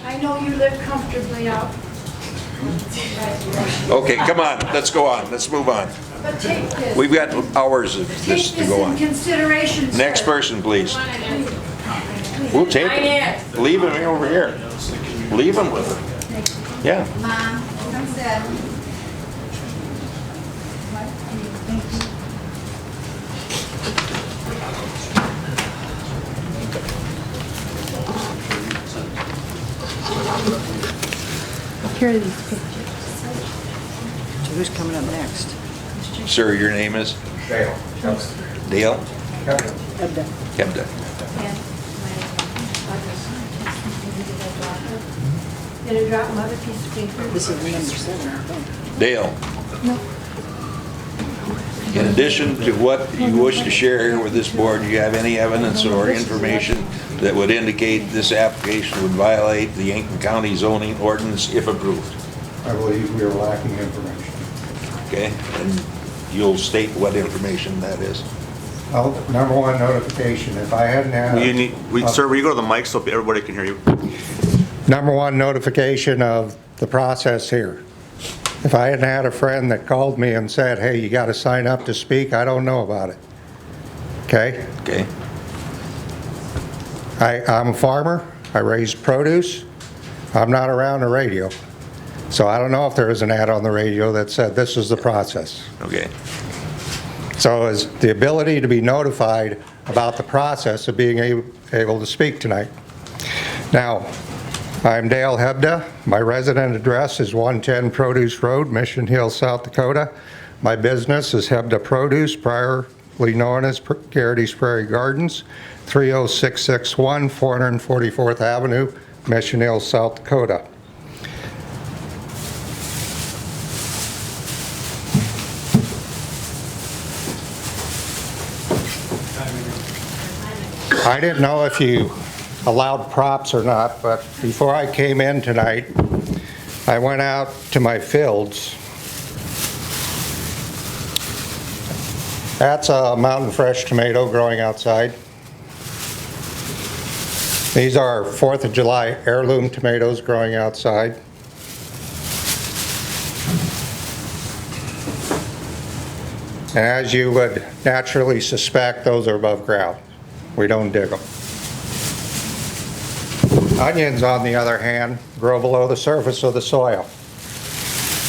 I know you live comfortably out. Okay, come on, let's go on, let's move on. But take this. We've got hours of this to go on. Take this in consideration, sir. Next person, please. We'll take him. Leave him over here. Leave him with her. Yeah. Mom, come sit. Here are these pictures. So who's coming up next? Sir, your name is? Dale. Dale? Ebda. Kebda. Did it drop another piece of paper? This is number 7, I think. Dale, No. in addition to what you wish to share here with this board, do you have any evidence or information that would indicate this application would violate the Yankton County zoning ordinance if approved? I believe we are lacking information. Okay, and you'll state what information that is. Well, number one, notification. If I hadn't had... Sir, will you go to the mic so everybody can hear you? Number one, notification of the process here. If I hadn't had a friend that called me and said, hey, you got to sign up to speak, I don't know about it. Okay? Okay. I'm a farmer. I raise produce. I'm not around the radio. So I don't know if there was an ad on the radio that said this is the process. Okay. So is the ability to be notified about the process of being able to speak tonight. Now, I'm Dale Hebda. My resident address is 110 Produce Road, Mission Hill, South Dakota. My business is Hebda Produce, priorly known as Garrity's Prairie Gardens, 30661 444th Avenue, Mission Hill, South Dakota. I didn't know if you allowed props or not, but before I came in tonight, I went out to my fields. That's a mountain fresh tomato growing outside. These are 4th of July heirloom tomatoes growing outside. And as you would naturally suspect, those are above ground. We don't dig them. Onions, on the other hand, grow below the surface of the soil.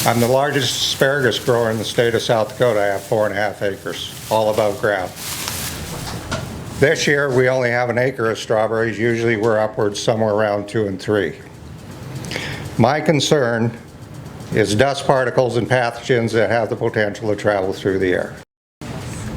I'm the largest asparagus grower in the state of South Dakota. I have 4.5 acres, all above ground. This year, we only have 1 acre of strawberries. Usually, we're upwards somewhere around 2 and 3. My concern is dust particles and pathogens that have the potential to travel through the air.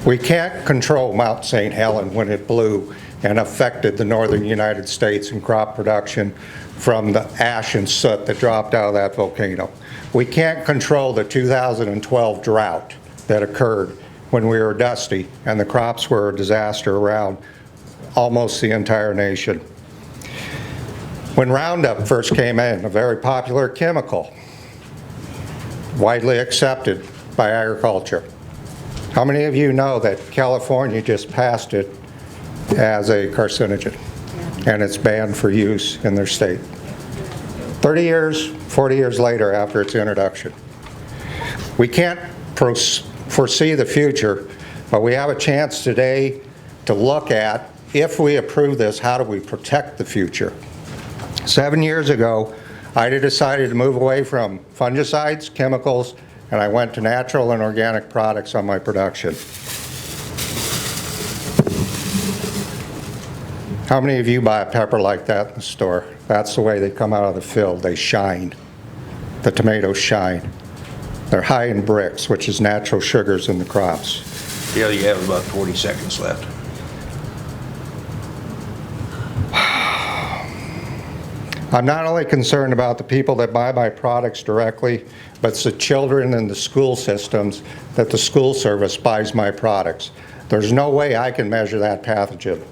We can't control Mount St. Helens when it blew and affected the northern United States and crop production from the ash and soot that dropped out of that volcano. We can't control the 2012 drought that occurred when we were dusty and the crops were a disaster around almost the entire nation. When Roundup first came in, a very popular chemical, widely accepted by agriculture. How many of you know that California just passed it as a carcinogen and it's banned for use in their state? 30 years, 40 years later after its introduction. We can't foresee the future, but we have a chance today to look at, if we approve this, how do we protect the future? 7 years ago, I decided to move away from fungicides, chemicals, and I went to natural and organic products on my production. How many of you buy a pepper like that in the store? That's the way they come out of the field. They shine. The tomatoes shine. They're high in bricks, which is natural sugars in the crops. Yeah, you have about 40 seconds left. I'm not only concerned about the people that buy my products directly, but it's the children in the school systems that the school service buys my products. There's no way I can measure that pathogen.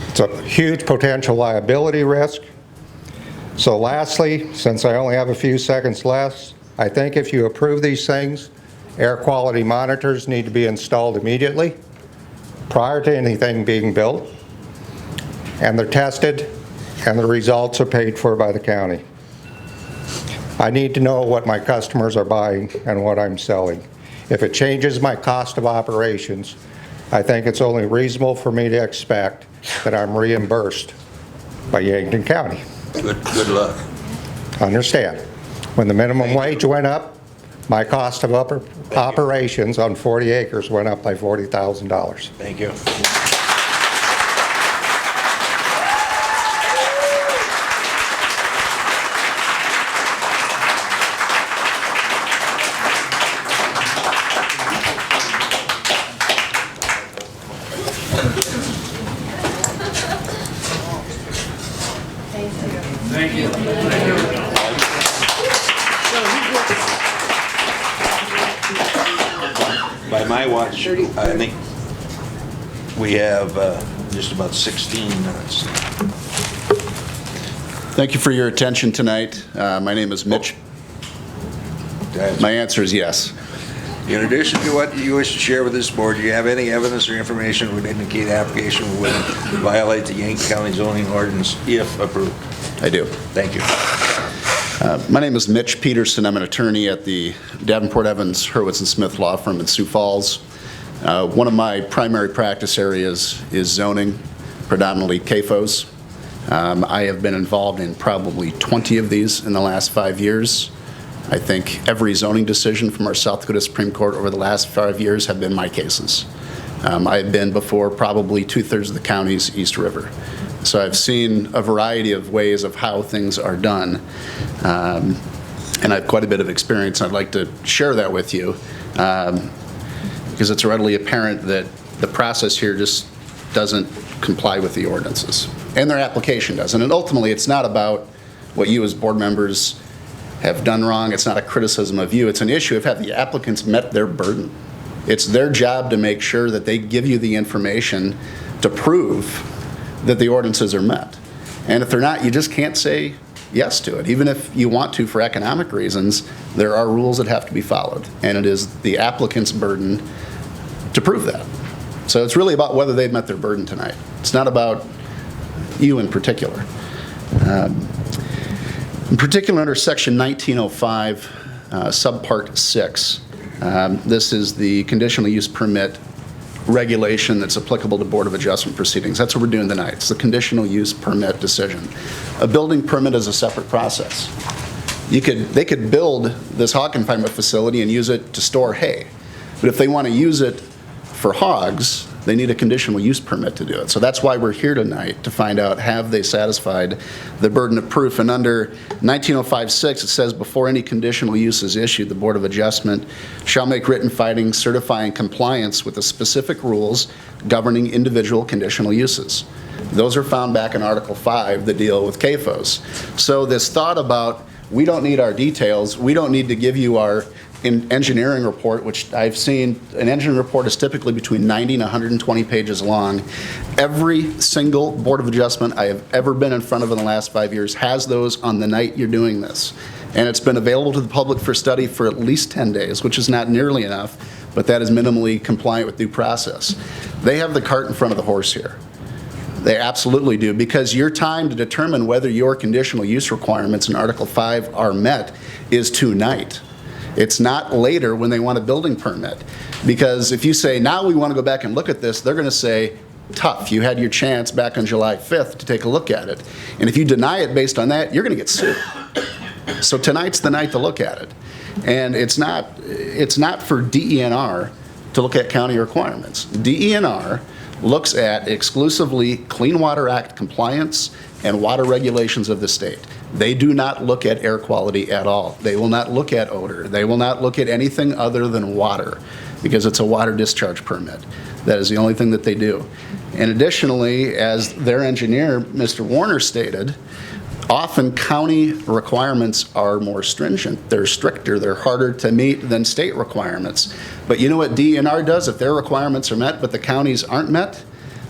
It's a huge potential liability risk. So lastly, since I only have a few seconds left, I think if you approve these things, air quality monitors need to be installed immediately, prior to anything being built, and they're tested, and the results are paid for by the county. I need to know what my customers are buying and what I'm selling. If it changes my cost of operations, I think it's only reasonable for me to expect that I'm reimbursed by Yankton County. Good luck. Understand, when the minimum wage went up, my cost of operations on 40 acres went up by $40,000. Thank you. Thank you. By my watch, I think we have just about 16 minutes. Thank you for your attention tonight. My name is Mitch. My answer is yes. In addition to what you wish to share with this board, do you have any evidence or information would indicate the application would violate the Yankton County zoning ordinance if approved? I do. Thank you. My name is Mitch Peterson. I'm an attorney at the Davenport Evans Hurwitz and Smith Law Firm in Sioux Falls. One of my primary practice areas is zoning, predominantly CAFOs. I have been involved in probably 20 of these in the last 5 years. I think every zoning decision from our South Dakota Supreme Court over the last 5 years have been my cases. I've been before probably 2/3 of the counties East River. So I've seen a variety of ways of how things are done. And I have quite a bit of experience. I'd like to share that with you because it's readily apparent that the process here just doesn't comply with the ordinances. And their application doesn't. And ultimately, it's not about what you as board members have done wrong. It's not a criticism of you. It's an issue of have the applicants met their burden. It's their job to make sure that they give you the information to prove that the ordinances are met. And if they're not, you just can't say yes to it. Even if you want to for economic reasons, there are rules that have to be followed. And it is the applicant's burden to prove that. So it's really about whether they've met their burden tonight. It's not about you in particular. In particular, under Section 1905, Subpart 6, this is the conditional use permit regulation that's applicable to Board of Adjustment proceedings. That's what we're doing tonight. It's the conditional use permit decision. A building permit is a separate process. They could build this hog confinement facility and use it to store hay. But if they want to use it for hogs, they need a conditional use permit to do it. So that's why we're here tonight, to find out have they satisfied the burden of proof. And under 1905-6, it says before any conditional use is issued, the Board of Adjustment shall make written findings certifying compliance with the specific rules governing individual conditional uses. Those are found back in Article 5 that deal with CAFOs. So this thought about we don't need our details, we don't need to give you our engineering report, which I've seen, an engineering report is typically between 90 and 120 pages long. Every single Board of Adjustment I have ever been in front of in the last 5 years has those on the night you're doing this. And it's been available to the public for study for at least 10 days, which is not nearly enough, but that is minimally compliant with due process. They have the cart in front of the horse here. They absolutely do, because your time to determine whether your conditional use requirements in Article 5 are met is tonight. It's not later when they want a building permit. Because if you say, now we want to go back and look at this, they're going to say, tough, you had your chance back on July 5th to take a look at it. And if you deny it based on that, you're going to get sued. So tonight's the night to look at it. And it's not for DENR to look at county requirements. DENR looks at exclusively Clean Water Act compliance and water regulations of the state. They do not look at air quality at all. They will not look at odor. They will not look at anything other than water, because it's a water discharge permit. That is the only thing that they do. And additionally, as their engineer, Mr. Warner, stated, often county requirements are more stringent. They're stricter. They're harder to meet than state requirements. But you know what DENR does if their requirements are met but the counties aren't met?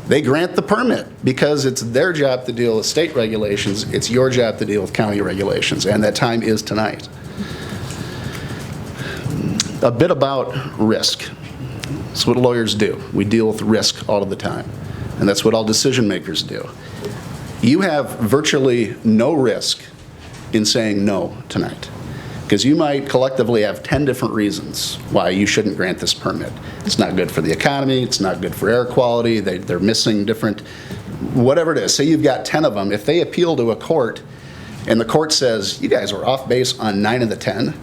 They grant the permit, because it's their job to deal with state regulations. It's your job to deal with county regulations, and that time is tonight. A bit about risk. That's what lawyers do. We deal with risk all of the time, and that's what all decision makers do. You have virtually no risk in saying no tonight, because you might collectively have 10 different reasons why you shouldn't grant this permit. It's not good for the economy, it's not good for air quality, they're missing different, whatever it is. Say you've got 10 of them. If they appeal to a court and the court says, you guys were off base on 9 of the 10,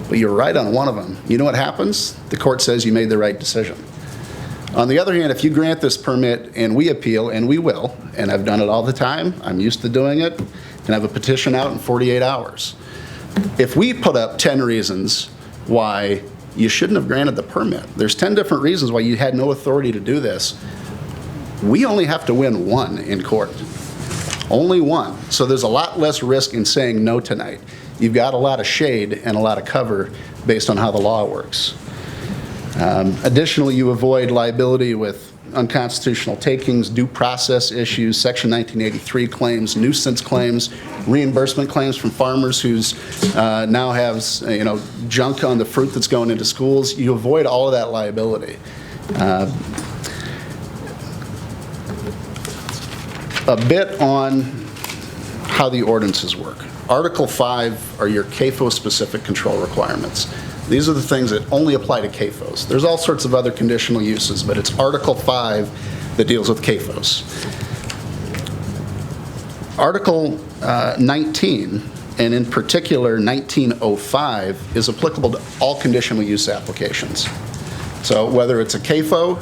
but you're right on one of them. You know what happens? The court says you made the right decision. On the other hand, if you grant this permit and we appeal, and we will, and I've done it all the time, I'm used to doing it, and have a petition out in 48 hours. If we put up 10 reasons why you shouldn't have granted the permit, there's 10 different reasons why you had no authority to do this, we only have to win one in court. Only one. So there's a lot less risk in saying no tonight. You've got a lot of shade and a lot of cover based on how the law works. Additionally, you avoid liability with unconstitutional takings, due process issues, Section 1983 claims, nuisance claims, reimbursement claims from farmers who's now have junk on the fruit that's going into schools. You avoid all of that liability. A bit on how the ordinances work. Article 5 are your CAFO-specific control requirements. These are the things that only apply to CAFOs. There's all sorts of other conditional uses, but it's Article 5 that deals with CAFOs. Article 19, and in particular 1905, is applicable to all conditional use applications. So whether it's a CAFO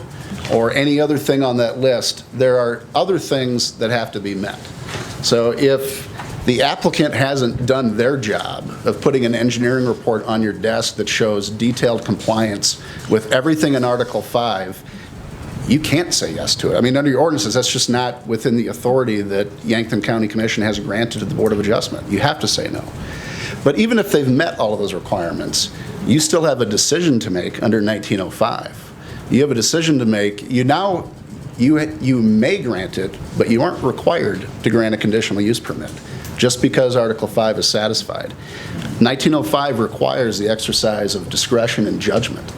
or any other thing on that list, there are other things that have to be met. So if the applicant hasn't done their job of putting an engineering report on your desk that shows detailed compliance with everything in Article 5, you can't say yes to it. I mean, under your ordinances, that's just not within the authority that Yankton County Commission has granted to the Board of Adjustment. You have to say no. But even if they've met all of those requirements, you still have a decision to make under 1905. You have a decision to make. You may grant it, but you aren't required to grant a conditional use permit just because Article 5 is satisfied. 1905 requires the exercise of discretion and judgment.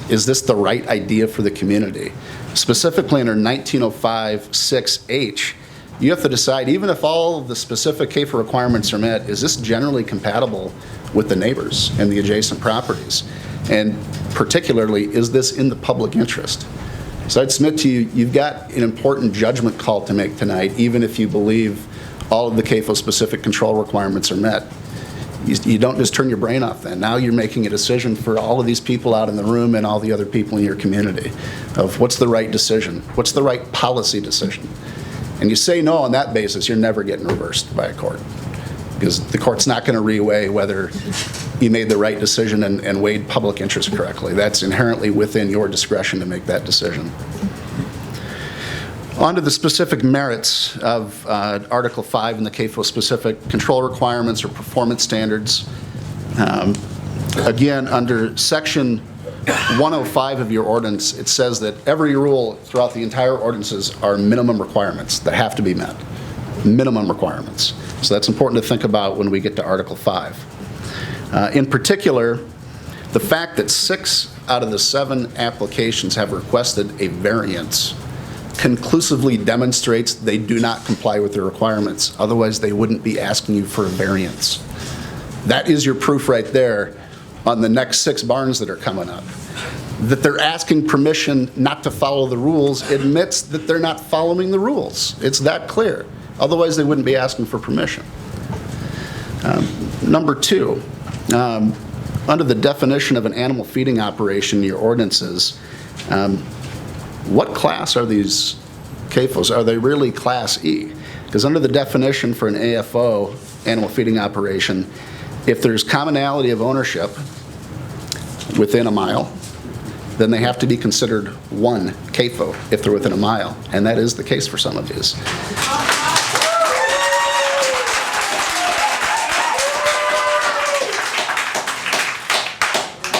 Is this the right idea for the community? Specifically under 1905 6H, you have to decide, even if all of the specific CAFO requirements are met, is this generally compatible with the neighbors and the adjacent properties? And particularly, is this in the public interest? So I'd submit to you, you've got an important judgment call to make tonight, even if you believe all of the CAFO-specific control requirements are met. You don't just turn your brain off then. Now you're making a decision for all of these people out in the room and all the other people in your community of what's the right decision, what's the right policy decision. And you say no on that basis, you're never getting reversed by a court, because the court's not going to reweigh whether you made the right decision and weighed public interest correctly. That's inherently within your discretion to make that decision. On to the specific merits of Article 5 and the CAFO-specific control requirements or performance standards. Again, under Section 105 of your ordinance, it says that every rule throughout the entire ordinances are minimum requirements that have to be met. Minimum requirements. So that's important to think about when we get to Article 5. In particular, the fact that 6 out of the 7 applications have requested a variance conclusively demonstrates they do not comply with the requirements. Otherwise, they wouldn't be asking you for a variance. That is your proof right there on the next 6 barns that are coming up. That they're asking permission not to follow the rules admits that they're not following the rules. It's that clear. Otherwise, they wouldn't be asking for permission. Number 2, under the definition of an animal feeding operation in your ordinances, what class are these CAFOs? Are they really Class E? Because under the definition for an AFO, animal feeding operation, if there's commonality of ownership within a mile, then they have to be considered one CAFO if they're within a mile, and that is the case for some of these.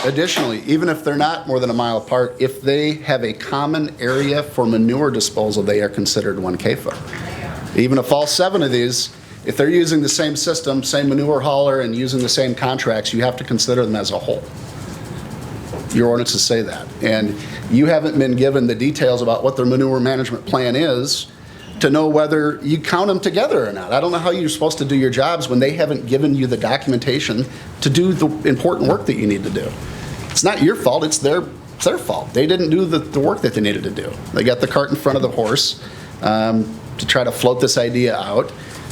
Additionally, even if they're not more than a mile apart, if they have a common area for manure disposal, they are considered one CAFO. Even if all 7 of these, if they're using the same system, same manure hauler, and using the same contracts, you have to consider them as a whole. Your ordinances say that. And you haven't been given the details about what their manure management plan is to know whether you count them together or not. I don't know how you're supposed to do your jobs when they haven't given you the documentation to do the important work that you need to do. It's not your fault, it's their fault. They didn't do the work that they needed to do. They got the cart in front of the horse to try to float this idea out.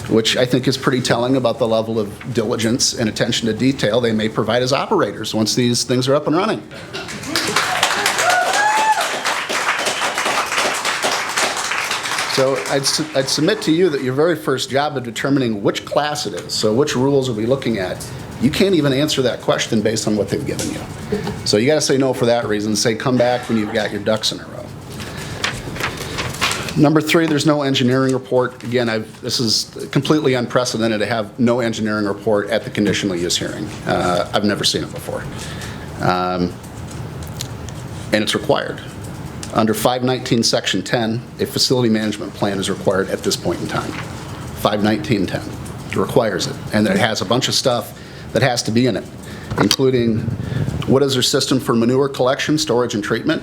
which I think is pretty telling about the level of diligence and attention to detail they may provide as operators once these things are up and running. So I'd submit to you that your very first job of determining which class it is, so which rules are we looking at, you can't even answer that question based on what they've given you. So you got to say no for that reason. Say come back when you've got your ducks in a row. Number 3, there's no engineering report. Again, this is completely unprecedented to have no engineering report at the conditional use hearing. I've never seen it before. And it's required. Under 519 Section 10, a facility management plan is required at this point in time. 519.10 requires it, and it has a bunch of stuff that has to be in it, including what is their system for manure collection, storage, and treatment.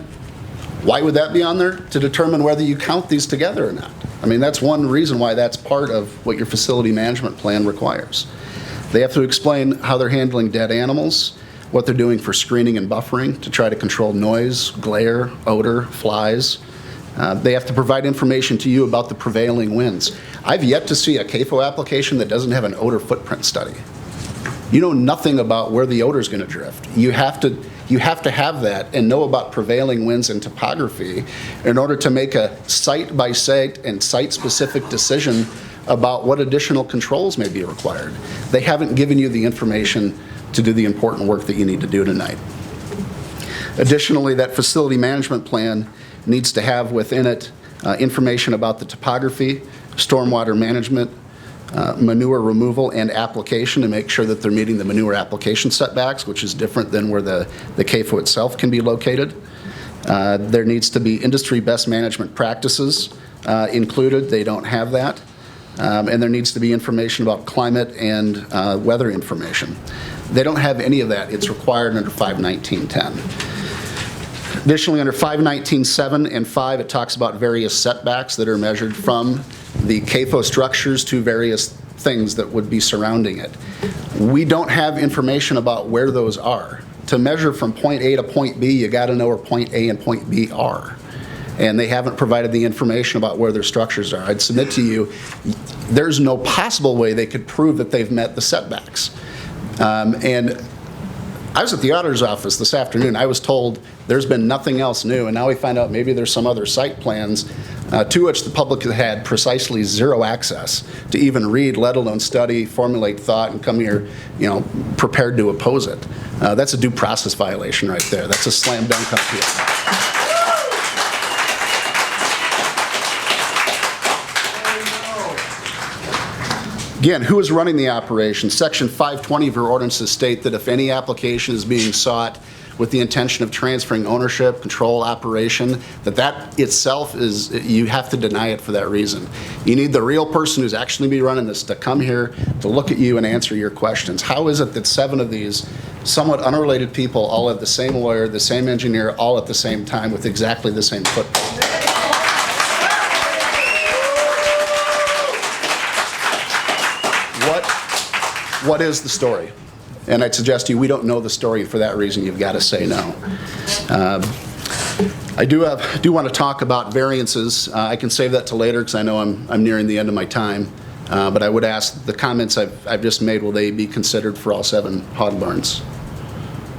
Why would that be on there? To determine whether you count these together or not. I mean, that's one reason why that's part of what your facility management plan requires. They have to explain how they're handling dead animals, what they're doing for screening and buffering to try to control noise, glare, odor, flies. They have to provide information to you about the prevailing winds. I've yet to see a CAFO application that doesn't have an odor footprint study. You know nothing about where the odor is going to drift. You have to have that and know about prevailing winds and topography in order to make a site-by-site and site-specific decision about what additional controls may be required. They haven't given you the information to do the important work that you need to do tonight. Additionally, that facility management plan needs to have within it information about the topography, stormwater management, manure removal and application to make sure that they're meeting the manure application setbacks, which is different than where the CAFO itself can be located. There needs to be industry best management practices included. They don't have that. And there needs to be information about climate and weather information. They don't have any of that. It's required under 519.10. Additionally, under 519.7 and 5, it talks about various setbacks that are measured from the CAFO structures to various things that would be surrounding it. We don't have information about where those are. To measure from point A to point B, you got to know where point A and point B are. And they haven't provided the information about where their structures are. I'd submit to you, there's no possible way they could prove that they've met the setbacks. And I was at the auditor's office this afternoon. I was told there's been nothing else new, and now we find out maybe there's some other site plans to which the public had precisely zero access to even read, let alone study, formulate thought, and come here, prepared to oppose it. That's a due process violation right there. That's a slam dunk up here. Again, who is running the operation? Section 520 of your ordinances state that if any application is being sought with the intention of transferring ownership, control, operation, that itself is, you have to deny it for that reason. You need the real person who's actually be running this to come here to look at you and answer your questions. How is it that 7 of these somewhat unrelated people all have the same lawyer, the same engineer, all at the same time with exactly the same footprint? What is the story? And I'd suggest to you, we don't know the story, and for that reason, you've got to say no. I do want to talk about variances. I can save that to later because I know I'm nearing the end of my time. But I would ask, the comments I've just made, will they be considered for all 7 hog barns?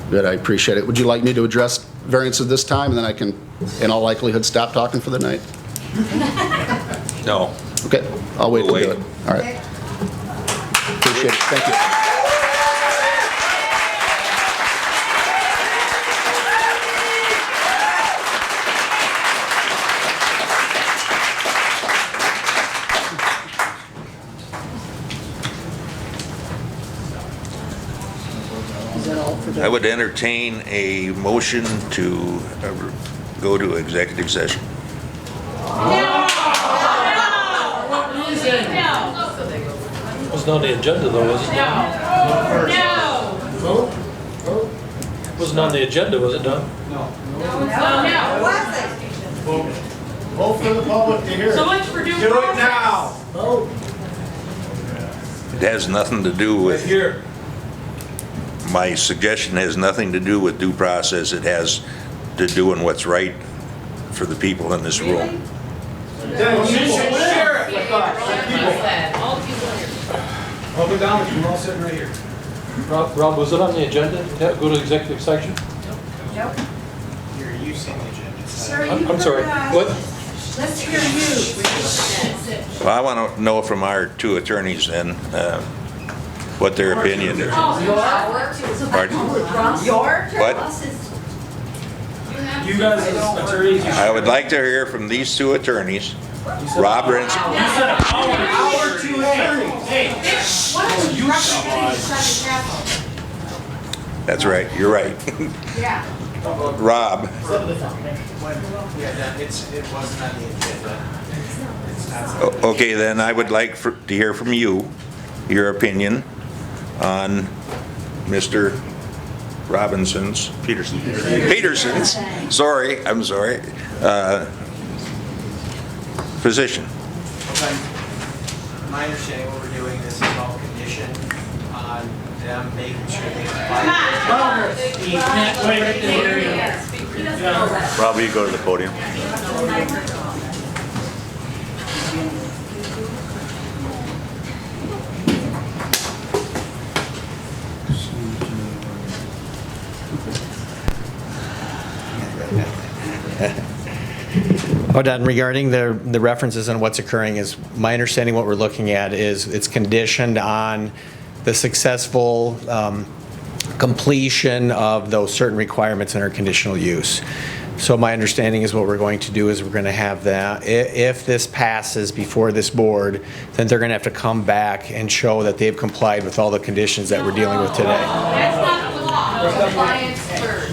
Good, I appreciate it. Would you like me to address variances this time, and then I can, in all likelihood, stop talking for the night? No. Okay, I'll wait to do it. All right. Appreciate it. Thank you. I would entertain a motion to go to executive session. Wasn't on the agenda though, was it? No. Wasn't on the agenda, was it, Don? No. Vote for the public to hear. So much for due process. Do it now. Vote. It has nothing to do with, my suggestion has nothing to do with due process. It has to do with what's right for the people in this room. Then you should share it with us. come down, we're all sitting right here. Rob, was it on the agenda to go to executive section? Nope. You're using the agenda. Sir, you I'm sorry, what? Let's hear you. Well, I want to know from our two attorneys then, what their opinion is. Pardon? What? You guys as attorneys, you I would like to hear from these two attorneys, Rob Rins. You said our two attorneys. Hey. That's right, you're right. Yeah. Rob, Yeah, it wasn't on the agenda. It's not. okay, then I would like to hear from you, your opinion on Mr. Robinson's, Peterson's, I'm sorry, position. Okay. My understanding, what we're doing, this is all conditioned on them making sure they comply. Rob, will you go to the podium? Don, regarding the references and what's occurring, is my understanding what we're looking at is it's conditioned on the successful completion of those certain requirements in our conditional use. So my understanding is what we're going to do is we're going to have that. If this passes before this board, then they're going to have to come back and show that they've complied with all the conditions that we're dealing with today. That's not the law. Compliance first.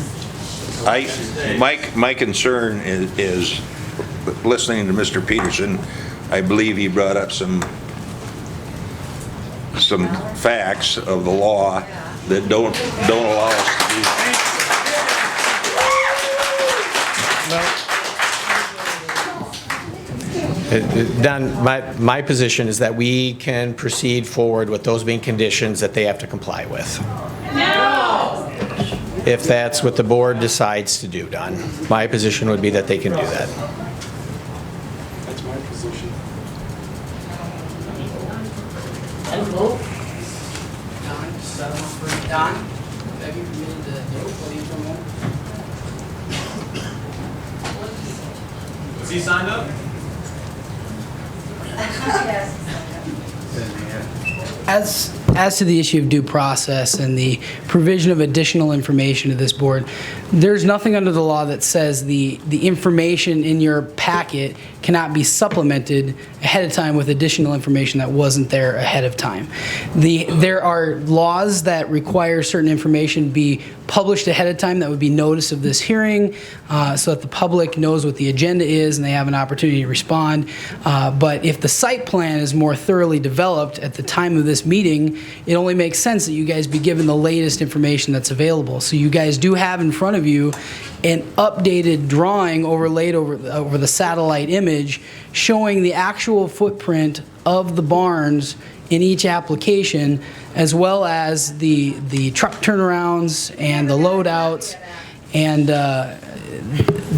My concern is listening to Mr. Peterson. I believe he brought up some facts of the law that don't allow us to do that. Don, my position is that we can proceed forward with those being conditions that they have to comply with. No! If that's what the board decides to do, Don. My position would be that they can do that. That's my position. Don? Have you committed to vote? What do you promote? Was he signed up? As to the issue of due process and the provision of additional information to this board, there's nothing under the law that says the information in your packet cannot be supplemented ahead of time with additional information that wasn't there ahead of time. There are laws that require certain information be published ahead of time. That would be notice of this hearing so that the public knows what the agenda is and they have an opportunity to respond. But if the site plan is more thoroughly developed at the time of this meeting, it only makes sense that you guys be given the latest information that's available. So you guys do have in front of you an updated drawing overlaid over the satellite image showing the actual footprint of the barns in each application, as well as the truck turnarounds and the loadouts. And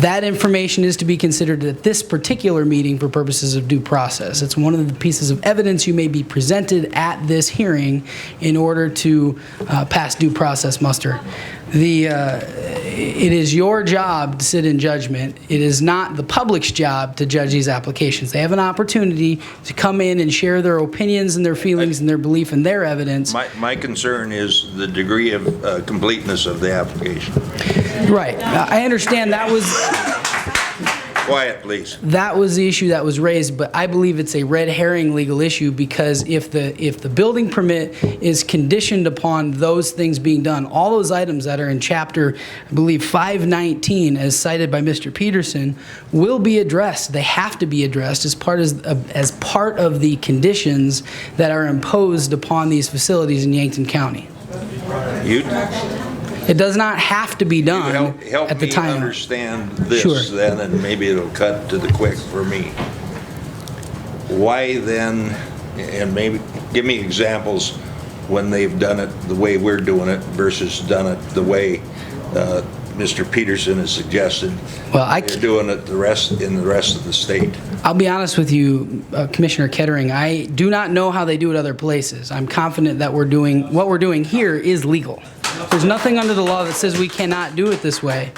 that information is to be considered at this particular meeting for purposes of due process. It's one of the pieces of evidence you may be presented at this hearing in order to pass due process muster. It is your job to sit in judgment. It is not the public's job to judge these applications. They have an opportunity to come in and share their opinions and their feelings and their belief and their evidence. My concern is the degree of completeness of the application. Right. I understand that was... Quiet, please. That was the issue that was raised, but I believe it's a red herring legal issue because if the building permit is conditioned upon those things being done, all those items that are in chapter, I believe, 519, as cited by Mr. Peterson, will be addressed. They have to be addressed as part of the conditions that are imposed upon these facilities in Yankton County. It does not have to be done at the time. Help me understand this Sure. then, and maybe it'll cut to the quick for me. Why then, and maybe give me examples when they've done it the way we're doing it versus done it the way Mr. Peterson has suggested. Well, They're doing it in the rest of the state. I'll be honest with you, Commissioner Kettering, I do not know how they do it other places. I'm confident that what we're doing here is legal. There's nothing under the law that says we cannot do it this way.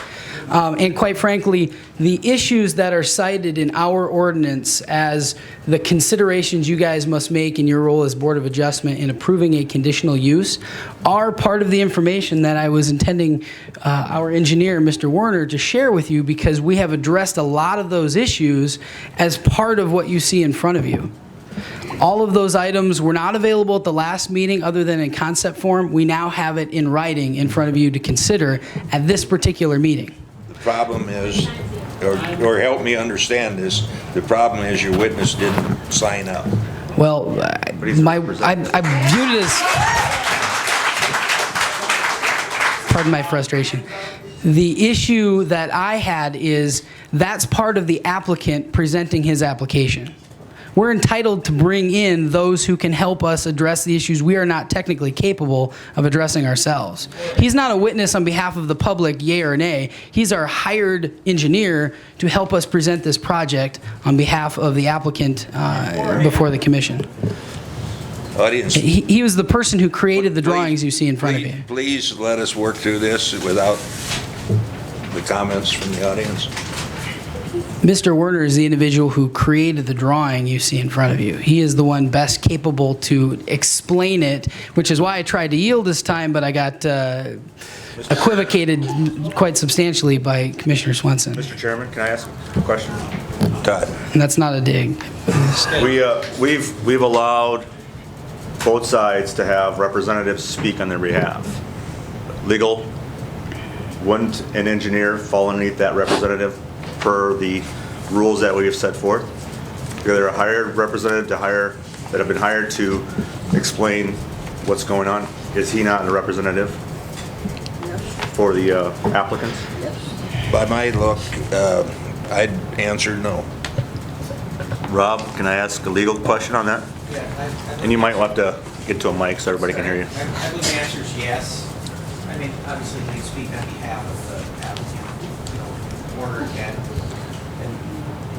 And quite frankly, the issues that are cited in our ordinance as the considerations you guys must make in your role as Board of Adjustment in approving a conditional use are part of the information that I was intending our engineer, Mr. Werner, to share with you, because we have addressed a lot of those issues as part of what you see in front of you. All of those items were not available at the last meeting other than in concept form. We now have it in writing in front of you to consider at this particular meeing. The problem is, or help me understand this, the problem is your witness didn't sign up. Well, I viewed it as, pardon my frustration. The issue that I had is that's part of the applicant presenting his application. We're entitled to bring in those who can help us address the issues we are not technically capable of addressing ourselves. He's not a witness on behalf of the public, yay or nay. He's our hired engineer to help us present this project on behalf of the applicant before the commission. Audience. He was the person who created the drawings you see in front of you. Please let us work through this without the comments from the audience. Mr. Werner is the individual who created the drawing you see in front of you. He is the one best capable to explain it, which is why I tried to yield this time, but I got equivocated quite substantially by Commissioner Swenson. Mr. Chairman, can I ask a question? Todd. And that's not a dig. We've allowed both sides to have representatives speak on their behalf. Legal, wouldn't an engineer fall underneath that representative per the rules that we have set forth? They're a hired representative that have been hired to explain what's going on. Is he not a representative for the applicants? By my look, I'd answer no. Rob, can I ask a legal question on that? Yeah, And you might have to get to a mic so everybody can hear you. I believe the answer is yes. I mean, obviously, you speak on behalf of the applicant, you know, Warner can.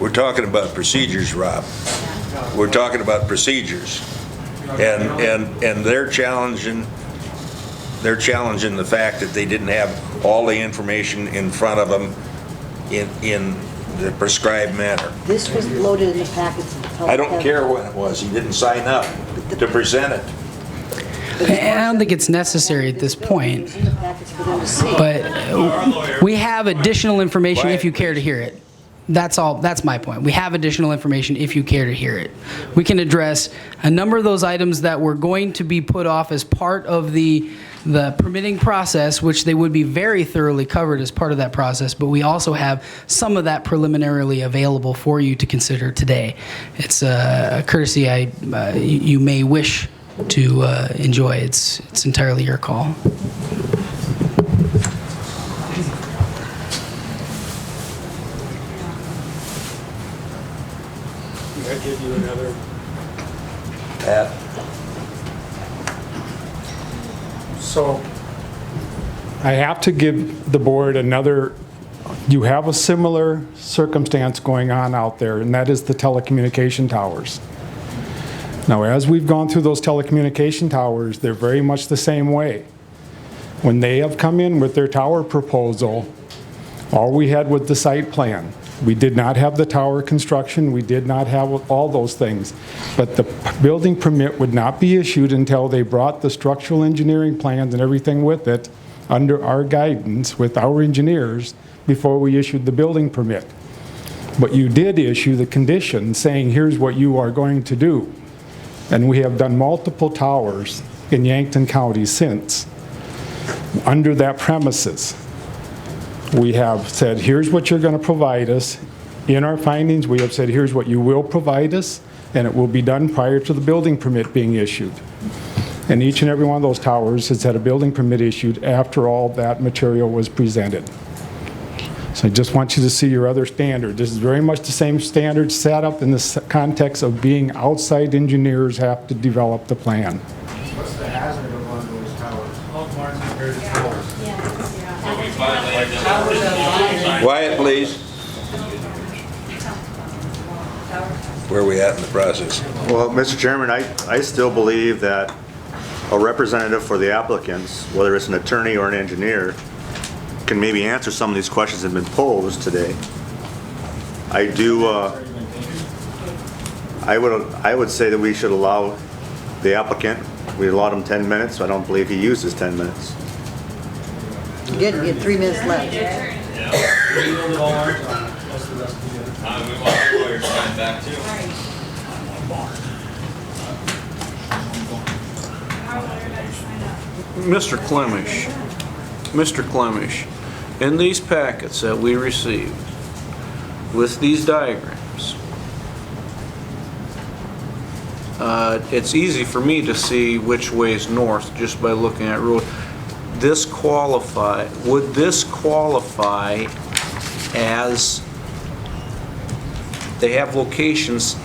We're talking about procedures, Rob. We're talking about procedures. And they're challenging the fact that they didn't have all the information in front of them in the prescribed manner. This was loaded in the packets. I don't care when it was. He didn't sign up to present it. And I don't think it's necessary at this point. But we have additional information if you care to hear it. That's all. That's my point. We have additional information if you care to hear it. We can address a number of those items that were going to be put off as part of the permitting process, which they would be very thoroughly covered as part of that process, but we also have some of that preliminarily available for you to consider today. It's a courtesy you may wish to enjoy. It's entirely your call. I give you another. Pat? So I have to give the board another, you have a similar circumstance going on out there, and that is the telecommunication towers. Now, as we've gone through those telecommunication towers, they're very much the same way. When they have come in with their tower proposal, all we had was the site plan. We did not have the tower construction, we did not have all those things. But the building permit would not be issued until they brought the structural engineering plans and everything with it under our guidance with our engineers before we issued the building permit. But you did issue the condition saying, here's what you are going to do. And we have done multiple towers in Yankton County since under that premises. We have said, here's what you're going to provide us. In our findings, we have said, here's what you will provide us, and it will be done prior to the building permit being issued. And each and every one of those towers has had a building permit issued after all that material was presented. So I just want you to see your other standard. This is very much the same standard set up in the context of being outside engineers have to develop the plan. What's the hazard of one of those towers? How far is it compared to towers? We violate Quiet, please. Where are we at in the process? Well, Mr. Chairman, I still believe that a representative for the applicants, whether it's an attorney or an engineer, can maybe answer some of these questions that have been posed today. I would say that we should allow the applicant, we allowed him 10 minutes, so I don't believe he used his 10 minutes. You did get 3 minutes left. We want our lawyer's time back too. Mr. Clemish, in these packets that we received with these diagrams, it's easy for me to see which way is north just by looking at road. Would this qualify as, they have locations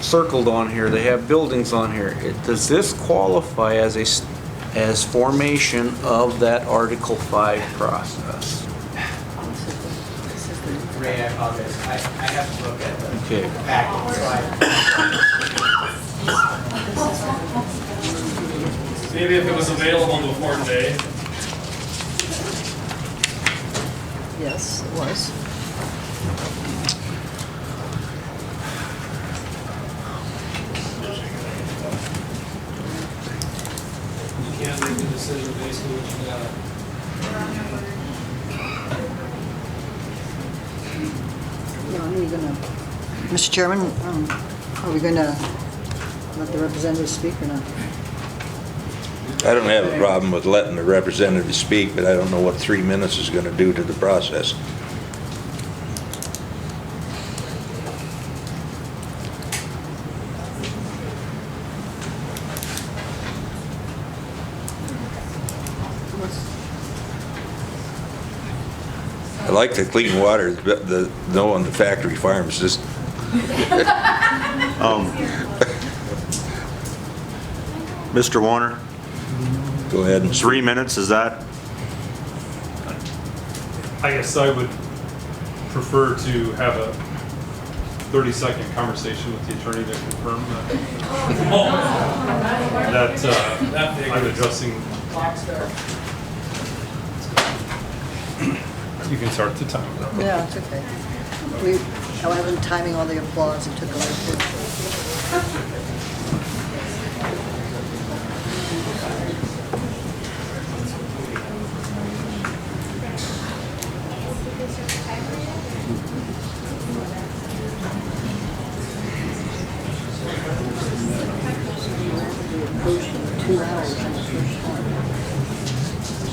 circled on here, they have buildings on here. Does this qualify as formation of that Article 5 process? Ray, I apologize. I have to look at the Okay. packet, so Maybe if it was available before today. Yes, it was. You can't make a decision based on what you got. Mr. Chairman, are we going to let the representative speak or not? I don't have a problem with letting the representative speak, but I don't know what 3 minutes is going to do to the process. I like the clean water, the no on the factory farms. Just Mr. Warner? Go ahead. And 3 minutes, is that? I guess I would prefer to have a 30-second conversation with the attorney to confirm that I'm addressing. You can start the time. Yeah, it's okay. I wasn't timing all the applause. It took a little bit.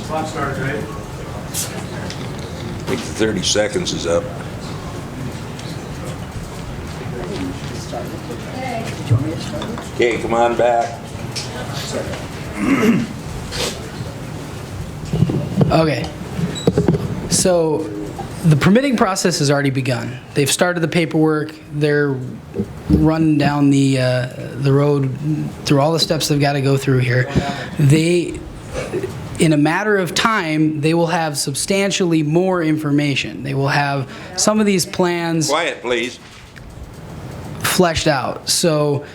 Clock started, right? I think the 30 seconds is up. Okay, come on back. Okay. So the permitting process has already begun. They've started the paperwork. They're running down the road through all the steps they've got to go through here. In a matter of time, they will have substantially more information. They will have some of these plans. Quiet, please. Fleshed out. So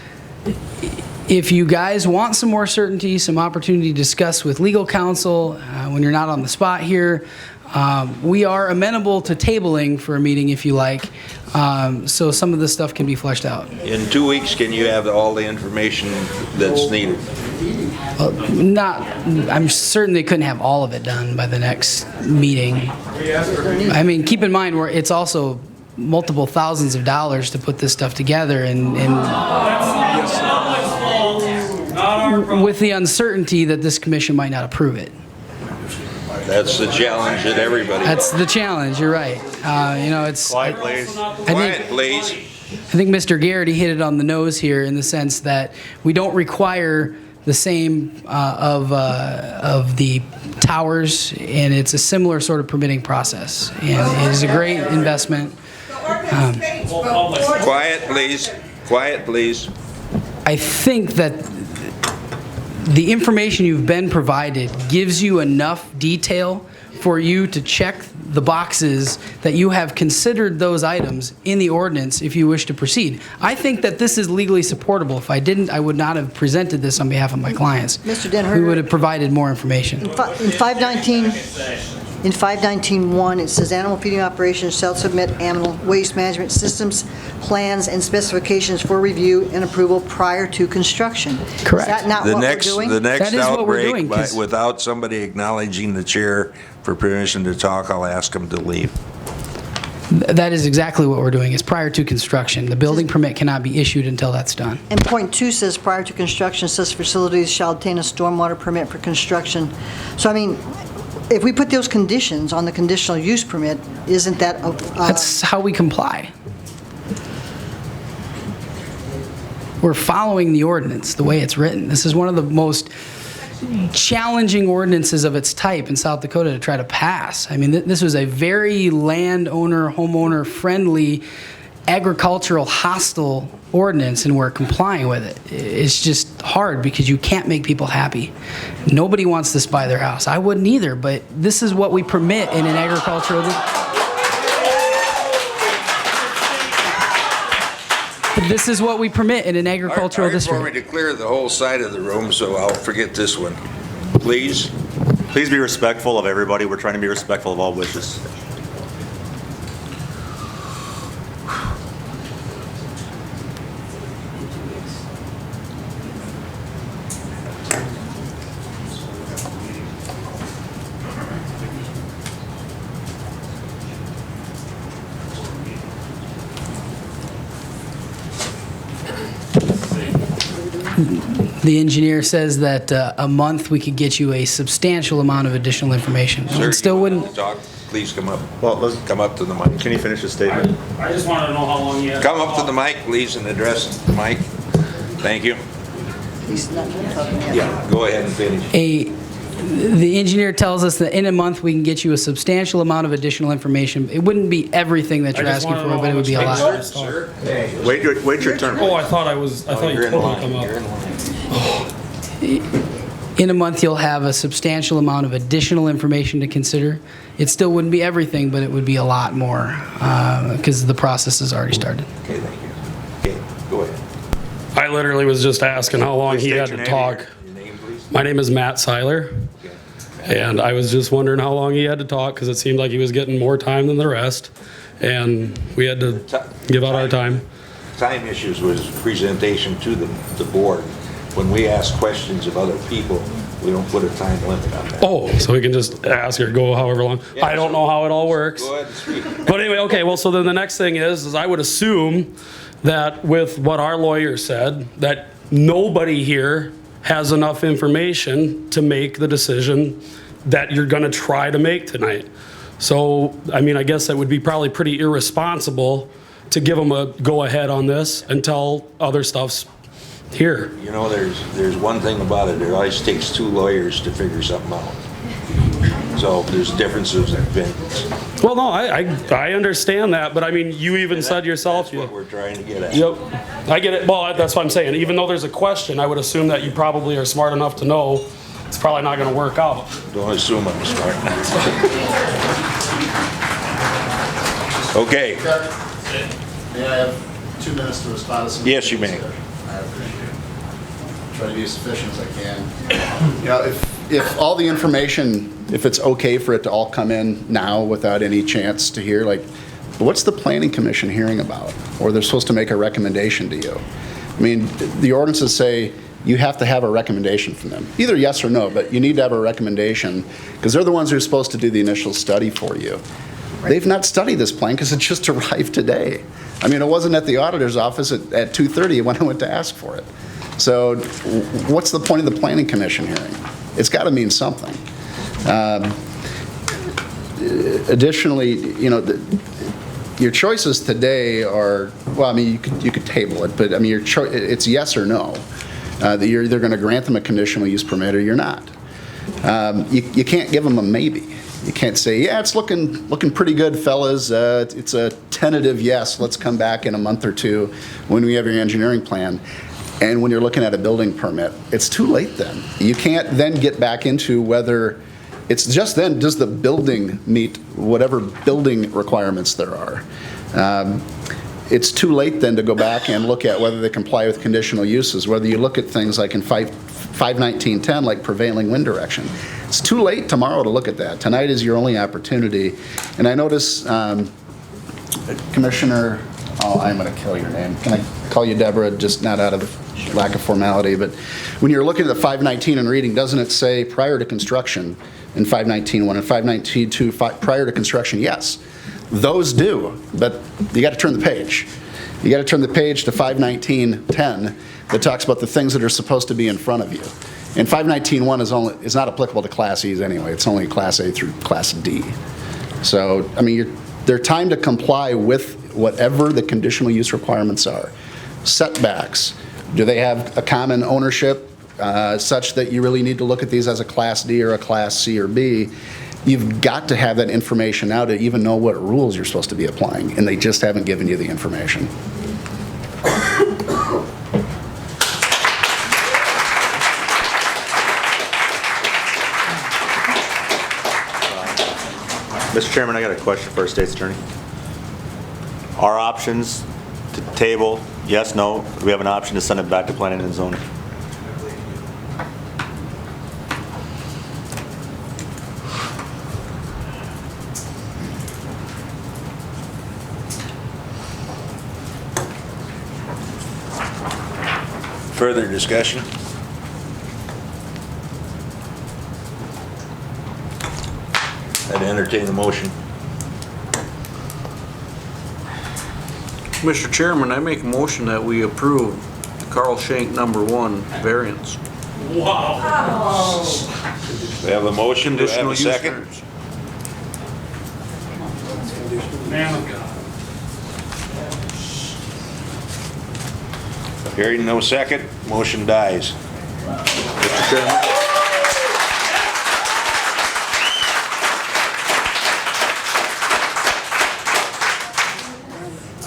if you guys want some more certainty, some opportunity to discuss with legal counsel when you're not on the spot here, we are amenable to tabling for a meeting if you like, so some of this stuff can be fleshed out. In 2 weeks, can you have all the information that's needed? I'm certain they couldn't have all of it done by the next meeting. I mean, keep in mind, it's also multiple thousands of dollars to put this stuff together, and with the uncertainty that this commission might not approve it. That's the challenge that everybody. That's the challenge. You're right. It's Quiet, please. Quiet, please. I think Mr. Garrity hit it on the nose here in the sense that we don't require the same of the towers, and it's a similar sort of permitting process. And it is a great investment. Quiet, please. Quiet, please. I think that the information you've been provided gives you enough detail for you to check the boxes that you have considered those items in the ordinance if you wish to proceed. I think that this is legally supportable. If I didn't, I would not have presented this on behalf of my clients. Mr. Denher. We would have provided more information. In 519-1, it says animal feeding operations shall submit animal waste management systems, plans, and specifications for review and approval prior to construction. Correct. Is that not The what next, we're doing? the next That is what we're doing, outbreak, 'cause- without somebody acknowledging the chair for permission to talk, I'll ask them to leave. That is exactly what we're doing, is prior to construction. The building permit cannot be issued until that's done. And point 2 says prior to construction, such facilities shall obtain a stormwater permit for construction. So, I mean, if we put those conditions on the conditional use permit, isn't that That's how we comply. We're following the ordinance, the way it's written. This is one of the most challenging ordinances of its type in South Dakota to try to pass. I mean, this was a very landowner, homeowner friendly, agricultural hostile ordinance, and we're complying with it. It's just hard because you can't make people happy. Nobody wants this by their house. I wouldn't either, but this is what we permit in an agricultural This is what we permit in an agricultural district. For me to clear the whole side of the room, so I'll forget this one. Please? Please be respectful of everybody. We're trying to be respectful of all wishes. The engineer says that a month we could get you a substantial amount of additional information. Sir, It still you wouldn't. want to talk? Please come up. Well, let's Come up to the mic. Can you finish the statement? I just wanted to know how long you had. Come up to the mic, please, and address the mic. Thank you. He's not done talking yet. Yeah, go ahead and finish. The engineer tells us that in a month we can get you a substantial amount of additional information. It wouldn't be everything that I you're just asking wanted to for, know but it how would be a much lot. paper Sir? Wait your turn. Oh, I thought you You're told in me to come line. up. You're in line. In a month, you'll have a substantial amount of additional information to consider. It still wouldn't be everything, but it would be a lot more because the process has already started. Okay, thank you. Okay, go ahead. I literally was just asking how long Please he state had your to name. talk. Your name, please? My name is Matt Seiler, and I was just wondering how long he had to talk because it seemed like he was getting more time than the rest, and we had to give out our time. Time issues was presentation to the board. When we ask questions of other people, we don't put a time limit on that. Oh, so we can just ask or go however long. Yeah, I don't know how it all works. Go ahead and speak. But anyway, okay, well, so then the next thing is I would assume that with what our lawyer said, that nobody here has enough information to make the decision that you're gonna try to make tonight. So, I mean, I guess that would be probably pretty irresponsible to give them a go-ahead on this until other stuff's here. You know, there's one thing about it, it always takes two lawyers to figure something out. So there's differences in opinions. Well, no, I understand that, but I mean, you even said yourself. That's what we're trying to get at. Yep, I get it. Well, that's what I'm saying. Even though there's a question, I would assume that you probably are smart enough to know it's probably not going to work out. Don't assume I'm smart. Okay. May I have 2 minutes to respond to some? Yes, you may. I appreciate it. Try to be as efficient as I can. You know, if all the information, if it's okay for it to all come in now without any chance to hear, like, what's the planning commission hearing about? Or they're supposed to make a recommendation to you. I mean, the ordinances say you have to have a recommendation from them, either yes or no, but you need to have a recommendation because they're the ones who are supposed to do the initial study for you. They've not studied this plan because it just arrived today. I mean, it wasn't at the auditor's office at 2:30 when I went to ask for it. So what's the point of the planning commission hearing? It's got to mean something. Additionally, you know, your choices today are, well, I mean, you could table it, but I mean, it's yes or no. That you're either going to grant them a conditional use permit or you're not. You can't give them a maybe. You can't say, yeah, it's looking pretty good, fellas. It's a tentative yes. Let's come back in a month or two when we have your engineering plan. And when you're looking at a building permit, it's too late then. You can't then get back into whether It's just then, does the building meet whatever building requirements there are? It's too late then to go back and look at whether they comply with conditional uses, whether you look at things like in 51910, like prevailing wind direction. It's too late tomorrow to look at that. Tonight is your only opportunity. And I notice Commissioner, I'm going to kill your name. Can I call you Deborah, just not out of lack of formality, but when you're looking at the 519 and reading, doesn't it say prior to construction in 519.1 and 519.2 prior to construction? Yes, those do, but you got to turn the page. You got to turn the page to 519.10 that talks about the things that are supposed to be in front of you. And 519.1 is not applicable to Class E's anyway. It's only Class A through Class D. So, I mean, they're timed to comply with whatever the conditional use requirements are. Setbacks. Do they have a common ownership such that you really need to look at these as a Class D or a Class C or B? You've got to have that information now to even know what rules you're supposed to be applying, and they just haven't given you the information. Mr. Chairman, I got a question for our state's attorney. Our options to table, yes, no, we have an option to send it back to planning and zoning. Further discussion? I'd entertain the motion. Mr. Chairman, I make a motion that we approve Carl Schenk #1 variance. Wow. We have a motion, do I have Conditional a use second? variance. Man of God. Hearing no second, motion dies. Mr. Chairman.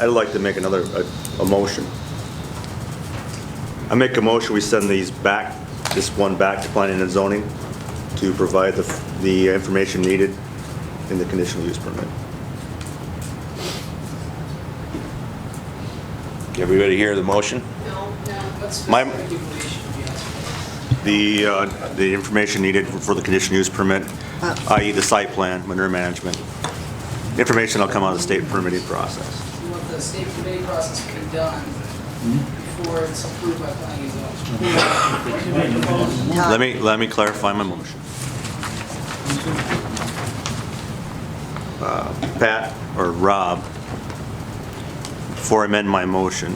I'd like to make a motion. I make a motion, we send this one back to planning and zoning to provide the information needed in the conditional use permit. Everybody hear the motion? The information needed for the conditional use permit, i.e. the site plan, manure management. Information will come out of the state permitting process. You want the state permitting process to be done before it's approved by planning and zoning. Let me clarify my motion. Pat or Rob, before I amend my motion,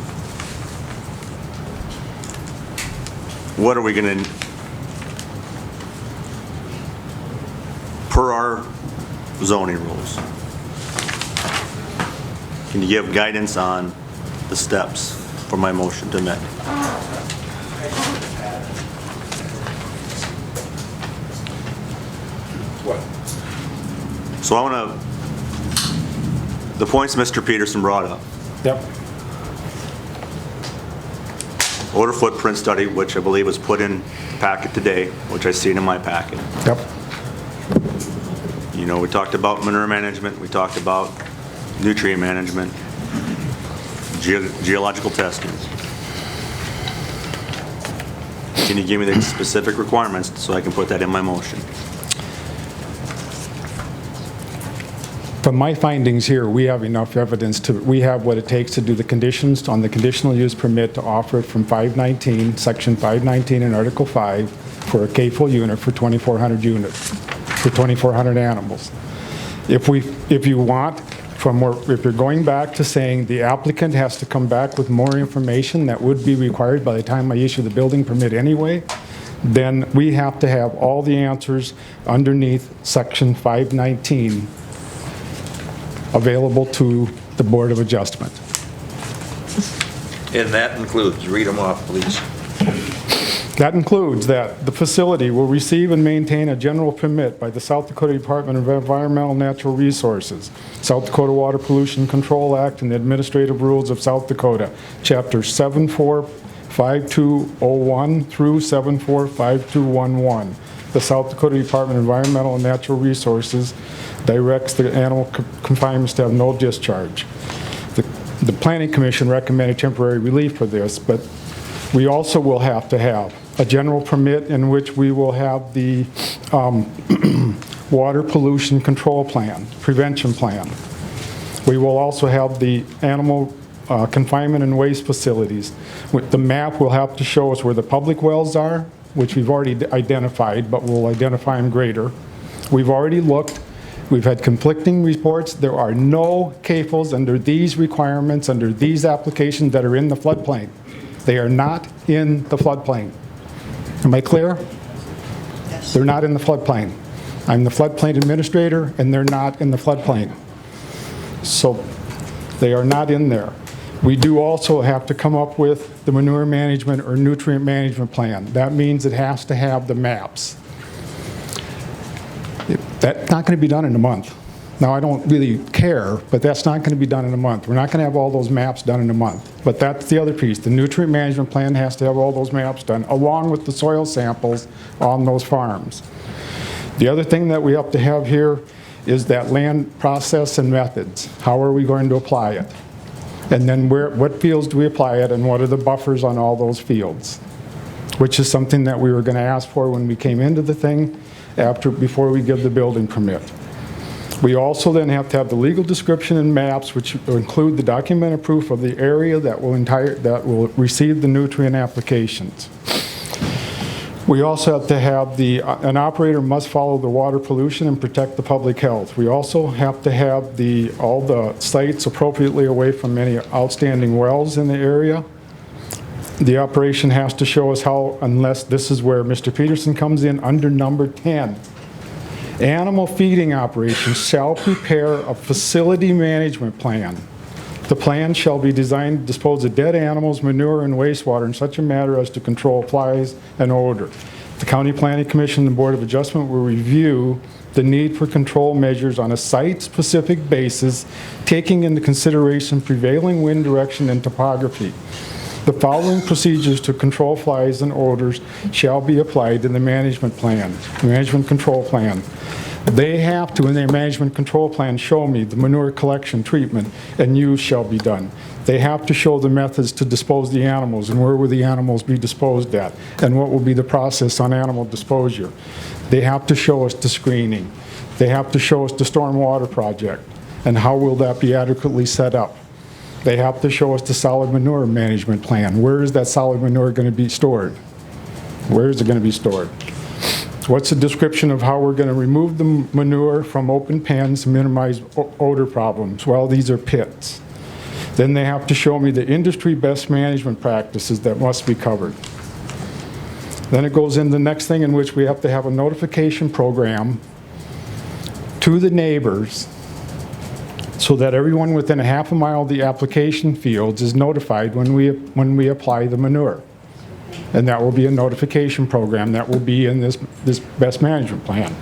what are we going to, per our zoning rules, can you give guidance on the steps for my motion to amend? What? So I want to, the points Mr. Peterson brought up. Yep. Odor footprint study, which I believe was put in the packet today, which I seen in my packet. Yep. You know, we talked about manure management, we talked about nutrient management, geological testing. Can you give me the specific requirements so I can put that in my motion? From my findings here, we have enough evidence we have what it takes to do the conditions on the conditional use permit to offer it from 519, section 519 in Article 5 for a K-full unit for 2,400 units, for 2,400 animals. If you want, if you're going back to saying the applicant has to come back with more information that would be required by the time I issue the building permit anyway, then we have to have all the answers underneath section 519 available to the Board of Adjustment. And that includes, read them off, please. That includes that the facility will receive and maintain a general permit by the South Dakota Department of Environmental and Natural Resources, South Dakota Water Pollution Control Act, and the Administrative Rules of South Dakota, Chapter 745201 through 745211. the South Dakota Department of Environmental and Natural Resources directs the animal confinements to have no discharge. The Planning Commission recommended temporary relief for this, but we also will have to have a general permit in which we will have the water pollution control plan, prevention plan. We will also have the animal confinement and waste facilities. The map will have to show us where the public wells are, which we've already identified, but we'll identify them greater. We've already looked. We've had conflicting reports. There are no CAFOs under these requirements, under these applications that are in the floodplain. They are not in the floodplain. Am I clear? Yes. They're not in the floodplain. I'm the floodplain administrator, and they're not in the floodplain. So they are not in there. We do also have to come up with the manure management or nutrient management plan. That means it has to have the maps. That's not going to be done in a month. Now, I don't really care, but that's not going to be done in a month. We're not going to have all those maps done in a month. But that's the other piece. The nutrient management plan has to have all those maps done, along with the soil samples on those farms. The other thing that we have to have here is that land process and methods. How are we going to apply it? And then what fields do we apply it, and what are the buffers on all those fields? Which is something that we were going to ask for when we came into the thing, before we give the building permit. We also then have to have the legal description and maps, which include the documented proof of the area that will receive the nutrient applications. We also have to have an operator must follow the water pollution and protect the public health. We also have to have all the sites appropriately away from any outstanding wells in the area. The operation has to show us how, unless this is where Mr. Peterson comes in under number 10. Animal feeding operations shall prepare a facility management plan. The plan shall be designed to dispose of dead animals, manure, and wastewater in such a manner as to control flies and odor. The County Planning Commission and the Board of Adjustment will review the need for control measures on a site-specific basis, taking into consideration prevailing wind direction and topography. The following procedures to control flies and odors shall be applied in the management plan, the management control plan. They have to, in their management control plan, show me the manure collection, treatment, and use shall be done. They have to show the methods to dispose the animals and where will the animals be disposed at and what will be the process on animal disposal. They have to show us the screening. They have to show us the stormwater project and how will that be adequately set up. They have to show us the solid manure management plan. Where is that solid manure going to be stored? Where is it going to be stored? What's the description of how we're going to remove the manure from open pens to minimize odor problems? Well, these are pits. Then they have to show me the industry best management practices that must be covered. Then it goes in the next thing in which we have to have a notification program to the neighbors so that everyone within a half a mile of the application fields is notified when we apply the manure. And that will be a notification program that will be in this best management plan.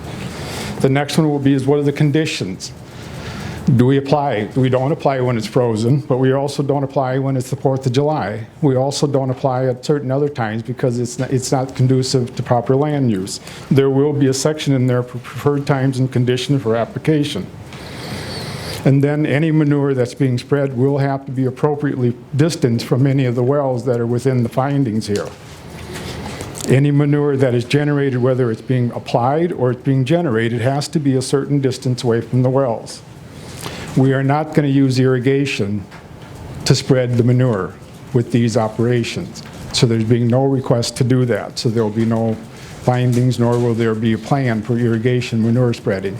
The next one will be what are the conditions? Do we apply? We don't apply when it's frozen, but we also don't apply when it's the 4th of July. We also don't apply at certain other times because it's not conducive to proper land use. There will be a section in there for preferred times and conditions for application. And then any manure that's being spread will have to be appropriately distanced from any of the wells that are within the findings here. Any manure that is generated, whether it's being applied or it's being generated, has to be a certain distance away from the wells. We are not going to use irrigation to spread the manure with these operations. So there's being no request to do that. So there will be no findings, nor will there be a plan for irrigation manure spreading.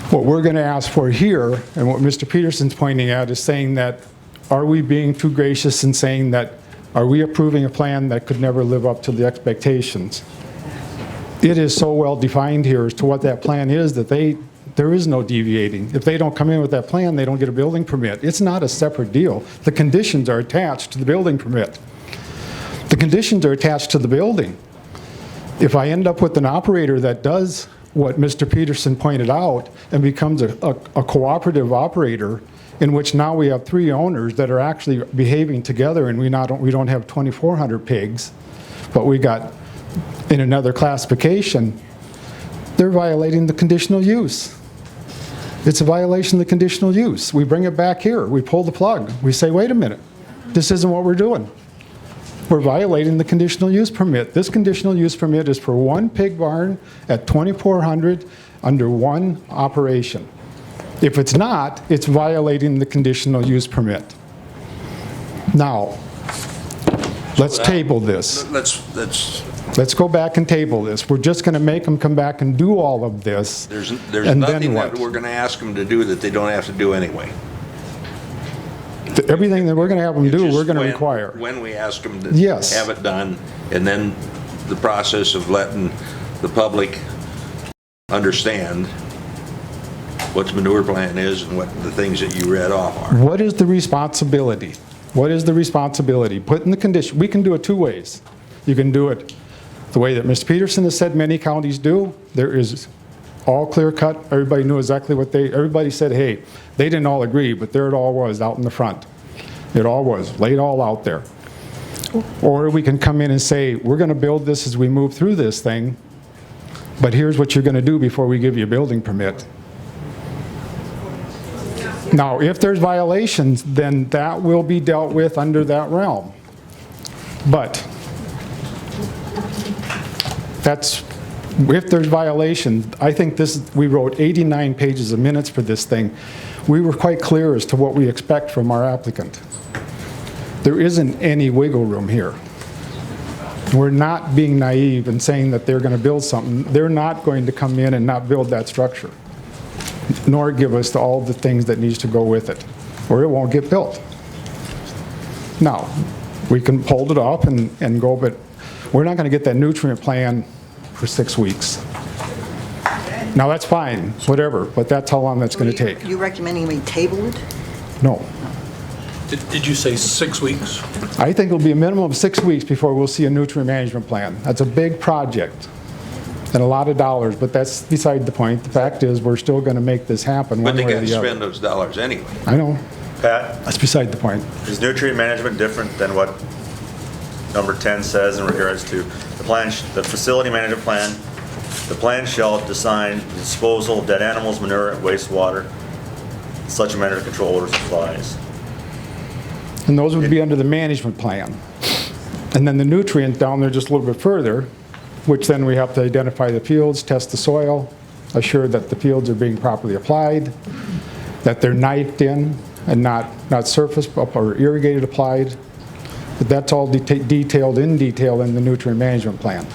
What we're going to ask for here, and what Mr. Peterson's pointing at, is saying that, are we being too gracious in saying that, are we approving a plan that could never live up to the expectations? It is so well defined here as to what that plan is that there is no deviating. If they don't come in with that plan, they don't get a building permit. It's not a separate deal. The conditions are attached to the building permit. The conditions are attached to the building. If I end up with an operator that does what Mr. Peterson pointed out and becomes a cooperative operator in which now we have 3 owners that are actually behaving together and we don't have 2,400 pigs, but we got in another classification, they're violating the conditional use. It's a violation of the conditional use. We bring it back here, we pull the plug, we say, wait a minute, this isn't what we're doing. We're violating the conditional use permit. This conditional use permit is for one pig barn at 2,400 under one operation. If it's not, it's violating the conditional use permit. Now, let's table this. Let's go back and table this. We're just going to make them come back and do all of this. There's and nothing then that what? we're going to ask them to do that they don't have to do anyway. Everything that we're going to have them It's do, just we're going to when- require. When we ask them to Yes. have it done, and then the process of letting the public understand what the manure plan is and what the things that you read off are. What is the responsibility? What is the responsibility? Put in the condition, we can do it two ways. You can do it the way that Mr. Peterson has said many counties do. There is all clear cut. Everybody knew exactly what everybody said, hey, they didn't all agree, but there it all was out in the front. It all was, laid all out there. Or we can come in and say, we're going to build this as we move through this thing, but here's what you're going to do before we give you a building permit. Now, if there's violations, then that will be dealt with under that realm. But that's, if there's violations, I think we wrote 89 pages of minutes for this thing. We were quite clear as to what we expect from our applicant. There isn't any wiggle room here. We're not being naive and saying that they're going to build something. They're not going to come in and not build that structure, nor give us all the things that needs to go with it, or it won't get built. Now, we can hold it off and go, but we're not going to get that nutrient plan for 6 weeks. Now, that's fine, whatever, but that's how long that's going to take. You recommending we table it? No. Did you say 6 weeks? I think it'll be a minimum of 6 weeks before we'll see a nutrient management plan. That's a big project and a lot of dollars, but that's beside the point. The fact is, we're still going to make this happen But one they way or got to the other. spend those dollars anyway. I know. Pat? That's beside the point. Is nutrient management different than what number 10 says in regards to the plan, the facility management plan? The plan shall design the disposal of dead animals, manure, and wastewater, in such a manner to control odors and flies. And those would be under the management plan. And then the nutrient down there just a little bit further, which then we have to identify the fields, test the soil, assure that the fields are being properly applied, that they're knifed in and not surface or irrigated applied. But that's all detailed in detail in the nutrient management plan.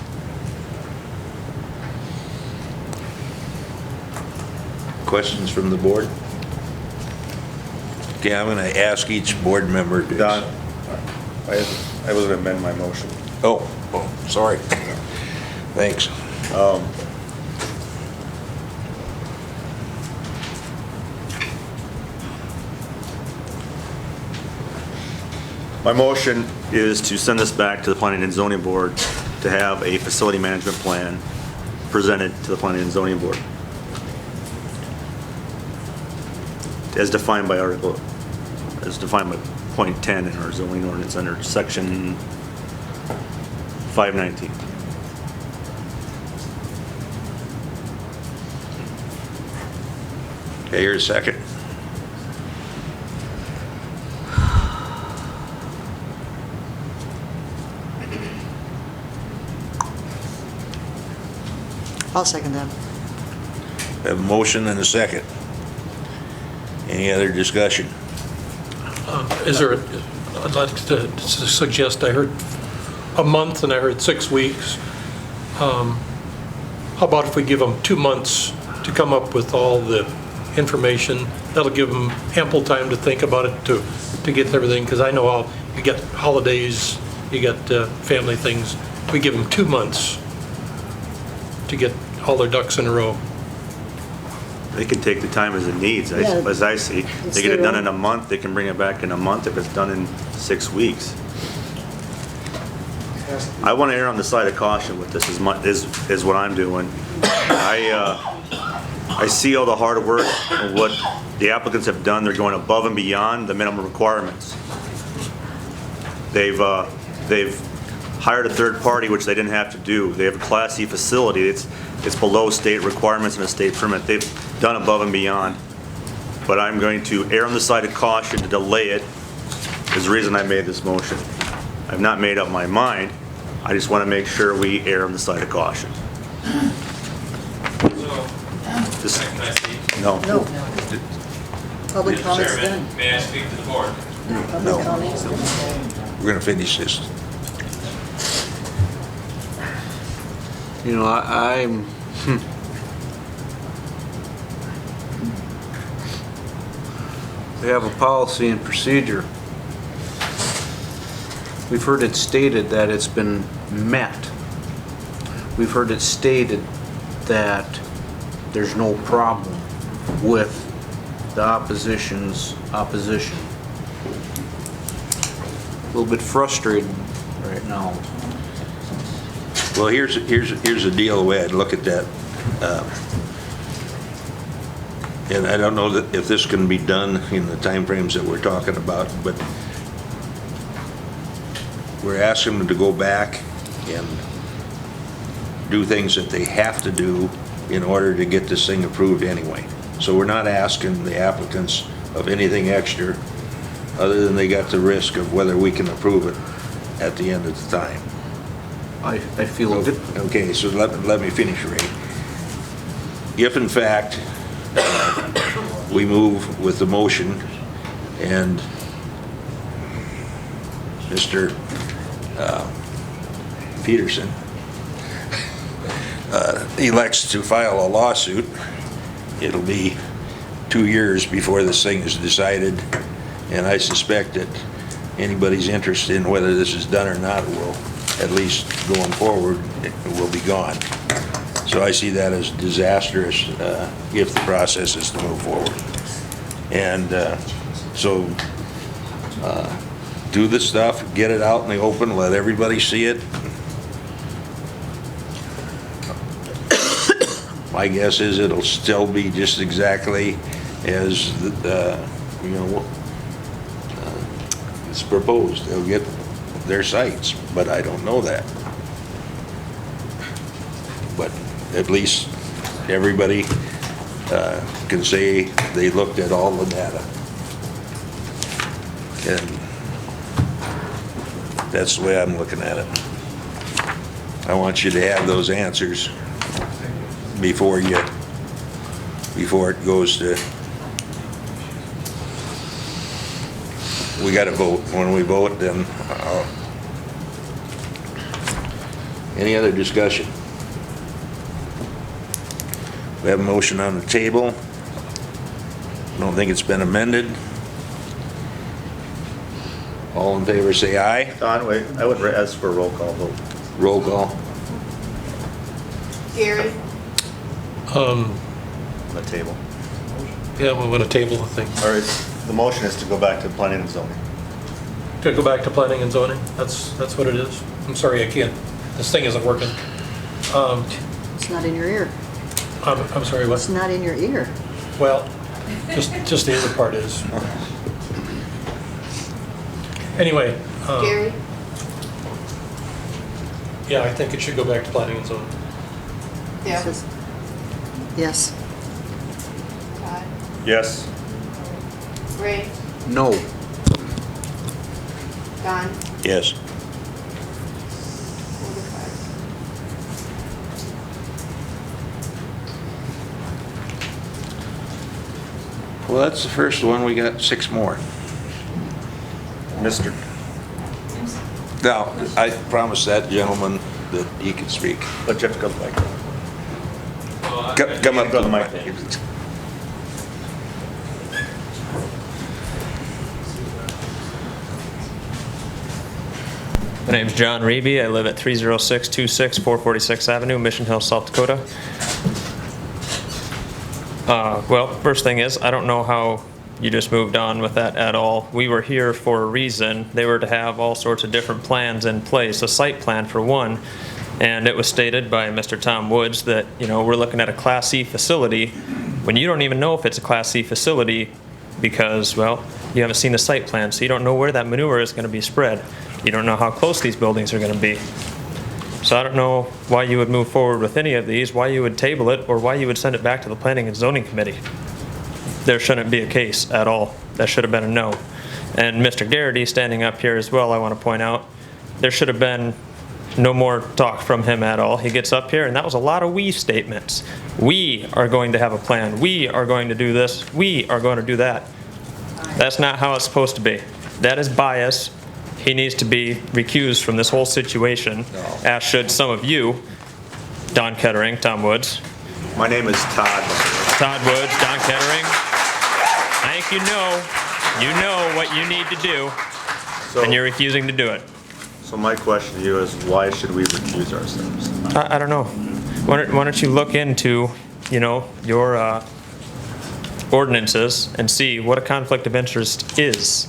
Questions from the board? Okay, I'm going to ask each board member to... Don, I was going to amend my motion. Oh, sorry. Thanks. My motion is to send this back to the Planning and Zoning Board to have a facility management plan presented to the Planning and Zoning Board, as defined by article, as defined by point 10 in our zoning ordinance under section 519. Okay, here's a second. I'll second that. We have a motion and a second. Any other discussion? Is there, I'd like to suggest, I heard a month and I heard 6 weeks. How about if we give them 2 months to come up with all the information? That'll give them ample time to think about it, to get everything, because I know how, you get holidays, you got family things. We give them 2 months to get all their ducks in a row. They can take the time as it needs, as I see. They get it done in a month, they can bring it back in a month if it's done in 6 weeks. I want to err on the side of caution with this, is what I'm doing. I see all the hard work of what the applicants have done. They're going above and beyond the minimum requirements. They've hired a third party, which they didn't have to do. They have a Class C facility. It's below state requirements and a state permit. They've done above and beyond. But I'm going to err on the side of caution to delay it, is the reason I made this motion. I've not made up my mind. I just want to make sure we err on the side of caution. So, can I speak? No. No. Public Mr. comments Chairman, done. may I speak to the board? Public comments done. We're gonna finish this. You know, I'm, we have a policy and procedure. We've heard it stated that it's been met. We've heard it stated that there's no problem with the opposition's opposition. A little bit frustrated right now. Well, here's the deal, the way I'd look at that. And I don't know that if this can be done in the timeframes that we're talking about, but we're asking them to go back and do things that they have to do in order to get this thing approved anyway. So we're not asking the applicants of anything extra, other than they got the risk of whether we can approve it at the end of the time. I feel okay. So let me finish, Ray. If in fact we move with the motion and Mr. Peterson elects to file a lawsuit, it'll be 2 years before this thing is decided, and I suspect that anybody's interested in whether this is done or not will, at least going forward, it will be gone. So I see that as disastrous if the process is to move forward. And so do the stuff, get it out in the open, let everybody see it. My guess is it'll still be just exactly as it's proposed. They'll get their sites, but I don't know that. But at least everybody can say they looked at all the data. And that's the way I'm looking at it. I want you to have those answers before it goes to, we got to vote. When we vote, then any other discussion? We have a motion on the table. I don't think it's been amended. All in favor say aye. Don, wait, I would ask for a roll call vote. Roll call. Gary? On the table. Yeah, we want to table the thing. All right, the motion is to go back to planning and zoning. To go back to planning and zoning, that's what it is. I'm sorry, I can't, this thing isn't working. It's not in your ear. I'm sorry, what? It's not in your ear. Well, just the other part is. Anyway. Gary? Yeah, I think it should go back to planning and zoning. Yeah. Yes. Todd? Yes. Ray? No. Don? Yes. Well, that's the first one. We got 6 more. Mr. Now, I promised that gentleman that he could speak. But you have to go back. Come up to the mic. My name's John Reeby. I live at 30626 446 Avenue, Mission Hill, South Dakota. Well, first thing is, I don't know how you just moved on with that at all. We were here for a reason. They were to have all sorts of different plans in place, a site plan for one, and it was stated by Mr. Tom Woods that, you know, we're looking at a Class C facility when you don't even know if it's a Class C facility because, well, you haven't seen the site plan, so you don't know where that manure is going to be spread. You don't know how close these buildings are gonna be. So I don't know why you would move forward with any of these, why you would table it, or why you would send it back to the Planning and Zoning Committee. There shouldn't be a case at all. That should have been a no. And Mr. Garrity standing up here as well, I want to point out, there should have been no more talk from him at all. He gets up here and that was a lot of we statements. We are going to have a plan. We are going to do this. We are going to do that. That's not how it's supposed to be. That is bias. He needs to be recused from this whole situation, as should some of you. Don Kettering, Tom Woods. My name is Todd. Todd Woods, Don Kettering. I think you know what you need to do, and you're refusing to do it. So my question to you is, why should we recuse ourselves? I don't know. Why don't you look into, your ordinances and see what a conflict of interest is,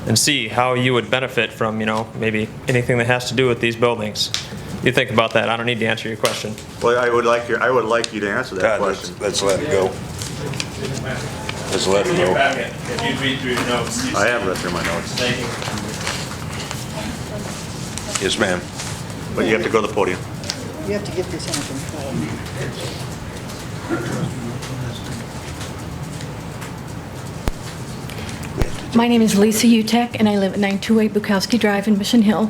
and see how you would benefit from, maybe anything that has to do with these buildings. You think about that. I don't need to answer your question. Well, I would like you to answer that question. Let's let it go. Let's let it go. If you read through your notes. I have read through my notes. Thank you. Yes, ma'am. But you have to go to the podium. You have to get this under control. My name is Lisa Utek, and I live at 928 Bukowski Drive in Mission Hill.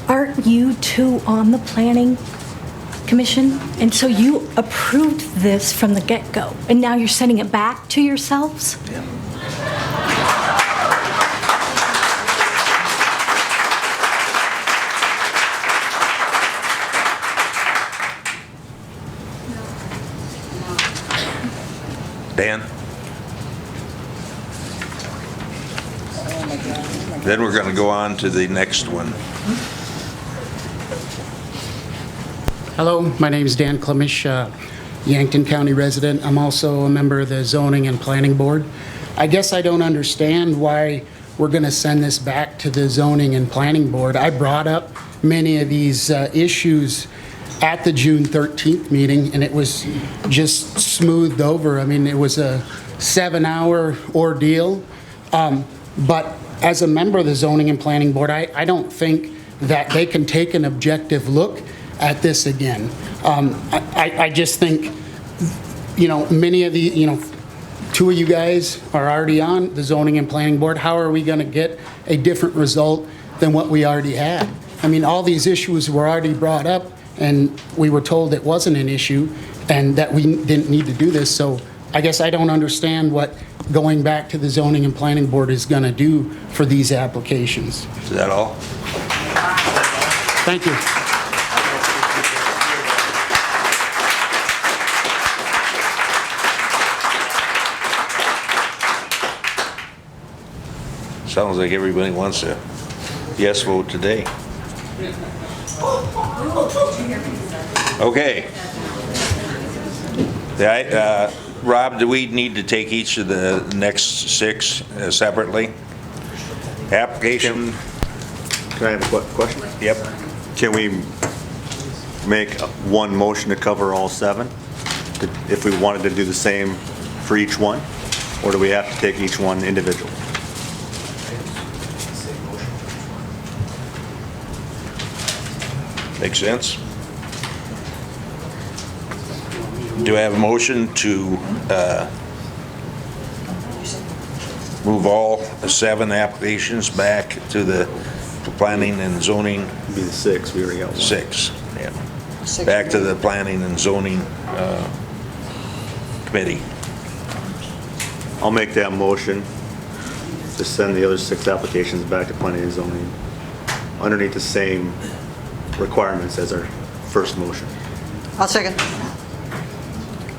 Aren't you two on the Planning Commission? And so you approved this from the get-go, and now you're sending it back to yourselves? Yeah. Dan? Then we're going to go on to the next one. Hello, my name is Dan Klemish, Yankton County resident. I'm also a member of the Zoning and Planning Board. I guess I don't understand why we're going to send this back to the Zoning and Planning Board. I brought up many of these issues at the June 13th meeting, and it was just smoothed over. I mean, it was a 7-hour ordeal. But as a member of the Zoning and Planning Board, I don't think that they can take an objective look at this again. I just think, many of the, two of you guys are already on the Zoning and Planning Board. How are we going to get a different result than what we already had? I mean, all these issues were already brought up, and we were told it wasn't an issue and that we didn't need to do this. So I guess I don't understand what going back to the Zoning and Planning Board is going to do for these applications. Is that all? Thank you. Sounds like everybody wants a yes vote today. Okay. Rob, do we need to take each of the next 6 separately? Application? Can I have a question? Yep. Can we make one motion to cover all 7? If we wanted to do the same for each one? Or do we have to take each one individually? Makes sense? Do I have a motion to move all 7 applications back to the planning and zoning? It'd be the 6, we already got one. 6, yeah. Back to the planning and zoning committee. I'll make that motion to send the other 6 applications back to planning and zoning underneath the same requirements as our first motion. I'll second.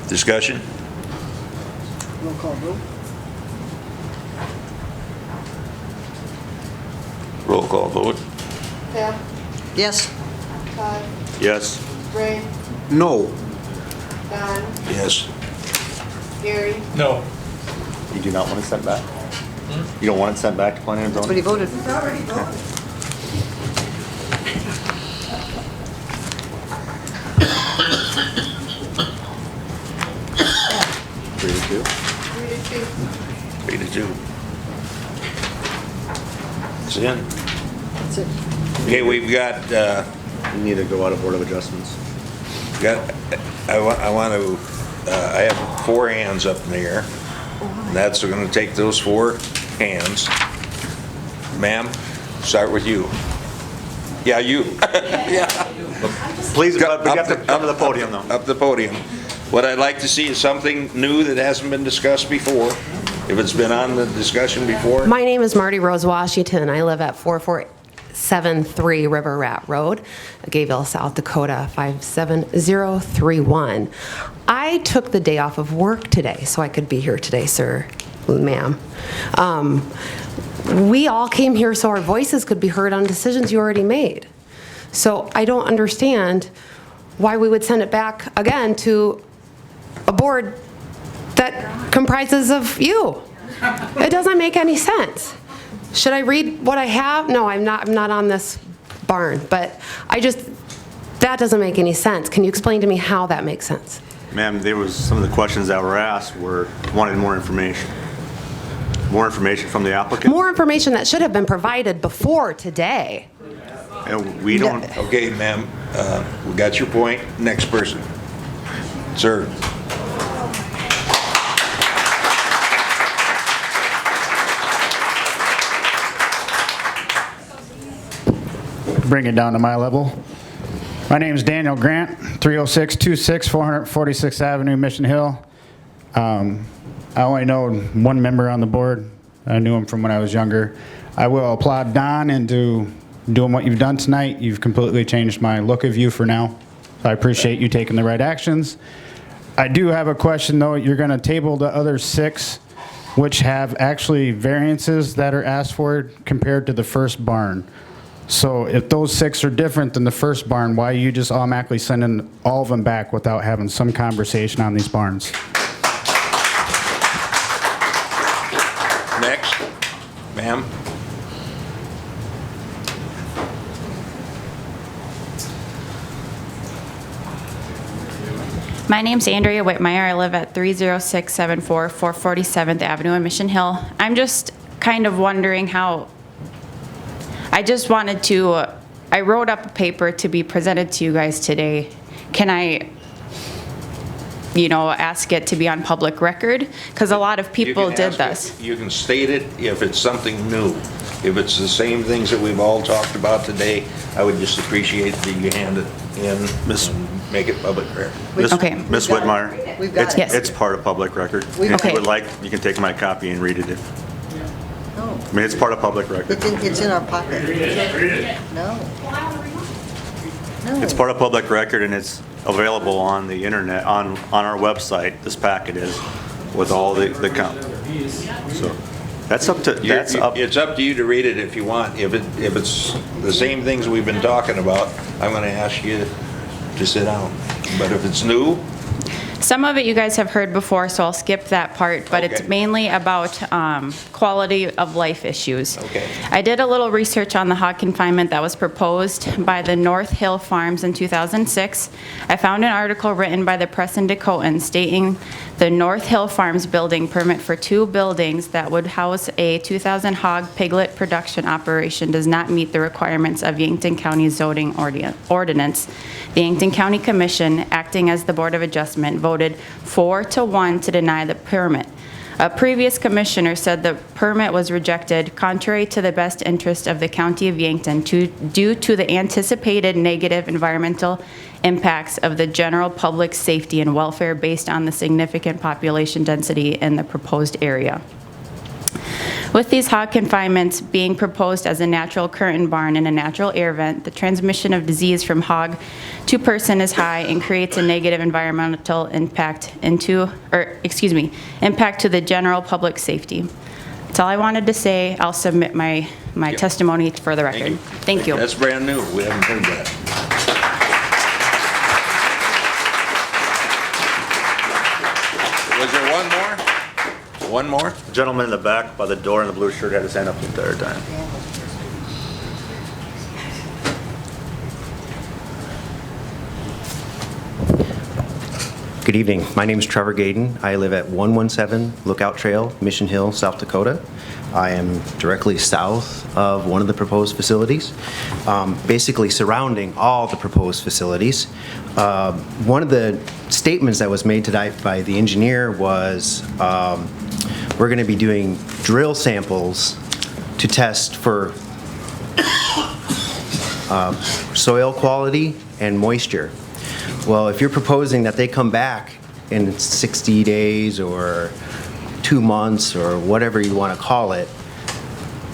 Discussion? Roll call vote. Roll call vote. Pam? Yes. Todd? Yes. Ray? No. Don? Yes. Gary? No. You do not want it sent back? You don't want it sent back to planning and That's what he zoning? voted. He's already voted. Three to two. 3 to 2. It's in. That's it. Okay, we've got, You need to go out of Board of Adjustments. I want to, I have 4 hands up in the air. And that's, we're going to take those 4 hands. Ma'am, start with you. Yeah, you. Yeah. Please, but you have to come to the podium, though. Up the podium. What I'd like to see is something new that hasn't been discussed before. If it's been on the discussion before. My name is Marty Rose Washington. I live at 4473 River Rat Road, Gayville, South Dakota, 57031. I took the day off of work today so I could be here today, sir, ma'am. We all came here so our voices could be heard on decisions you already made. So I don't understand why we would send it back again to a board that comprises of you. It doesn't make any sense. Should I read what I have? No, I'm not on this barn, but that doesn't make any sense. Can you explain to me how that makes sense? Ma'am, there was some of the questions that were asked wanted more information. More information from the applicant? More information that should have been provided before today. And we don't. Okay, ma'am, we got your point. Next person. Sir. Bring it down to my level. My name is Daniel Grant, 30626 446th Avenue, Mission Hill. I only know one member on the board. I knew him from when I was younger. I will applaud Don into doing what you've done tonight. You've completely changed my look of you for now. So I appreciate you taking the right actions. I do have a question though. You're going to table the other 6, which have actually variances that are asked for compared to the first barn. So if those 6 are different than the first barn, why are you just automatically sending all of them back without having some conversation on these barns? Next. Ma'am. My name's Andrea Whitmire. I live at 30674 447th Avenue in Mission Hill. I'm just kind of wondering how, I just wanted to, I wrote up a paper to be presented to you guys today. Can I, ask it to be on public record? Because a lot of people did this. You can state it if it's something new. If it's the same things that we've all talked about today, I would just appreciate that you hand it in and make it public record. Okay. Ms. Whitmire, We've got it. it's part of public record. We've- If you Okay. would like, you can take my copy and read it. No, I mean, it's part of public record. it's in our pocket. No. No. It's part of public record and it's available on the internet, on our website. This packet is with all the count. So that's up to, It's up to you to read it if you want. If it's the same things we've been talking about, I'm going to ask you to sit down. But if it's new, Some of it you guys have heard before, so I'll skip that part, but it's Okay. mainly about quality of life issues. Okay. I did a little research on the hog confinement that was proposed by the North Hill Farms in 2006. I found an article written by the Press and Dakotan stating the North Hill Farms building permit for 2 buildings that would house a 2,000 hog piglet production operation does not meet the requirements of Yankton County zoning ordinance. The Yankton County Commission, acting as the Board of Adjustment, voted 4-1 to deny the permit. A previous commissioner said the permit was rejected contrary to the best interest of the County of Yankton due to the anticipated negative environmental impacts of the general public safety and welfare based on the significant population density in the proposed area. With these hog confinements being proposed as a natural curtain barn and a natural air vent, the transmission of disease from hog to person is high and creates a negative environmental impact impact to the general public safety. That's all I wanted to say. I'll submit my testimony for the record. Thank you. that's brand new. We haven't heard that. Was there one more? One more? The gentleman in the back by the door in the blue shirt had his hand up the entire time. Good evening. My name is Trevor Gaden. I live at 117 Lookout Trail, Mission Hill, South Dakota. I am directly south of one of the proposed facilities, basically surrounding all the proposed facilities. One of the statements that was made tonight by the engineer was we're going to be doing drill samples to test for soil quality and moisture. Well, if you're proposing that they come back in 60 days or 2 months or whatever you want to call it,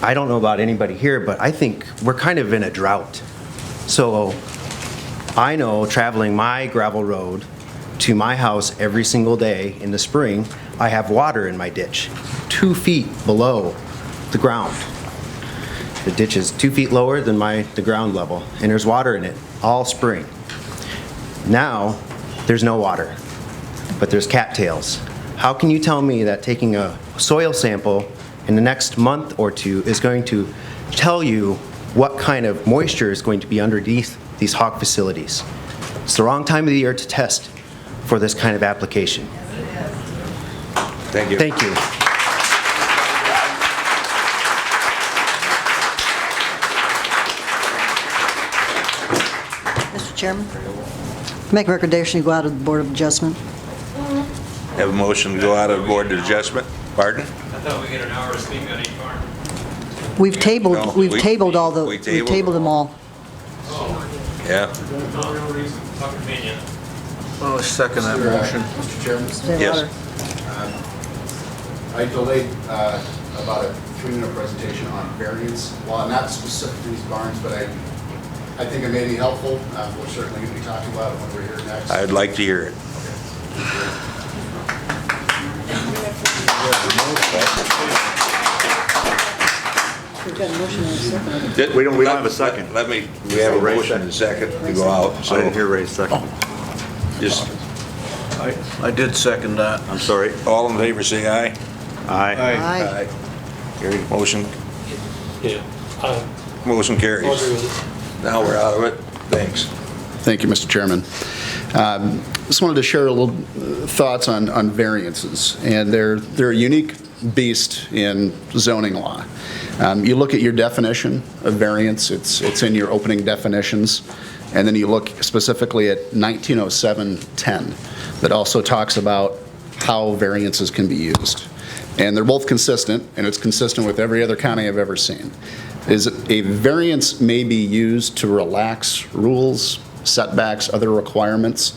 I don't know about anybody here, but I think we're kind of in a drought. So I know traveling my gravel road to my house every single day in the spring, I have water in my ditch, 2 feet below the ground. The ditch is 2 feet lower than the ground level, and there's water in it all spring. Now, there's no water, but there's cattails. How can you tell me that taking a soil sample in the next month or two is going to tell you what kind of moisture is going to be underneath these hog facilities? It's the wrong time of the year to test for this kind of application. Thank you. Thank you. Mr. Chairman, make a recommendation to go out of the Board of Adjustment. Have a motion to go out of Board of Adjustment. Pardon? I thought we get an hour to speak on each farm. We've tabled, No, we've we- tabled all the, we we've tabled tabled them all. Yeah. No real reason. How convenient. Well, I second that motion. Mr. Chairman? Yes. I delayed about a 3-minute presentation on variance law, not specific to these barns, but I think it may be helpful. We're certainly going to be talking about it when we're here next. I'd like to hear it. We've got a motion and a second. We don't have a second. We have a motion and a second to go out, so I didn't hear Ray's second. just, I did second that. I'm sorry. all in favor, say aye. Aye. Aye. Carried. Motion, Yeah. motion carries. I'll agree with it. Now we're out of it. Thanks. Thank you, Mr. Chairman. Just wanted to share a little thoughts on variances, and they're a unique beast in zoning law. You look at your definition of variance, it's in your opening definitions, and then you look specifically at 1907-10 that also talks about how variances can be used. And they're both consistent, and it's consistent with every other county I've ever seen. Is a variance may be used to relax rules, setbacks, other requirements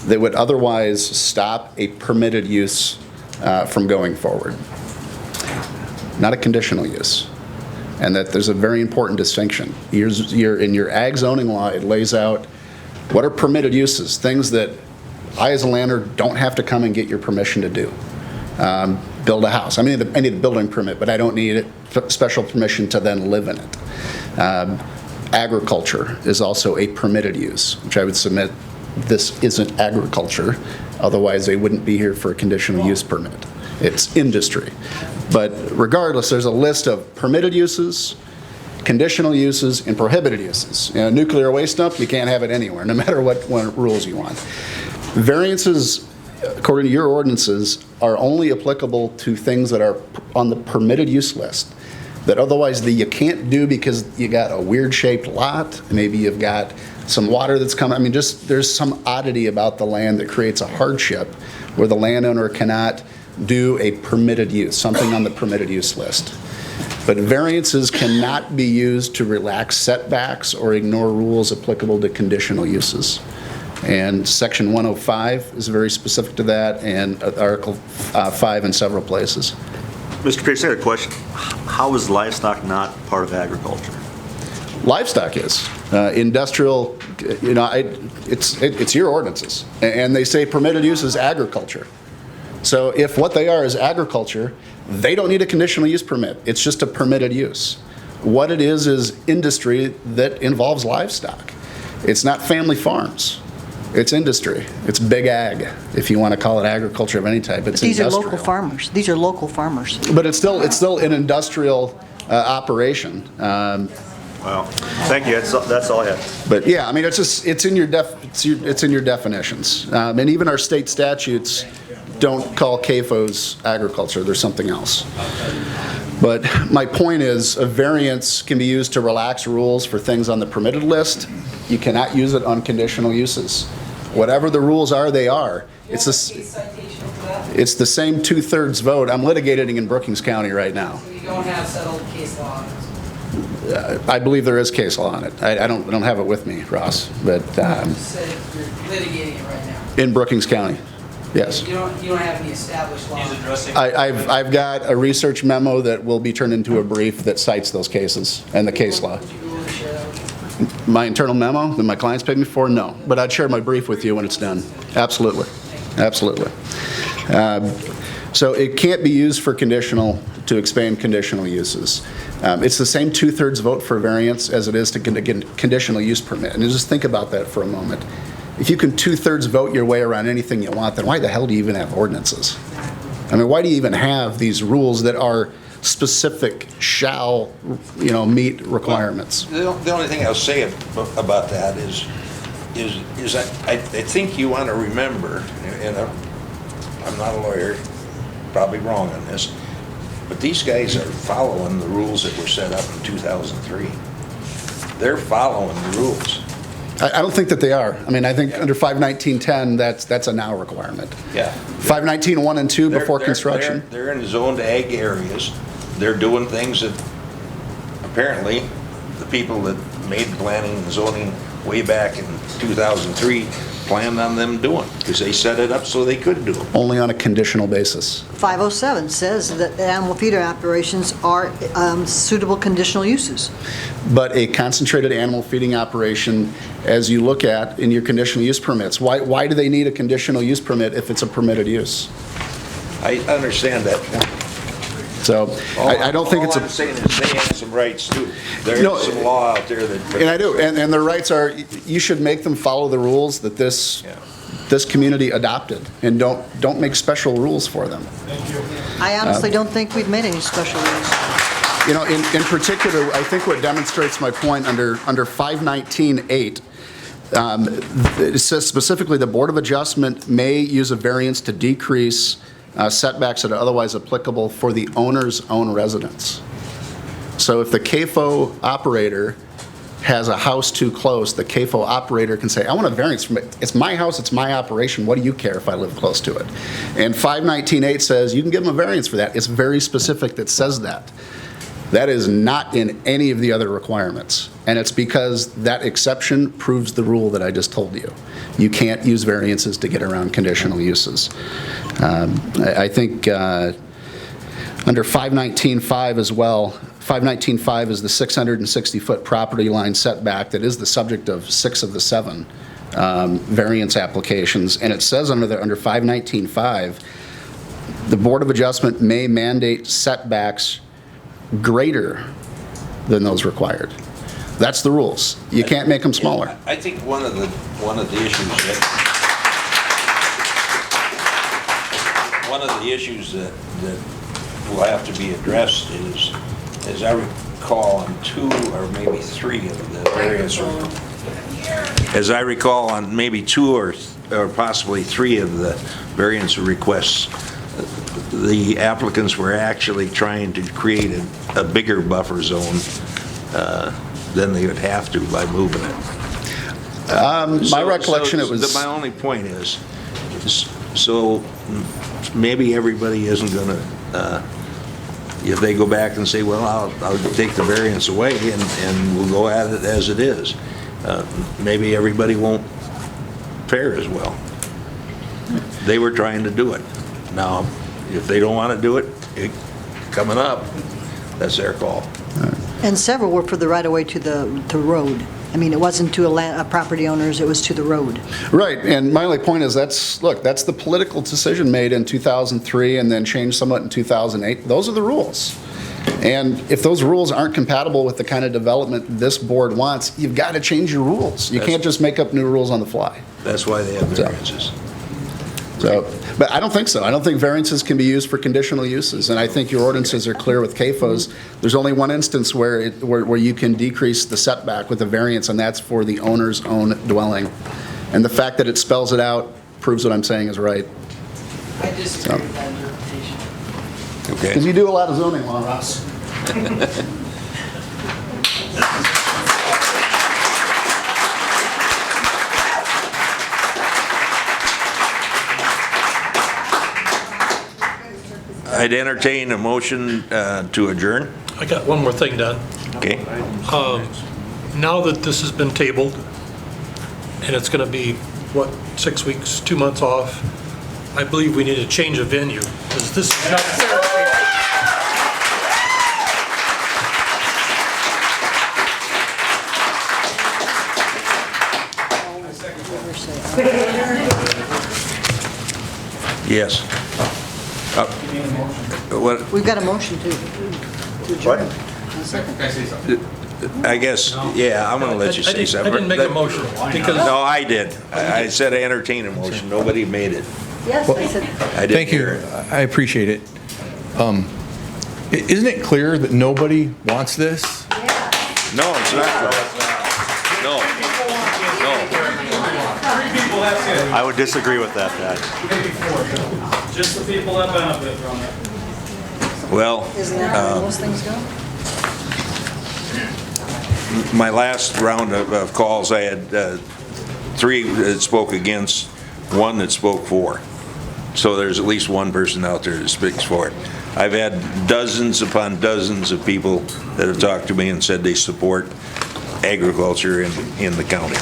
that would otherwise stop a permitted use from going forward. Not a conditional use. And that there's a very important distinction. In your ag zoning law, it lays out what are permitted uses, things that I as a landlord don't have to come and get your permission to do. Build a house. I need a building permit, but I don't need special permission to then live in it. Agriculture is also a permitted use, which I would submit this isn't agriculture. Otherwise, they wouldn't be here for a conditional use permit. It's industry. But regardless, there's a list of permitted uses, conditional uses, and prohibited uses. You know, nuclear waste dump, you can't have it anywhere, no matter what rules you want. Variances, according to your ordinances, are only applicable to things that are on the permitted use list that otherwise you can't do because you got a weird shaped lot, maybe you've got some water that's coming. I mean, just there's some oddity about the land that creates a hardship where the landowner cannot do a permitted use, something on the permitted use list. But variances cannot be used to relax setbacks or ignore rules applicable to conditional uses. And Section 105 is very specific to that, and Article 5 in several places. Mr. Pierce, I had a question. How is livestock not part of agriculture? Livestock is. Industrial, it's your ordinances. And they say permitted use is agriculture. So if what they are is agriculture, they don't need a conditional use permit. It's just a permitted use. What it is industry that involves livestock. It's not family farms. It's industry. It's big ag, if you want to call it agriculture of any type. It's These industrial. are local farmers. These are local farmers. But it's still an industrial operation. Well, thank you, that's all I have. But yeah, I mean, it's in your definitions. And even our state statutes don't call CAFOs agriculture, there's something else. But my point is, a variance can be used to relax rules for things on the permitted list. You cannot use it on conditional uses. Whatever the rules are, they are. It's the same 2/3 vote. I'm litigating in Brookings County right now. You don't have settled case law. I believe there is case law on it. I don't have it with me, Ross, but You said you're litigating it right now. in Brookings County, yes. You don't have any established law. I've got a research memo that will be turned into a brief that cites those cases and the case law. Would you be willing to share that with me? My internal memo that my clients paid me for, no. But I'd share my brief with you when it's done. Absolutely. Absolutely. So it can't be used for conditional, to expand conditional uses. It's the same 2/3 vote for variance as it is to conditional use permit. And just think about that for a moment. If you can 2/3 vote your way around anything you want, then why the hell do you even have ordinances? I mean, why do you even have these rules that are specific, shall, meet requirements? The only thing I'll say about that is I think you want to remember, and I'm not a lawyer, probably wrong on this, but these guys are following the rules that were set up in 2003. They're following the rules. I don't think that they are. I mean, I think under 519.10, that's a now requirement. Yeah. 519.1 and 2 before construction. They're in zoned ag areas. They're doing things that apparently the people that made planning and zoning way back in 2003 planned on them doing, because they set it up so they could do it. Only on a conditional basis. 507 says that animal feeder operations are suitable conditional uses. But a concentrated animal feeding operation, as you look at in your conditional use permits, why do they need a conditional use permit if it's a permitted use? I understand that point. So I don't think it's all I'm saying is they have some rights too. There's some law out there that. And I do, and their rights are, you should make them follow the rules that this community adopted, and don't make special rules for them. I honestly don't think we've made any special rules. In particular, I think what demonstrates my point under 519.8, it says specifically the Board of Adjustment may use a variance to decrease setbacks that are otherwise applicable for the owner's own residence. So if the CAFO operator has a house too close, the CAFO operator can say, I want a variance from it. It's my house, it's my operation. What do you care if I live close to it? And 519.8 says you can give them a variance for that. It's very specific that says that. That is not in any of the other requirements. And it's because that exception proves the rule that I just told you. You can't use variances to get around conditional uses. I think under 519.5 as well, 519.5 is the 660-foot property line setback that is the subject of 6 of the 7 variance applications. And it says under 519.5, the Board of Adjustment may mandate setbacks greater than those required. That's the rules. You can't make them smaller. I think one of the issues that will have to be addressed is, as I recall, on 2 or maybe 3 of the various, as I recall, on maybe 2 or possibly 3 of the variance requests, the applicants were actually trying to create a bigger buffer zone than they would have to by moving it. My recollection, it was. My only point is, so maybe everybody isn't going to, if they go back and say, well, I'll take the variance away and we'll go at it as it is, maybe everybody won't fare as well. They were trying to do it. Now, if they don't want to do it, coming up, that's their call. And several were for the right-of-way to the road. I mean, it wasn't to a property owners, it was to the road. Right, and my only point is that's the political decision made in 2003 and then changed somewhat in 2008. Those are the rules. And if those rules aren't compatible with the kind of development this board wants, you've got to change your rules. You can't just make up new rules on the fly. That's why they have variances. So, but I don't think so. I don't think variances can be used for conditional uses, and I think your ordinances are clear with CAFOs. There's only one instance where you can decrease the setback with a variance, and that's for the owner's own dwelling. And the fact that it spells it out proves what I'm saying is right. I disagree with that interpretation. Okay. Because you do a lot of zoning law, Ross. I'd entertain a motion to adjourn. I got one more thing, Don. Okay. Now that this has been tabled, and it's going to be, what, 6 weeks, 2 months off, I believe we need a change of venue, because this is not fair. Yes. What? We've got a motion to adjourn. A second. I guess, yeah, I'm gonna let you say something. I didn't make a motion, because... No, I did. I said entertain a motion. Nobody made it. Yes, I said. I didn't Thank you. hear it. I appreciate it. Isn't it clear that nobody wants this? No, it's not. No. I would disagree with that, Pat. Just the people that benefit from it. Well, Isn't that how most things go? my last round of calls, I had 3 that spoke against, 1 that spoke for. So there's at least one person out there that speaks for it. I've had dozens upon dozens of people that have talked to me and said they support agriculture in the county.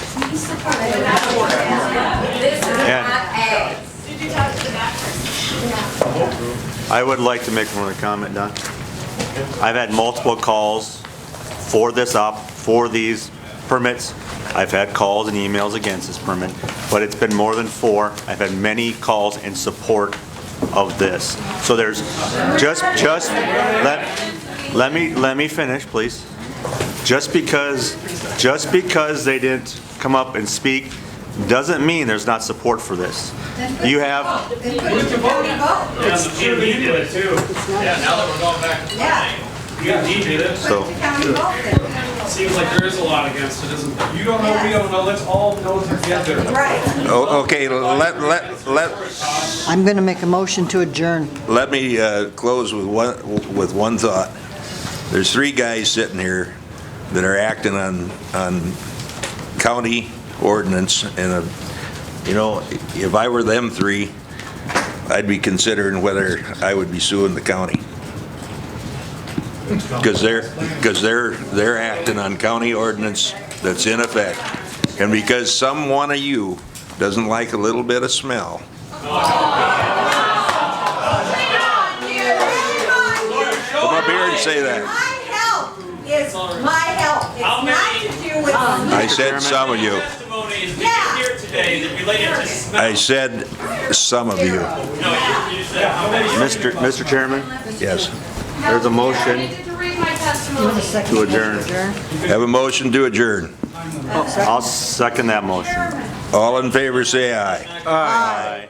I would like to make one comment, Don. I've had multiple calls for these permits. I've had calls and emails against this permit, but it's been more than 4. I've had many calls in support of this. So there's let me finish, please. Just because they didn't come up and speak doesn't mean there's not support for this. You have. Yeah, sure he did it too. Yeah, now that we're going back to planning. Yeah, he did it. So. Seems like there is a lot against it, isn't there? You don't know, we don't know, let's all know together. Right. Okay, I'm going to make a motion to adjourn. let me close with one thought. There's 3 guys sitting here that are acting on county ordinance, and if I were them 3, I'd be considering whether I would be suing the county. Because they're acting on county ordinance that's in effect. And because some one of you doesn't like a little bit of smell. Come up here and say that. Is my help. It's not to do with. I said some of you. Yeah. I said some of you. Mr. Chairman? Yes. There's a motion to adjourn. Have a motion to adjourn. I'll second that motion. All in favor, say aye. Aye.